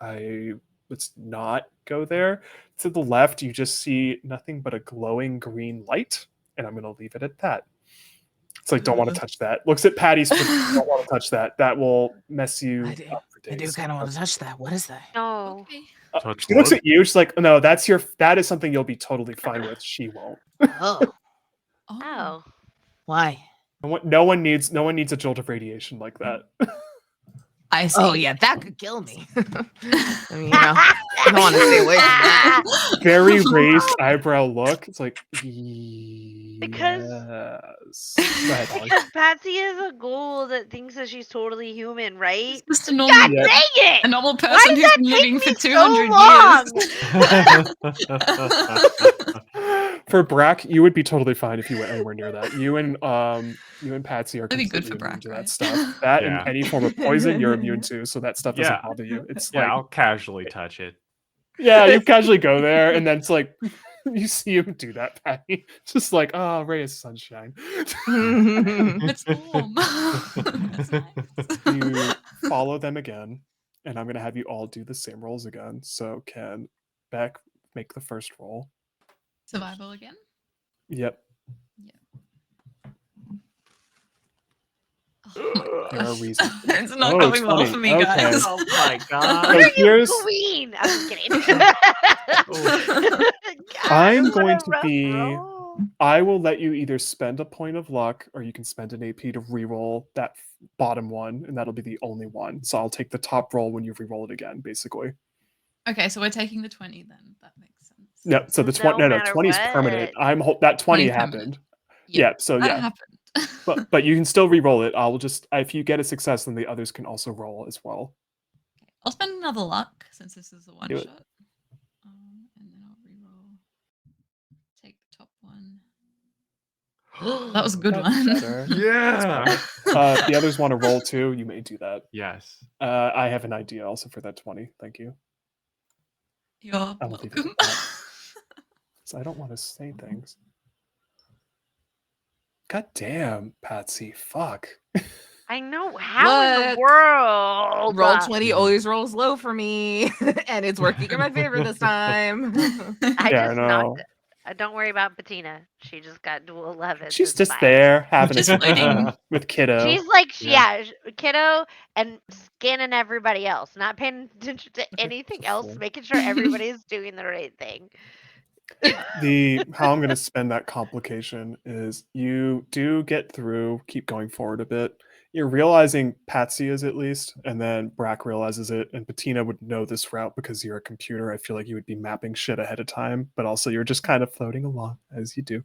let's not go there. To the left, you just see nothing but a glowing green light. And I'm gonna leave it at that. It's like, don't want to touch that. Looks at Patty's, don't want to touch that. That will mess you up for days. I do kind of want to touch that. What is that? No. Okay. Touch She looks wood. at you. She's like, "No, that is something you'll be totally fine with." She won't. Oh, Oh. why? No one needs a jolt of radiation like that. I see. Oh yeah, that could kill me. I mean, I don't want to stay away from that. Very raised eyebrow look. It's like, Because- yes. Go ahead, Holly. Because Patsy is a ghoul that thinks that she's totally human, right? It's just a normal, God Yeah. dang it! a normal Why person does who's that been take living me for so 200 long? years. For Brack, you would be totally fine if you went anywhere near that. You and Patsy are That'd be good completely for immune Brack, to that right? stuff. That Yeah. and any form of poison, you're immune to, so that stuff doesn't Yeah. bother you. It's Yeah, like, I'll casually touch it. yeah, you casually go there, and then it's like you see him do that, Patty. Just like, oh, ray of sunshine. It's warm. It's nice. You follow them again, and I'm gonna have you all do the same rolls again. So can Beck make the first roll? Survival again? Yep. Oh my There are gosh. reasons. It's not Oh, going well 20. for me, Okay. guys. Oh my god. So You're here's queen. I'm just kidding. I'm what going a to rough be- roll. I will let you either spend a point of luck or you can spend an AP to re-roll that bottom one, and that'll be the only one. So I'll take the top roll when you re-roll it again, basically. Okay, so we're taking the 20 then. That makes sense. No, so the 20 No no, matter 20 is what. permanent. That 20 20 permanent. happened. Yeah, Yeah, so That yeah. happened. But you can still re-roll it. I'll just if you get a success, then the others can also roll as well. Okay, I'll spend another luck since this is a one Do it. shot. And then I'll re-roll. Take the top one. That was a good That's one. better. Yeah. The others want to roll too. You may do that. Yes. I have an idea also for that 20. Thank you. You're I will leave it welcome. at that. So I don't want to say things. God damn, Patsy. Fuck. I know. How in the What? world? Roll 20 always rolls low for me, and it's working in my favor this time. I Yeah, I just know. knocked. Don't worry about Patina. She just got dual 11. She's It's just fine. there having Just a good floating. time with Kiddo. She's like, Yeah. kiddo, and scanning everybody else, not paying attention to anything else, fool. making sure everybody's doing the right thing. How I'm gonna spend that complication is you do get through, keep going forward a bit. You're realizing Patsy is at least, and then Brack realizes it, and Patina would know this route because you're a computer. I feel like you would be mapping shit ahead of time, but also you're just kind of floating along as you do.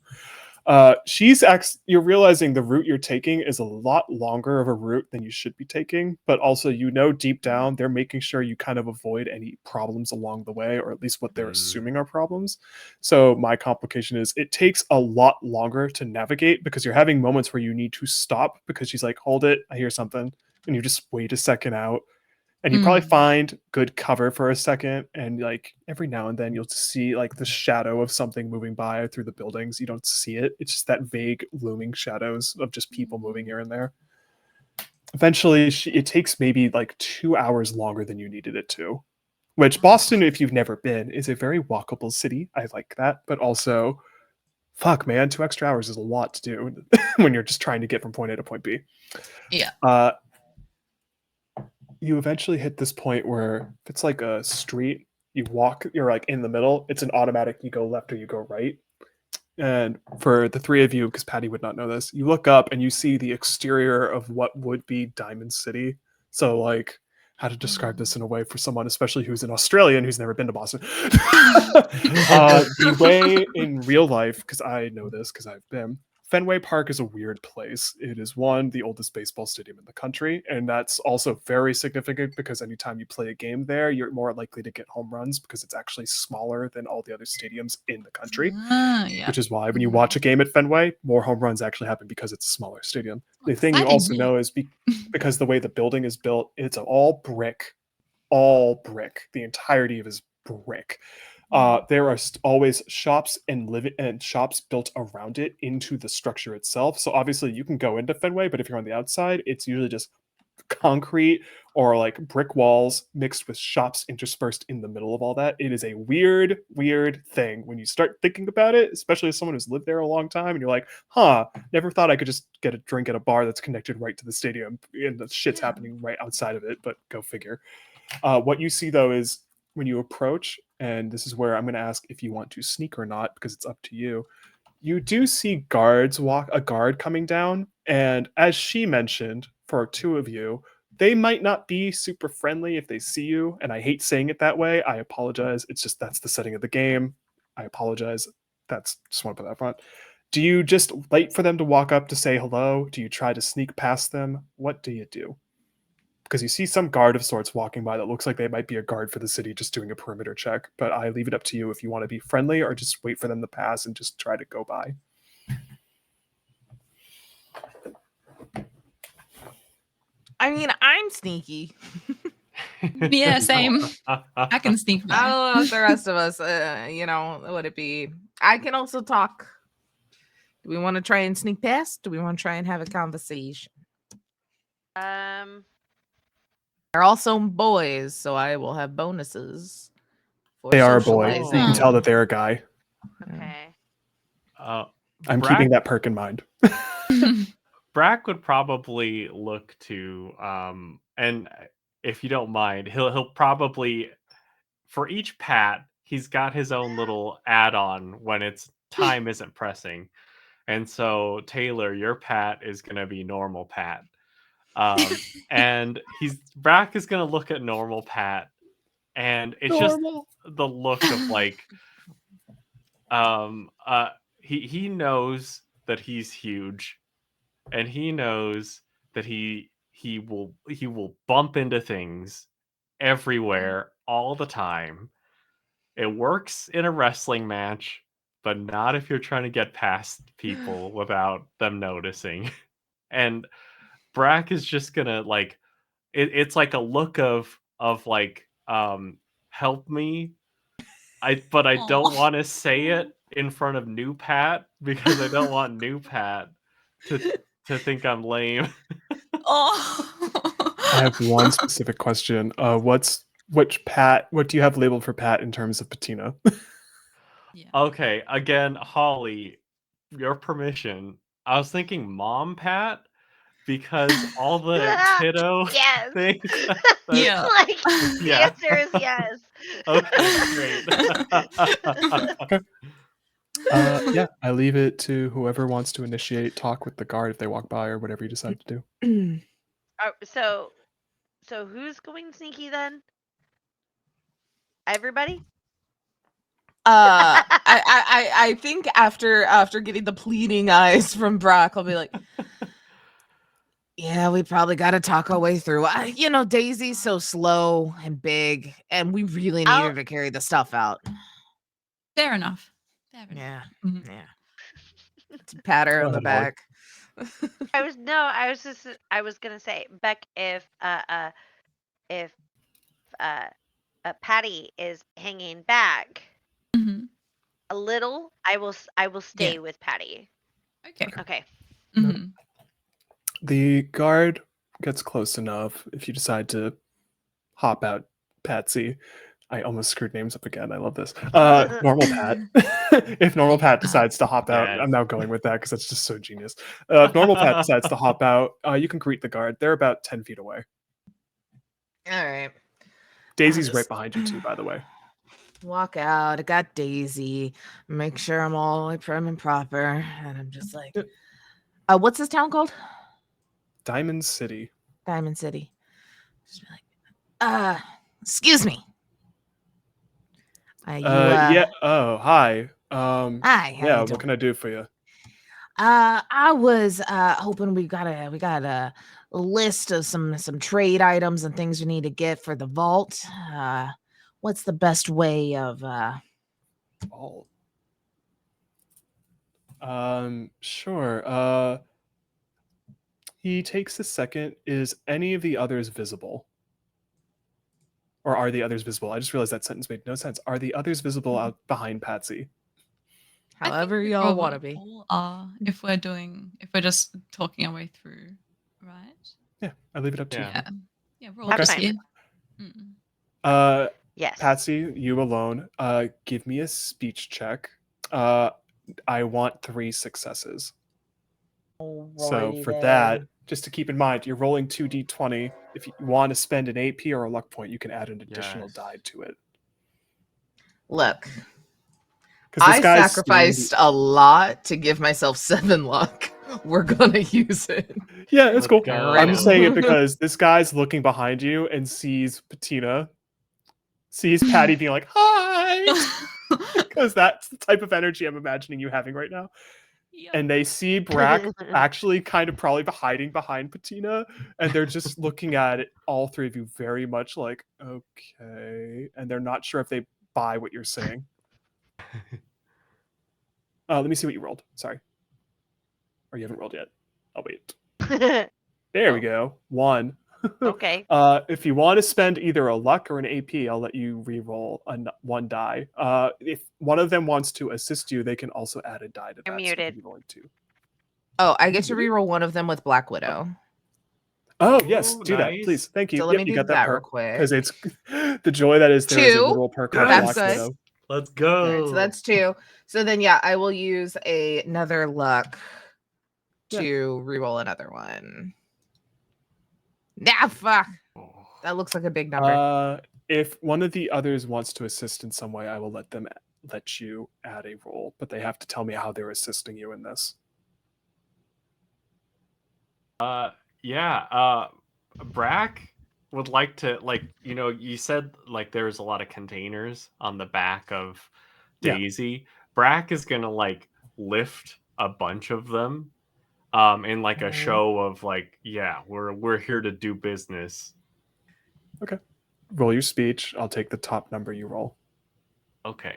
You're realizing the route you're taking is a lot longer of a route than you should be taking, but also deep down they're making sure you kind of avoid any problems along the way, or at least what they're assuming are problems. So my complication is it takes a lot longer to navigate because you're having moments where you need to stop because she's like, hold it, I hear something, and you just wait a second out. And you probably find good cover for a second, and like every now and then you'll see like the shadow of something moving by through the buildings. You don't see it. It's just that vague looming shadows of just people moving here and there. Eventually, it takes maybe like 2 hours longer than you needed it to. Which Boston, if you've never been, is a very walkable city. I like that, but also, fuck, man, 2 extra hours is a lot to do when you're just trying to get from point A to point B. Yeah. You eventually hit this point where it's like a street. You're like in the middle. It's an automatic, you go left or you go right. And for the three of you, because Patty would not know this, you look up and you see the exterior of what would be Diamond City. So like, how to describe this in a way for someone, especially who's an Australian who's never been to Boston. The way in real life, because I know this because I've been, Fenway Park is a weird place. It is the oldest baseball stadium in the country, and that's also very significant because anytime you play a game there, you're more likely to get home runs because it's actually smaller than all the other stadiums in the country. Yeah. Which is why when you watch a game at Fenway, more home runs actually happen because it's a smaller stadium. The thing you also know is because the way the building is built, it's all brick. The entirety of it is brick. There are always shops and shops built around it into the structure itself. So obviously you can go into Fenway, but if you're on the outside, it's usually just concrete or like brick walls mixed with shops interspersed in the middle of all that. It is a weird thing when you start thinking about it, especially as someone who's lived there a long time, and you're like, never thought I could just get a drink at a bar that's connected right to the stadium and the shit's happening right outside of it, but go figure. What you see though is when you approach, and this is where I'm going to ask if you want to sneak or not because it's up to you. You do see a guard coming down, and as she mentioned, for two of you, they might not be super friendly if they see you, and I hate saying it that way. I apologize. It's just that's the setting of the game. I apologize. Just want to put that front. Do you just wait for them to walk up to say hello? Do you try to sneak past them? What do you do? Because you see some guard of sorts walking by that looks like they might be a guard for the city just doing a perimeter check, but I leave it up to you if you want to be friendly or just wait for them to pass and just try to go by. I mean, I'm sneaky. Yeah, same. I can sneak by. I don't know if the rest of us, would it be? I can also talk. Do we want to try and sneak past? Do we want to try and have a conversation? They're also boys, so I will have bonuses. They are a boy. socializing. You can tell that they're a guy. Okay. I'm keeping that perk in mind. Brack would probably look to, and if you don't mind, he'll probably, for each pat, he's got his own little add-on when it's time isn't pressing. And so Taylor, your pat is gonna be normal pat. And Brack is gonna look at normal pat, and it's just the look of like, he knows that he's huge, and he knows that he will bump into things everywhere all the time. It works in a wrestling match, but not if you're trying to get past people without them noticing. And Brack is just gonna like it's like a look of like help me. But I don't want to say it in front of new Pat because I don't want new Pat to think I'm lame. I have one specific question. What do you have labeled for Pat in terms of patina? Yeah. Okay, again, Holly, your permission. I was thinking Mom Pat because all the kiddo Yes. things. Yeah. Like, the answer is yes. Okay, great. Okay. Yeah, I leave it to whoever wants to initiate talk with the guard if they walk by or whatever you decide to do. So who's going sneaky then? Everybody? I think after getting the pleading eyes from Brock, I'll be like, yeah, we probably got to talk our way through. Daisy's so slow and big, and we really need her to carry the stuff out. Fair enough. Yeah, Mhm. yeah. To pat her Go on the ahead, Holly. back. I was gonna say, Beck, if Patty is hanging back Mhm. a little, I will stay Yeah. with Patty. Okay. Okay. Mhm. The guard gets close enough if you decide to hop out, Patsy. I almost screwed names up again. I love this. Normal Pat. If Normal Pat decides to hop out, Yes. I'm now going with that because that's just so genius. If Normal Pat decides to hop out, you can greet the guard. They're about 10 feet away. All right. Daisy's I'll right just behind you too, by the way. walk out. I got Daisy. Make sure I'm all like prim and proper. And I'm just like, what's this town called? Diamond City. Diamond City. Just be like, excuse me. Yeah. Oh, hi. Hi. How Yeah. you What doing? can I do for you? I was hoping we got a list of some trade items and things we need to get for the vault. What's the best way of Vault. Sure. He takes a second. Is any of the others visible? Or are the others visible? I just realized that sentence made no sense. Are the others visible out behind Patsy? I think however we y'all want probably to be? all are if we're just talking our way through, right? Yeah, I leave it up to Yeah. you. Yeah. Yeah, we're all That's just fine. here. Mm. Yes. Patsy, you alone. Give me a speech check. I want 3 successes. So for that, just to keep in mind, you're rolling 2d20. If you want to spend an AP or a luck point, you can add an additional Yes. die to it. Look, Because this I guy's sacrificed a lot to give myself 7 luck. We're gonna use it. Yeah, it's Let's cool. go. I'm just saying it because this guy's looking behind you and sees Patina, sees Patty being like, hi! Because that's the type of energy I'm imagining you having right now. Yep. And they see Brack actually kind of probably hiding behind Patina, and they're just looking at it, all 3 of you very much like, okay. And they're not sure if they buy what you're saying. Let me see what you rolled. Sorry. Or you haven't rolled yet. I'll wait. There we go. 1. Okay. If you want to spend either a luck or an AP, I'll let you re-roll 1 die. If one of them wants to assist you, they can also add a die to that. You're So you muted. can be rolling 2. Oh, I get to reroll one of them with Black Widow. Oh yes, Ooh, do that, nice. please. Thank you. So let Yep, me you do got that that real perk quick. because it's the joy that is there is a 2. literal perk called That's Black good. Widow. Let's All go. right, so that's 2. So then, yeah, I will use another luck Yeah. to reroll another one. Nah, fuck. That looks like a big number. If one of the others wants to assist in some way, I will let you add a roll, but they have to tell me how they're assisting you in this. Yeah. Brack would like to, you said like there's a lot of containers on the back of Yeah. Daisy. Brack is gonna like lift a bunch of them in like a show of like, yeah, we're here to do business. Okay. Roll your speech. I'll take the top number you roll. Okay.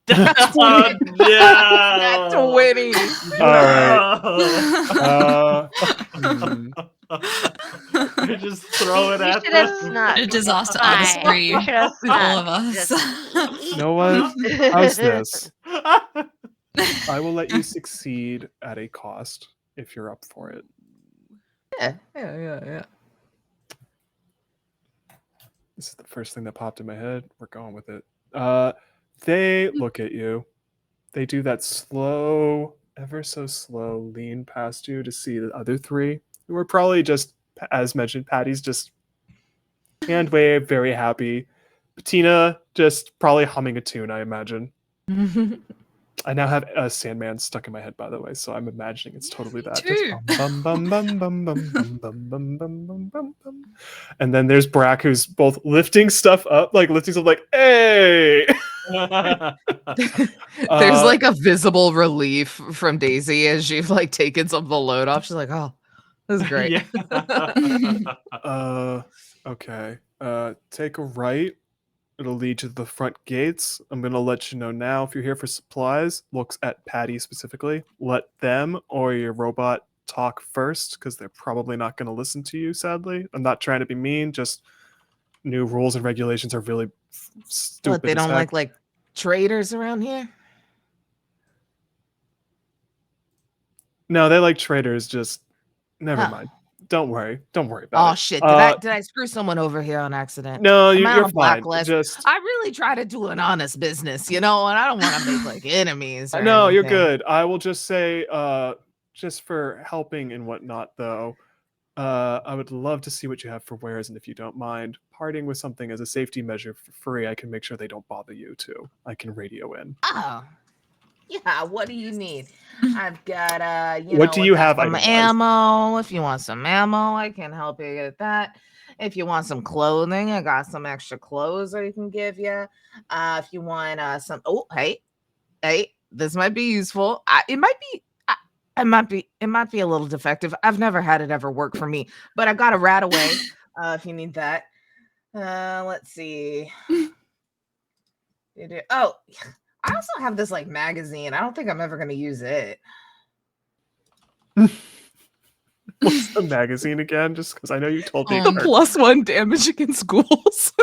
That's 20. Yeah. That's 20. All You just throw it You at should have them. snuck. A disaster Fine. artistry You should have with all snuck. of us. You know what? How's this? I will let you succeed at a cost if you're up for it. Yeah. This is the first thing that popped in my head. We're going with it. They look at you. They do that slow, ever so slow lean past you to see the other 3 who are probably just, as mentioned, Patty's just hand wave, very happy. Patina just probably humming a tune, I imagine. I now have a Sandman stuck in my head, by the way, so I'm imagining it's totally me that. too. Just bum bum bum bum bum bum bum bum bum bum bum bum. And then there's Brack, who's both lifting stuff up, hey. There's like a visible relief from Daisy as you've like taken some of the load off. She's like, oh, this is great. Okay. Take a right. It'll lead you to the front gates. I'm gonna let you know now if you're here for supplies. Looks at Patty specifically. Let them or your robot talk first, because they're probably not gonna listen to you. Sadly, I'm not trying to be mean. Just new rules and regulations are really stupid. What, they as don't heck. like traders around here? No, they like traders. Just never Huh. mind. Don't worry. Don't worry about it. Oh shit! Did I screw someone over here on accident? No, Am I on you're a fine. blacklist? Just I really try to do an honest business, and I don't want to make like enemies. Or no, you're anything. good. I will just say, just for helping and whatnot, though, I would love to see what you have for wares, and if you don't mind parting with something as a safety measure for free, I can make sure they don't bother you too. I can radio in. Oh, yeah. What do you need? I've got What do I you got have some item-wise? ammo. If you want some ammo, I can help you get that. If you want some clothing, I got some extra clothes I can give you. If you want some, oh hey, this might be useful. It might be. It might be a little defective. I've never had it ever work for me, but I got a rat away. If you need that. Let's see. Oh, I also have this like magazine. I don't think I'm ever gonna use it. What's the magazine again? Just because I know you told me. The +1 damage against ghouls.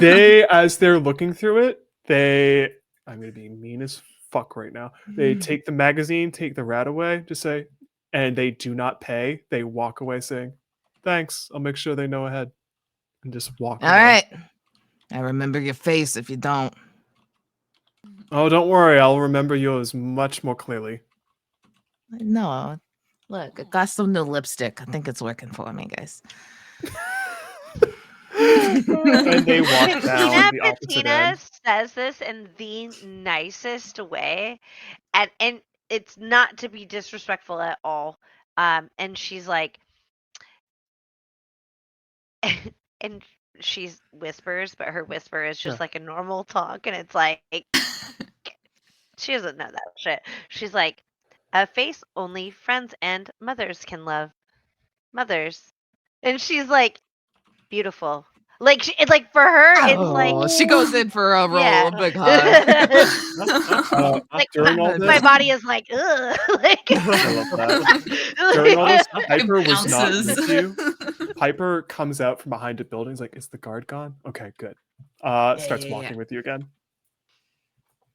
They, as they're looking through it, I'm gonna be mean as fuck right now. They take the magazine, take the rat away, just say, and they do not pay. They walk away saying, "Thanks. I'll make sure they know ahead," and just walk All away. right. I remember your face if you don't. Oh, don't worry. I'll remember yours much more clearly. No. Look, I got some new lipstick. I think it's working for me, guys. And they walk down the opposite Patina end. says this in the nicest way, and it's not to be disrespectful at all. And she's like, and she whispers, but her whisper is just Yeah. like a normal talk, and it's like she doesn't know that shit. She's like, a face only friends and mothers can love. Mothers, and she's like, beautiful. Like it's like for her, it's like Oh, she goes in for a roll, yeah. a big hug. Like During all my this, body is like, ugh. Like, I love that. During all this, It Piper was not bounces. with you. Piper comes out from behind a building. He's like, "Is the guard gone?" Okay, good. Starts yeah, walking yeah. with you again.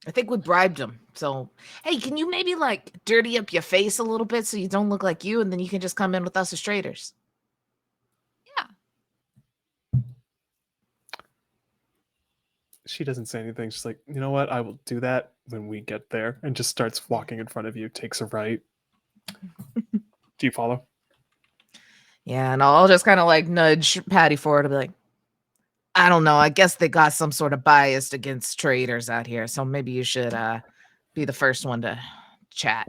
I think we bribed him. So, hey, can you maybe like dirty up your face a little bit so you don't look like you, and then you can just come in with us as traders? She doesn't say anything. She's like, "You know what? I will do that when we get there," and just starts walking in front of you. Takes a right. Do you follow? Yeah, and I'll just kind of like nudge Patty forward and be like, I don't know. I guess they got some sort of bias against traders out here. So maybe you should be the first one to chat.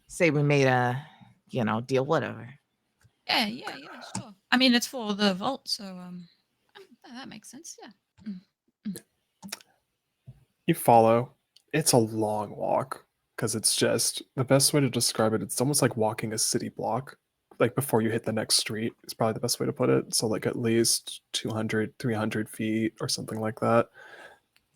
Say we made a, deal, whatever. Yeah, sure. I mean, it's for the vault, so that makes sense. Yeah. You follow. It's a long walk because it's just the best way to describe it. It's almost like walking a city block. Like before you hit the next street is probably the best way to put it. So like at least 200, 300 feet or something like that.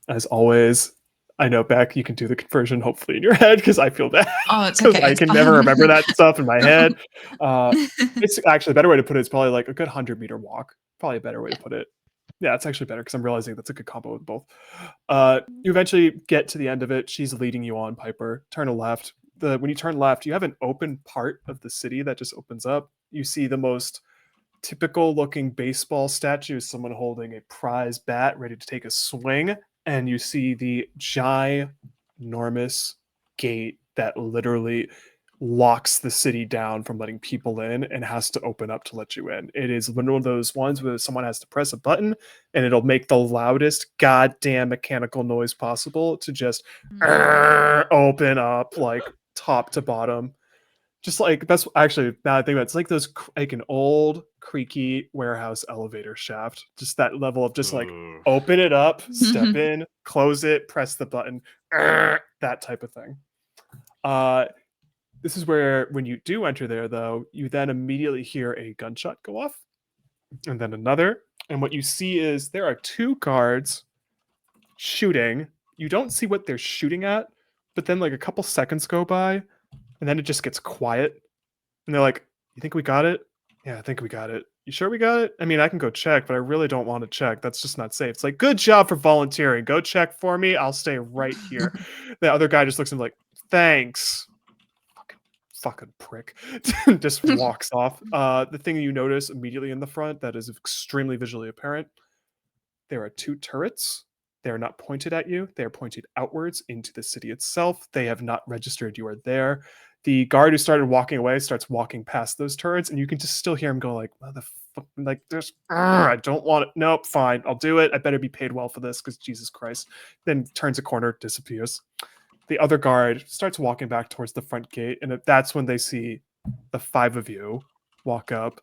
As always, I know, Beck, you can do the conversion hopefully in your head because I feel bad. Oh, it's Because okay. I it's can fine. never remember that stuff in my head. It's actually a better way to put it is probably like a good 100-meter walk. Probably a better way to put it. Yeah, it's actually better because I'm realizing that's a good combo with both. You eventually get to the end of it. She's leading you on, Piper. Turn a left. When you turn left, you have an open part of the city that just opens up. You see the most typical looking baseball statue, someone holding a prize bat ready to take a swing. And you see the ginormous gate that literally locks the city down from letting people in and has to open up to let you in. It is one of those ones where someone has to press a button and it'll make the loudest goddamn mechanical noise possible to just open up like top to bottom. Just like that's actually now I think about it, it's like those like an old creaky warehouse elevator shaft. Just that level of just like Ooh. open it up, step in, close it, press the button, that type of thing. This is where when you do enter there, though, you then immediately hear a gunshot go off, and then another. And what you see is there are two guards shooting. You don't see what they're shooting at, but then like a couple seconds go by, and then it just gets quiet. And they're like, "You think we got it?" "Yeah, I think we got it." "You sure we got it?" "I mean, I can go check, but I really don't want to check. That's just not safe." It's like, "Good job for volunteering. Go check for me. I'll stay right here." The other guy just looks at him like, "Thanks." Fucking prick. Just walks off. The thing you notice immediately in the front that is extremely visually apparent, there are two turrets. They are not pointed at you. They are pointed outwards into the city itself. They have not registered you are there. The guard who started walking away starts walking past those turrets, and you can just still hear him go like, "Motherfucker, like there's, I don't want it. Nope, fine, I'll do it. I better be paid well for this because Jesus Christ." Then turns a corner, disappears. The other guard starts walking back towards the front gate, and that's when they see the five of you walk up.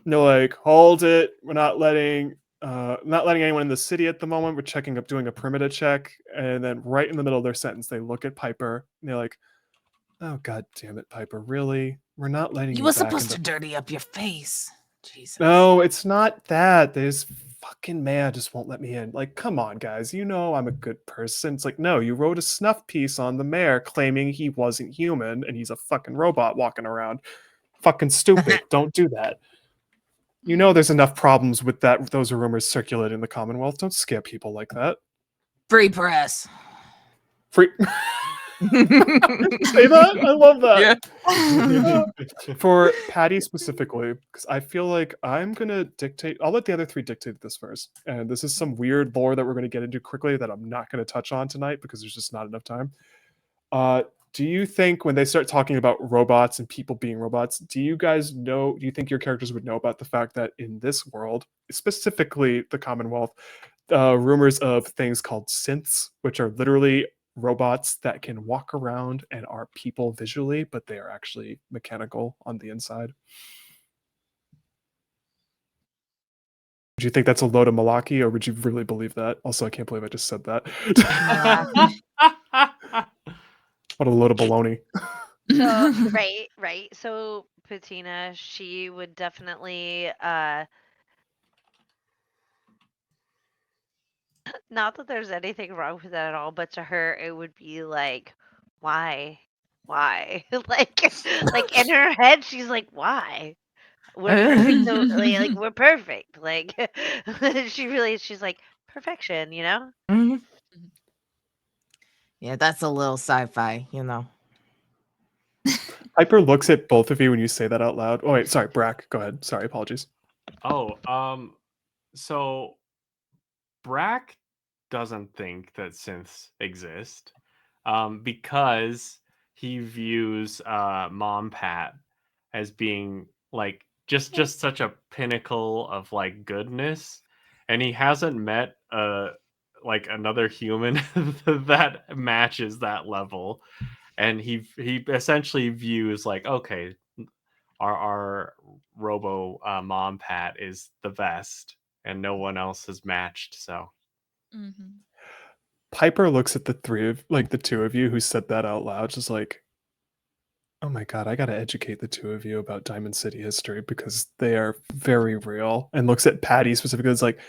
And they're like, "Hold it! We're not letting anyone in the city at the moment. We're checking up, doing a perimeter check." And then, right in the middle of their sentence, they look at Piper and they're like, "Oh god damn it, Piper! Really? We're not letting You you were back supposed in to the." dirty up your face. Jesus. No, it's not that. This fucking man just won't let me in. Like, come on, guys. You know I'm a good person. It's like, no, you wrote a snuff piece on the mayor claiming he wasn't human and he's a fucking robot walking around. Fucking stupid. Don't do that. You know there's enough problems with that. Those rumors circulating in the Commonwealth. Don't scare people like that. Free press. Free. Say that? I love that. Yeah. For Patty specifically, because I feel like I'm gonna dictate. I'll let the other three dictate this first, and this is some weird lore that we're gonna get into quickly that I'm not gonna touch on tonight because there's just not enough time. Do you think when they start talking about robots and people being robots, do you guys know? Do you think your characters would know about the fact that in this world, specifically the Commonwealth, rumors of things called synths, which are literally robots that can walk around and are people visually, but they are actually mechanical on the inside? Do you think that's a load of malarkey, or would you really believe that? Also, I can't believe I just said that. What a load of baloney. So right. So Patina, she would definitely not that there's anything wrong with that at all, but to her it would be like, why? Why? like in her head she's like, why? We're perfect. So like we're perfect. Like she's like perfection, you know? Mhm. Yeah, that's a little sci-fi, you know. Piper looks at both of you when you say that out loud. Oh wait, sorry, Brack, go ahead. Sorry, apologies. So Brack doesn't think that synths exist, because he views Mom Pat as being like just such a pinnacle of like goodness, and he hasn't met like another human that matches that level, and he essentially views like, okay, our robo Mom Pat is the best and no one else has matched, so Mhm. Piper looks at the two of you who said that out loud, just like, oh my god, I gotta educate the two of you about Diamond City history because they are very real. And looks at Patty specifically, it's like,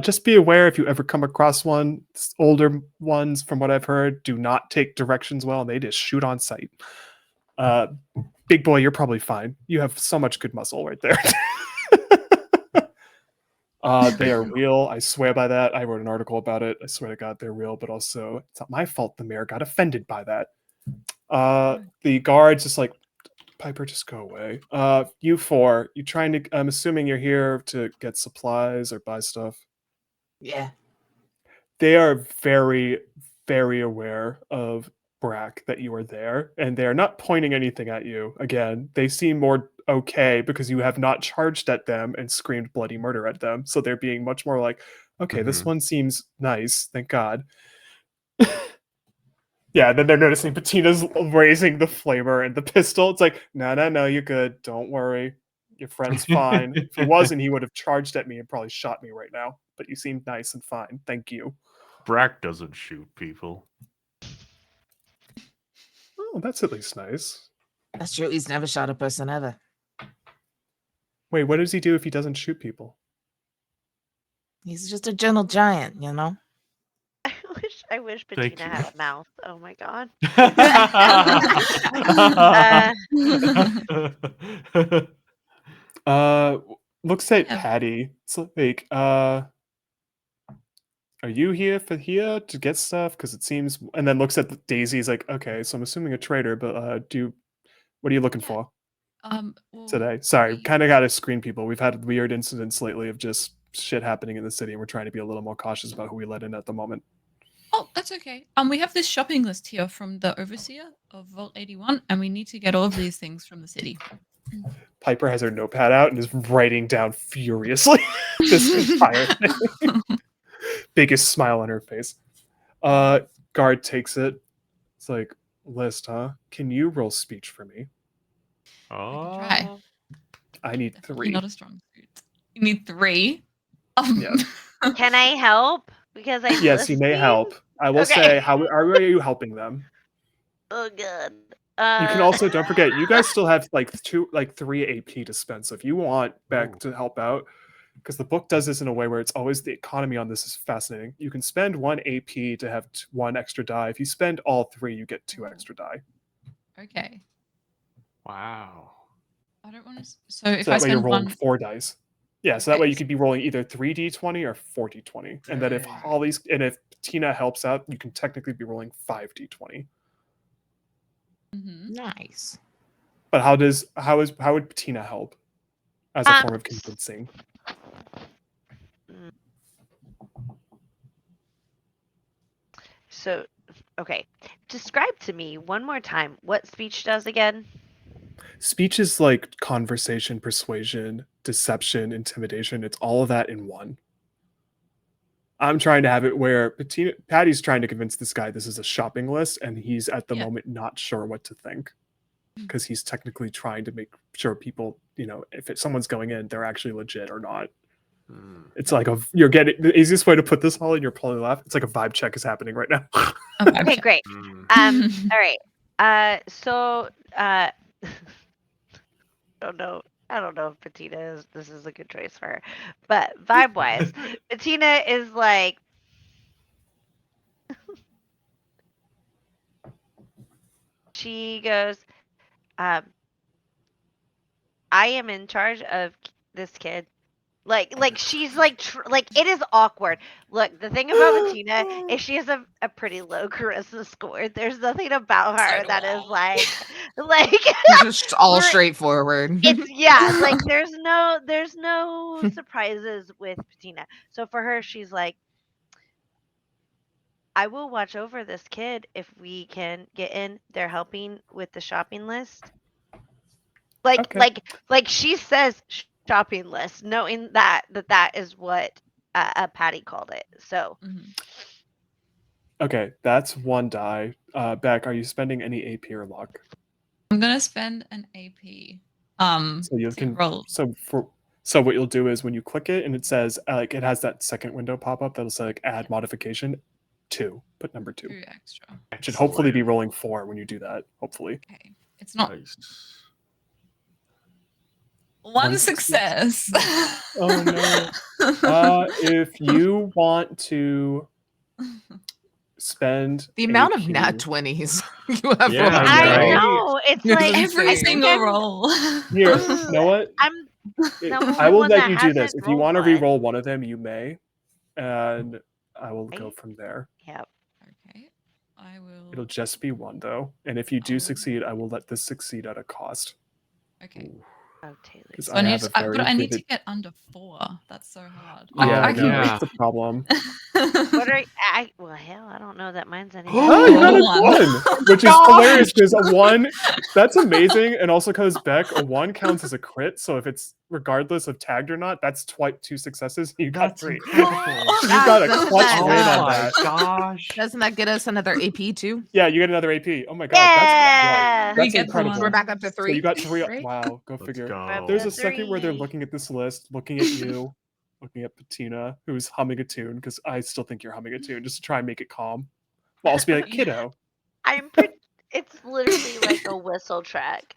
just be aware if you ever come across one, older ones from what I've heard, do not take directions well and they just shoot on sight. Big boy, you're probably fine. You have so much good muscle right there. They are real. I swear by that. I wrote an article about it. I swear to God, they're real, but also it's not my fault the mayor got offended by that. The guards just like, Piper, just go away. You four, you trying to, I'm assuming you're here to get supplies or buy stuff. Yeah. They are very, very aware of Brack, that you are there, and they are not pointing anything at you. Again, they seem more okay because you have not charged at them and screamed bloody murder at them. So they're being much more like, okay, this one seems nice, thank God. Yeah, then they're noticing Patina's raising the flamer and the pistol. It's like, no, you're good. Don't worry. Your friend's fine. If he wasn't, he would have charged at me and probably shot me right now. But you seem nice and fine. Thank you. Brack doesn't shoot people. Oh, that's at least nice. That's true. He's never shot a person ever. Wait, what does he do if he doesn't shoot people? He's just a gentle giant, you know? I wish Thank Patina you. had a mouth. Oh my god. Looks at Yeah. Patty. It's like, are you here to get stuff? Because it seems, and then looks at Daisy. He's like, okay, so I'm assuming a trader, but what are you looking for Well, today? Sorry, we- kind of got to screen people. We've had weird incidents lately of just shit happening in the city, and we're trying to be a little more cautious about who we let in at the moment. Oh, that's okay. We have this shopping list here from the overseer of Vault 81, and we need to get all of these things from the city. Piper has her notepad out and is writing down furiously this entire thing. Biggest smile on her face. Guard takes it. It's like, list, huh? Can you roll speech for me? try. I need Definitely 3. not a strong suit. You need 3. Yes. Can I help? Because I Yes, you may help. I will Okay. say, how are you helping them? Oh god. You can also, don't forget, you guys still have like 3 AP to spend. So if you want Beck to help out, because the book does this in a way where it's always, the economy on this is fascinating. You can spend 1 AP to have 1 extra die. If you spend all 3, you get 2 extra die. Okay. Wow. I don't want to. So if So I that way you're spend rolling 1, 4 dice. Yeah, so that Okay, way you could be rolling either 3d20 or 4d20. And then if if Tina helps out, you can technically be rolling 5d20. Nice. But how would Tina help as a form of convincing? So, okay. Describe to me one more time what speech does again. Speech is like conversation, persuasion, deception, intimidation. It's all of that in one. I'm trying to have it where Patty's trying to convince this guy this is a shopping list, and he's at the moment not sure what to think. Because he's technically trying to make sure people, if someone's going in, they're actually legit or not. It's like you're getting the easiest way to put this, Holly, and you're probably laugh. It's like a vibe check is happening right now. Okay, great. All right. So I don't know if Patina this is a good choice for her. But vibe wise, Patina is like she goes, I am in charge of this kid. Like she's like it is awkward. Look, the thing about Patina is she has a pretty low charisma score. There's nothing about her that is like It's just all We're- straightforward. it's like there's no surprises with Patina. So for her, she's like, I will watch over this kid if we can get in. They're helping with the shopping list. Okay. Like she says shopping list, knowing that is what Patty called it. So Okay, that's 1 die. Beck, are you spending any AP or luck? I'm gonna spend an AP. So you to can roll. So what you'll do is when you click it and it says it has that second window pop up that'll say like add modification 2. Put number 2. 2 extra. It should hopefully be rolling 4 when you do that. Hopefully. Okay. It's not Nice. 1 success. Oh no. If you want to spend The amount of AP, nat 20s you have Yeah, rolling I I right? know it's It's like insane. Every I think single I'm- roll. Here, you know what? I'm the only I will one let that you do this. hasn't If you want to rolled one. re-roll one of them, you may, and I will go Right? from there. Yep. Okay. I will. It'll just be 1 though, and if you do Oh. succeed, I will let this succeed at a cost. Okay. Oh, Taylor. 'Cause So I I need have to, a very but I need to vivid- get under 4. That's so hard. Yeah, Oh, I I know, yeah. it's the problem. What are well, hell, I don't know that mine's any Oh, better. you got a One. 1, which is hilarious because a 1, that's amazing. And also because Beck, a 1 counts as a crit. So if it's regardless of tagged or not, that's 2 successes. You got That's 3. incredible. You got a Doesn't clutch that, win on Oh my that. gosh. Doesn't that get us another AP too? Yeah, you get another AP. Oh my god, Yeah! that's gets incredible. one. We're back up to So 3. you got 3. Right? Wow, go Let's figure. go. There's The a second where they're 3. looking at this list, looking at you, looking at Patina, who's humming a tune, because I still think you're humming a tune, just to try and make it calm. Well, also be like, kiddo. It's literally like a whistle track.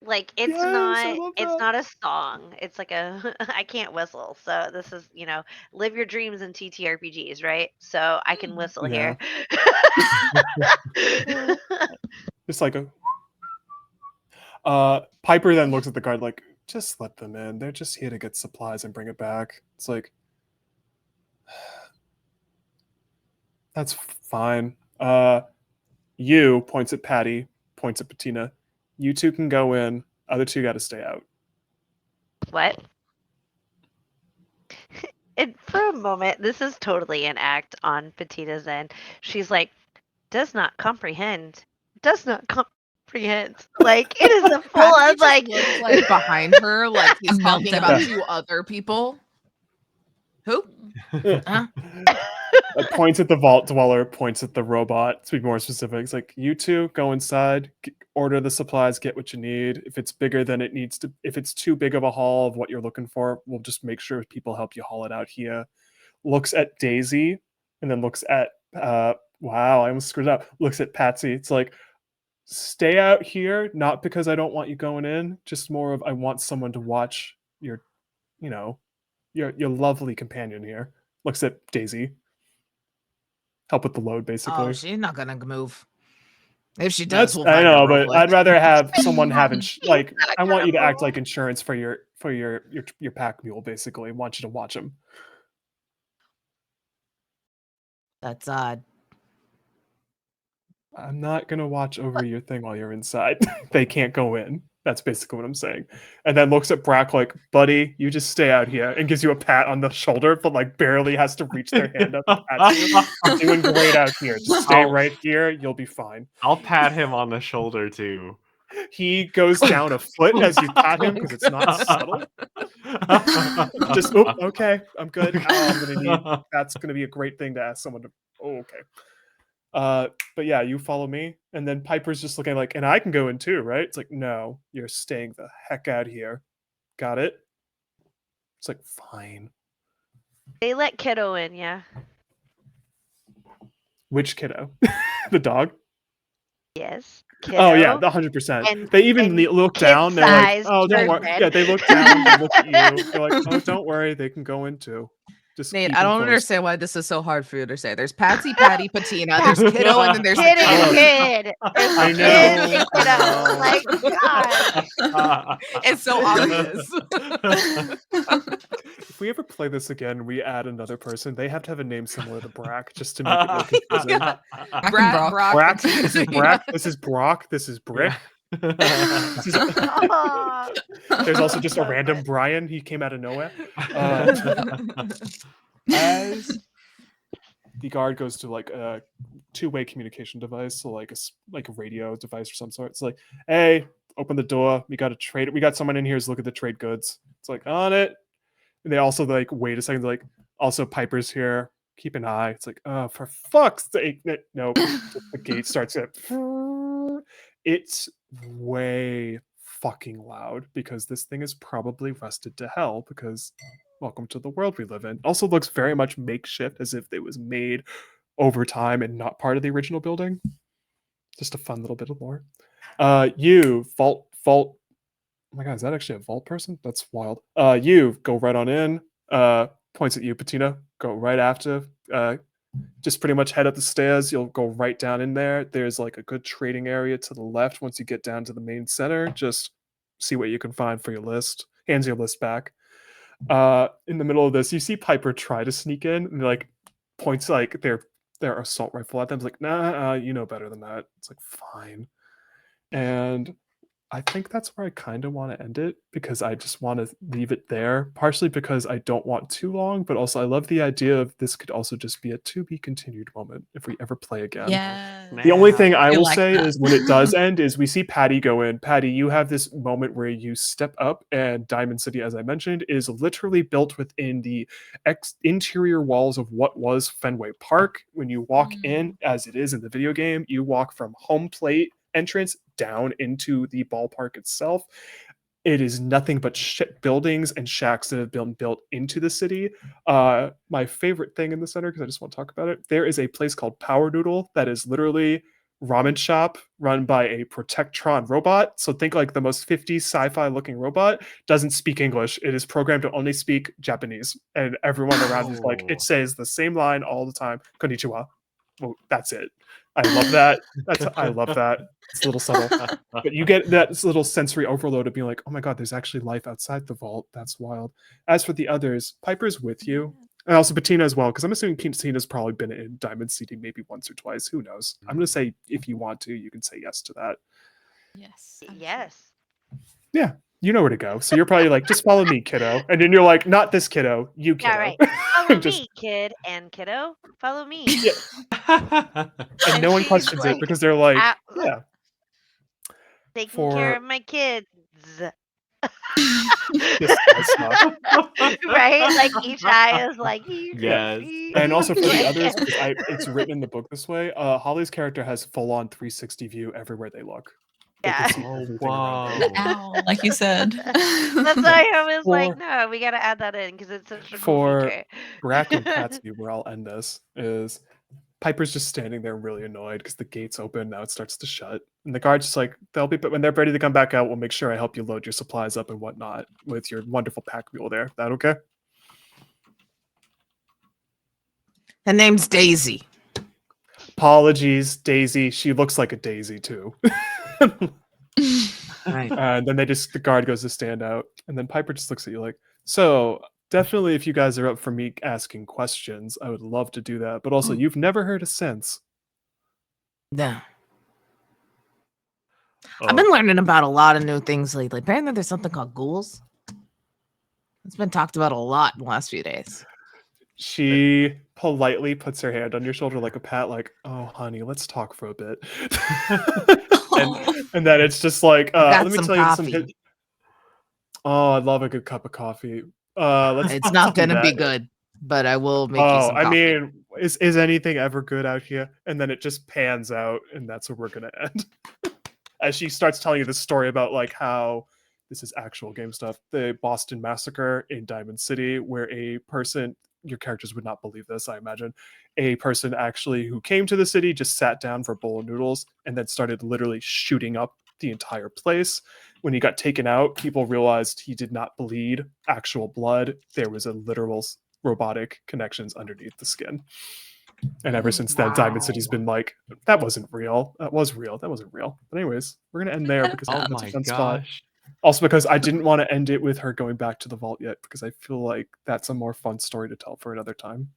Like Yes, I love it's that. not a song. It's like a I can't whistle. So this is, live your dreams in TTRPGs, right? So I can whistle Yeah. here. Just like a Piper then looks at the guard like, just let them in. They're just here to get supplies and bring it back. It's like, that's fine. You points at Patty, points at Patina. You two can go in. Other two got to stay out. What? And for a moment, this is totally an act on Petita's end. She's like, does not comprehend. Does not comprehend. Like, it is a full Patsy on, just like, looks like behind her, like he's A talking meltdown. about 2 other people. Who? Huh? Points at the vault dweller, points at the robot. To be more specific, it's like, you two go inside, order the supplies, get what you need. If it's bigger than it needs to, if it's too big of a haul of what you're looking for, we'll just make sure people help you haul it out here. Looks at Daisy and then looks at wow, I almost screwed up. Looks at Patsy. It's like, stay out here, not because I don't want you going in, just more of I want someone to watch your, your lovely companion here. Looks at Daisy. Help with the load, basically. Oh, she's not gonna move. If she does, That's we'll I find her know, real but quick. I'd rather have someone have like not I want you to gonna act like move. insurance for your pack mule, basically. I want you to watch him. That's odd. I'm not gonna watch over your thing while you're inside. They can't go in. That's basically what I'm saying. And then looks at Brack like, buddy, you just stay out here, and gives you a pat on the shoulder, but like barely has to reach their hand up to pat you. You're doing great out here. Just stay right here. You'll be fine. I'll pat him on the shoulder too. He goes down a foot as you pat him because it's not subtle. Just okay, I'm good. That's gonna be a great thing to ask someone to. Oh, okay. But yeah, you follow me, and then Piper's just looking like, and I can go in too, right? It's like, no, you're staying the heck out here. Got it? It's like, fine. They let Kiddo in, yeah. Which kiddo? The dog? Yes. Kiddo. Oh yeah, 100%. And- They even and look down. They're like, kid-sized oh, don't worry. children. Yeah, they look down. They look at you. They're like, oh, don't worry. They can go in too. Just Nate, keep I them don't close. understand why this is so hard for you to say. There's Patsy, Patty, Patina, there's Kiddo, and then there's Kid the and kid. kid. There's I kid know, and I kiddo. know. Like, God. It's so obvious. If we ever play this again, we add another person. They have to have a name similar to Brack just to make it more confusing. Brack and Brock, Brock. Brack, Patina. this is Brack. This is Brock. This is Brick. This is- Oh. There's also just a random Brian. He came out of nowhere. As the guard goes to like a two-way communication device, so like a radio device or some sort. It's like, hey, open the door. We got to trade. We got someone in here. Look at the trade goods. It's like, on it. And they also like, wait a second. They're like, also Piper's here. Keep an eye. It's like, oh, for fuck's sake. Nope. The gate starts at. It's way fucking loud because this thing is probably rusted to hell because welcome to the world we live in. Also looks very much makeshift, as if it was made over time and not part of the original building. Just a fun little bit of lore. You vault. Oh my god, is that actually a vault person? That's wild. You go right on in. Points at you, Patina. Go right after. Just pretty much head up the stairs. You'll go right down in there. There's like a good trading area to the left. Once you get down to the main center, just see what you can find for your list. Hands your list back. In the middle of this, you see Piper try to sneak in and like points like their assault rifle at them. It's like, nah, you know better than that. It's like, fine. And I think that's where I kind of want to end it because I just want to leave it there, partially because I don't want too long, but also I love the idea of this could also just be a to be continued moment if we ever play again. Yeah. The only Snap. thing I I will like say that. is when it does end is we see Patty go in. Patty, you have this moment where you step up and Diamond City, as I mentioned, is literally built within the interior walls of what was Fenway Park. When you walk in, as it is in the video game, you walk from home plate entrance down into the ballpark itself. It is nothing but buildings and shacks that have been built into the city. My favorite thing in the center, because I just want to talk about it, there is a place called Power Noodle that is literally ramen shop run by a Protectron robot. So think like the most 50s sci-fi looking robot. Doesn't speak English. It is programmed to only speak Japanese. And everyone around is like, it says the same line all the time. Konnichiwa. Well, that's it. I love that. I love that. It's a little subtle. But you get that little sensory overload of being like, oh my god, there's actually life outside the vault. That's wild. As for the others, Piper's with you. And also Bettina as well, because I'm assuming Bettina's probably been in Diamond City maybe once or twice. Who knows? I'm going to say if you want to, you can say yes to that. Yes. I'm sure. Yes. Yeah, you know where to go. So you're probably like, just follow me, kiddo. And then you're like, not this kiddo, you kiddo. Yeah, right. Follow Just- me, kid and kiddo. Follow me. Yeah. And no one she's questions it like, because they're like, "Ah, yeah. taking care For of my kids. this guy's stuff. Right? Like each eye is like, Yes. And also for the Like- others, because it's written in the book this way, Holly's character has full-on 360 view everywhere they look. They Yeah. can see Oh, everything around them. wow. The owl, like you said. That's why I was like, For- no, we gotta add that in because it's such a cool For feature. Brack and Patsy, where I'll end this, is Piper's just standing there really annoyed because the gate's open, now it starts to shut. And the guard's just like, but when they're ready to come back out, we'll make sure I help you load your supplies up and whatnot with your wonderful pack mule there. That okay? Her name's Daisy. Apologies, Daisy. She looks like a daisy too. Right. And then the guard goes to stand out, and then Piper just looks at you like, so definitely if you guys are up for me asking questions, I would love to do that. But also, you've never heard of sense. No. I've been learning about a lot of new things lately. Apparently, there's something called ghouls. It's been talked about a lot in the last few days. She politely puts her hand on your shoulder like a pat, like, oh, honey, let's talk for a bit. and then it's just like, Got let me some tell coffee. you Oh, I love a good cup of coffee. It's not do gonna be that. good, but I will make you Oh, some I coffee. mean, is anything ever good out here? And then it just pans out, and that's where we're gonna end. As she starts telling you the story about like how this is actual game stuff, the Boston Massacre in Diamond City, where a person, your characters would not believe this, I imagine, a person actually who came to the city just sat down for a bowl of noodles and then started literally shooting up the entire place. When he got taken out, people realized he did not bleed actual blood. There was a literal robotic connections underneath the skin. And ever since then, Diamond City's been like, that wasn't real. That was real. That wasn't real. But anyways, we're going to end there because I Oh think that's a my fun spot. gosh. Also because I didn't want to end it with her going back to the vault yet, because I feel like that's a more fun story to tell for another time.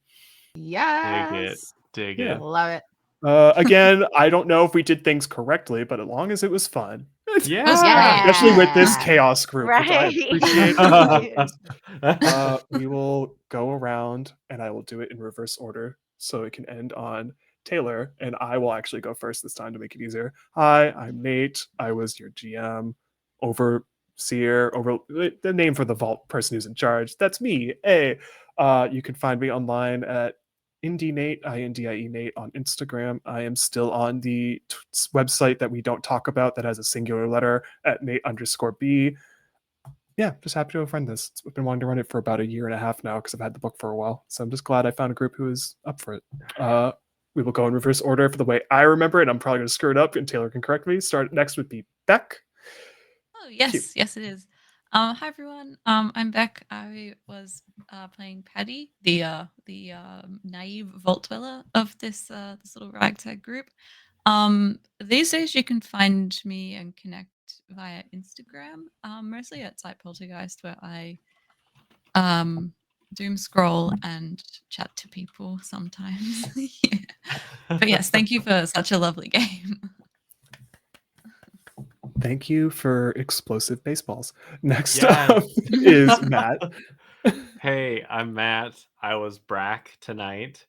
Yes. Dig Yeah. it. Love it. Again, I don't know if we did things correctly, but as long as it was fun. Yeah. Especially with this Yeah. chaos group, which I Right. appreciate. as always. We will go around and I will do it in reverse order so it can end on Taylor, and I will actually go first this time to make it easier. Hi, I'm Nate. I was your GM, overseer, the name for the vault person who's in charge. That's me. Hey, you can find me online at IndieNate, INDIE Nate on Instagram. I am still on the website that we don't talk about that has a singular letter at Nate_B. Yeah, just happy to befriend this. I've been wanting to run it for about a year and a half now because I've had the book for a while. So I'm just glad I found a group who is up for it. We will go in reverse order for the way I remember it. I'm probably going to screw it up, and Taylor can correct me. Start next would be Beck. Oh yes, Cute. yes it is. Hi everyone. I'm Beck. I was playing Paddy, the naive vault dweller of this little ragtag group. These days you can find me and connect via Instagram, mostly at Site Poltergeist, where I doom scroll and chat to people sometimes. Yeah. But yes, thank you for such a lovely game. Thank you for explosive baseballs. Next Yes. up is Matt. Hey, I'm Matt. I was Brack tonight,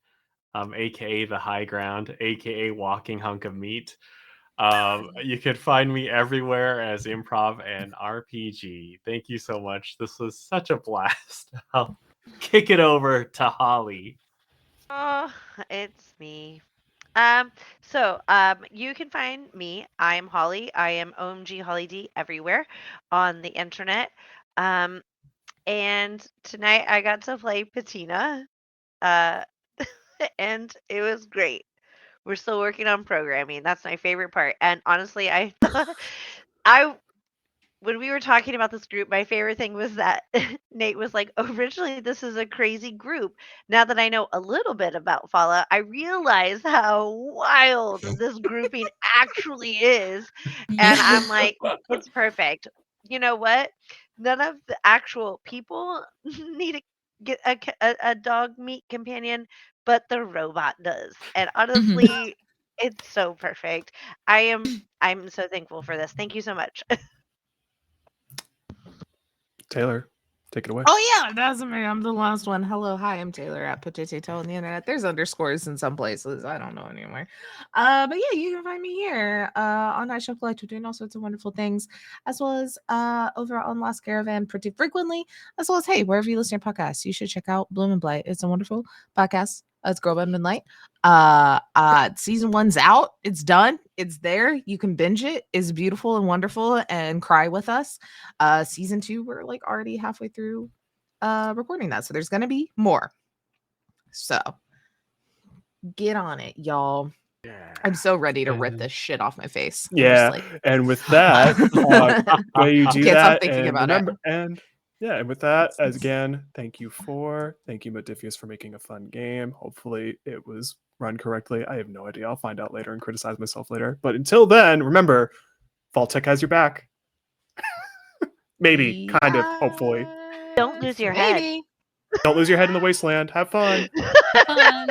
aka the High Ground, aka Walking Hunk of Meat. You can find me everywhere as improv and RPG. Thank you so much. This was such a blast. I'll kick it over to Holly. Oh, it's me. You can find me. I'm Holly. I am OMG Holly D everywhere on the internet. Um, and tonight I got to play Patina. Uh, and it was great. We're still working on programming. That's my favorite part. And honestly, I thought I when we were talking about this group, my favorite thing was that Nate was like, originally, this is a crazy group. Now that I know a little bit about Fallout, I realize how wild this grouping actually is. And Yeah. I'm like, it's perfect. You know what? None of the actual people need to get a dog meat companion, but the robot does. And honestly, it's so perfect. I'm so thankful for this. Thank you so much. Taylor, take it away. Oh yeah, that's me. I'm the last one. Hello, hi, I'm Taylor at Potato on the internet. There's underscores in some places. I don't know anymore. But yeah, you can find me here on Night Show Collective doing all sorts of wonderful things, as well as over on Lost Caravan pretty frequently, as well as hey, wherever you listen to podcasts, you should check out Bloom and Blight. It's a wonderful podcast. It's Girl by Midnight. Season 1's out. It's done. It's there. You can binge it. It's beautiful and wonderful and cry with us. Season 2, we're like already halfway through recording that, so there's gonna be more. So get on it, y'all. Yeah. I'm so ready to rip And- this shit off my face. I'm Yeah, just like, and with that, way you do Can't stop that, thinking and about it. remember, and yeah, and with that, as again, thank you, Modifius, for making a fun game. Hopefully, it was run correctly. I have no idea. I'll find out later and criticize myself later. But until then, remember, Vault-Tech has your back. Maybe, kind of, hopefully. Don't lose your Maybe. head. Don't lose your head in the wasteland. Have fun. Fun.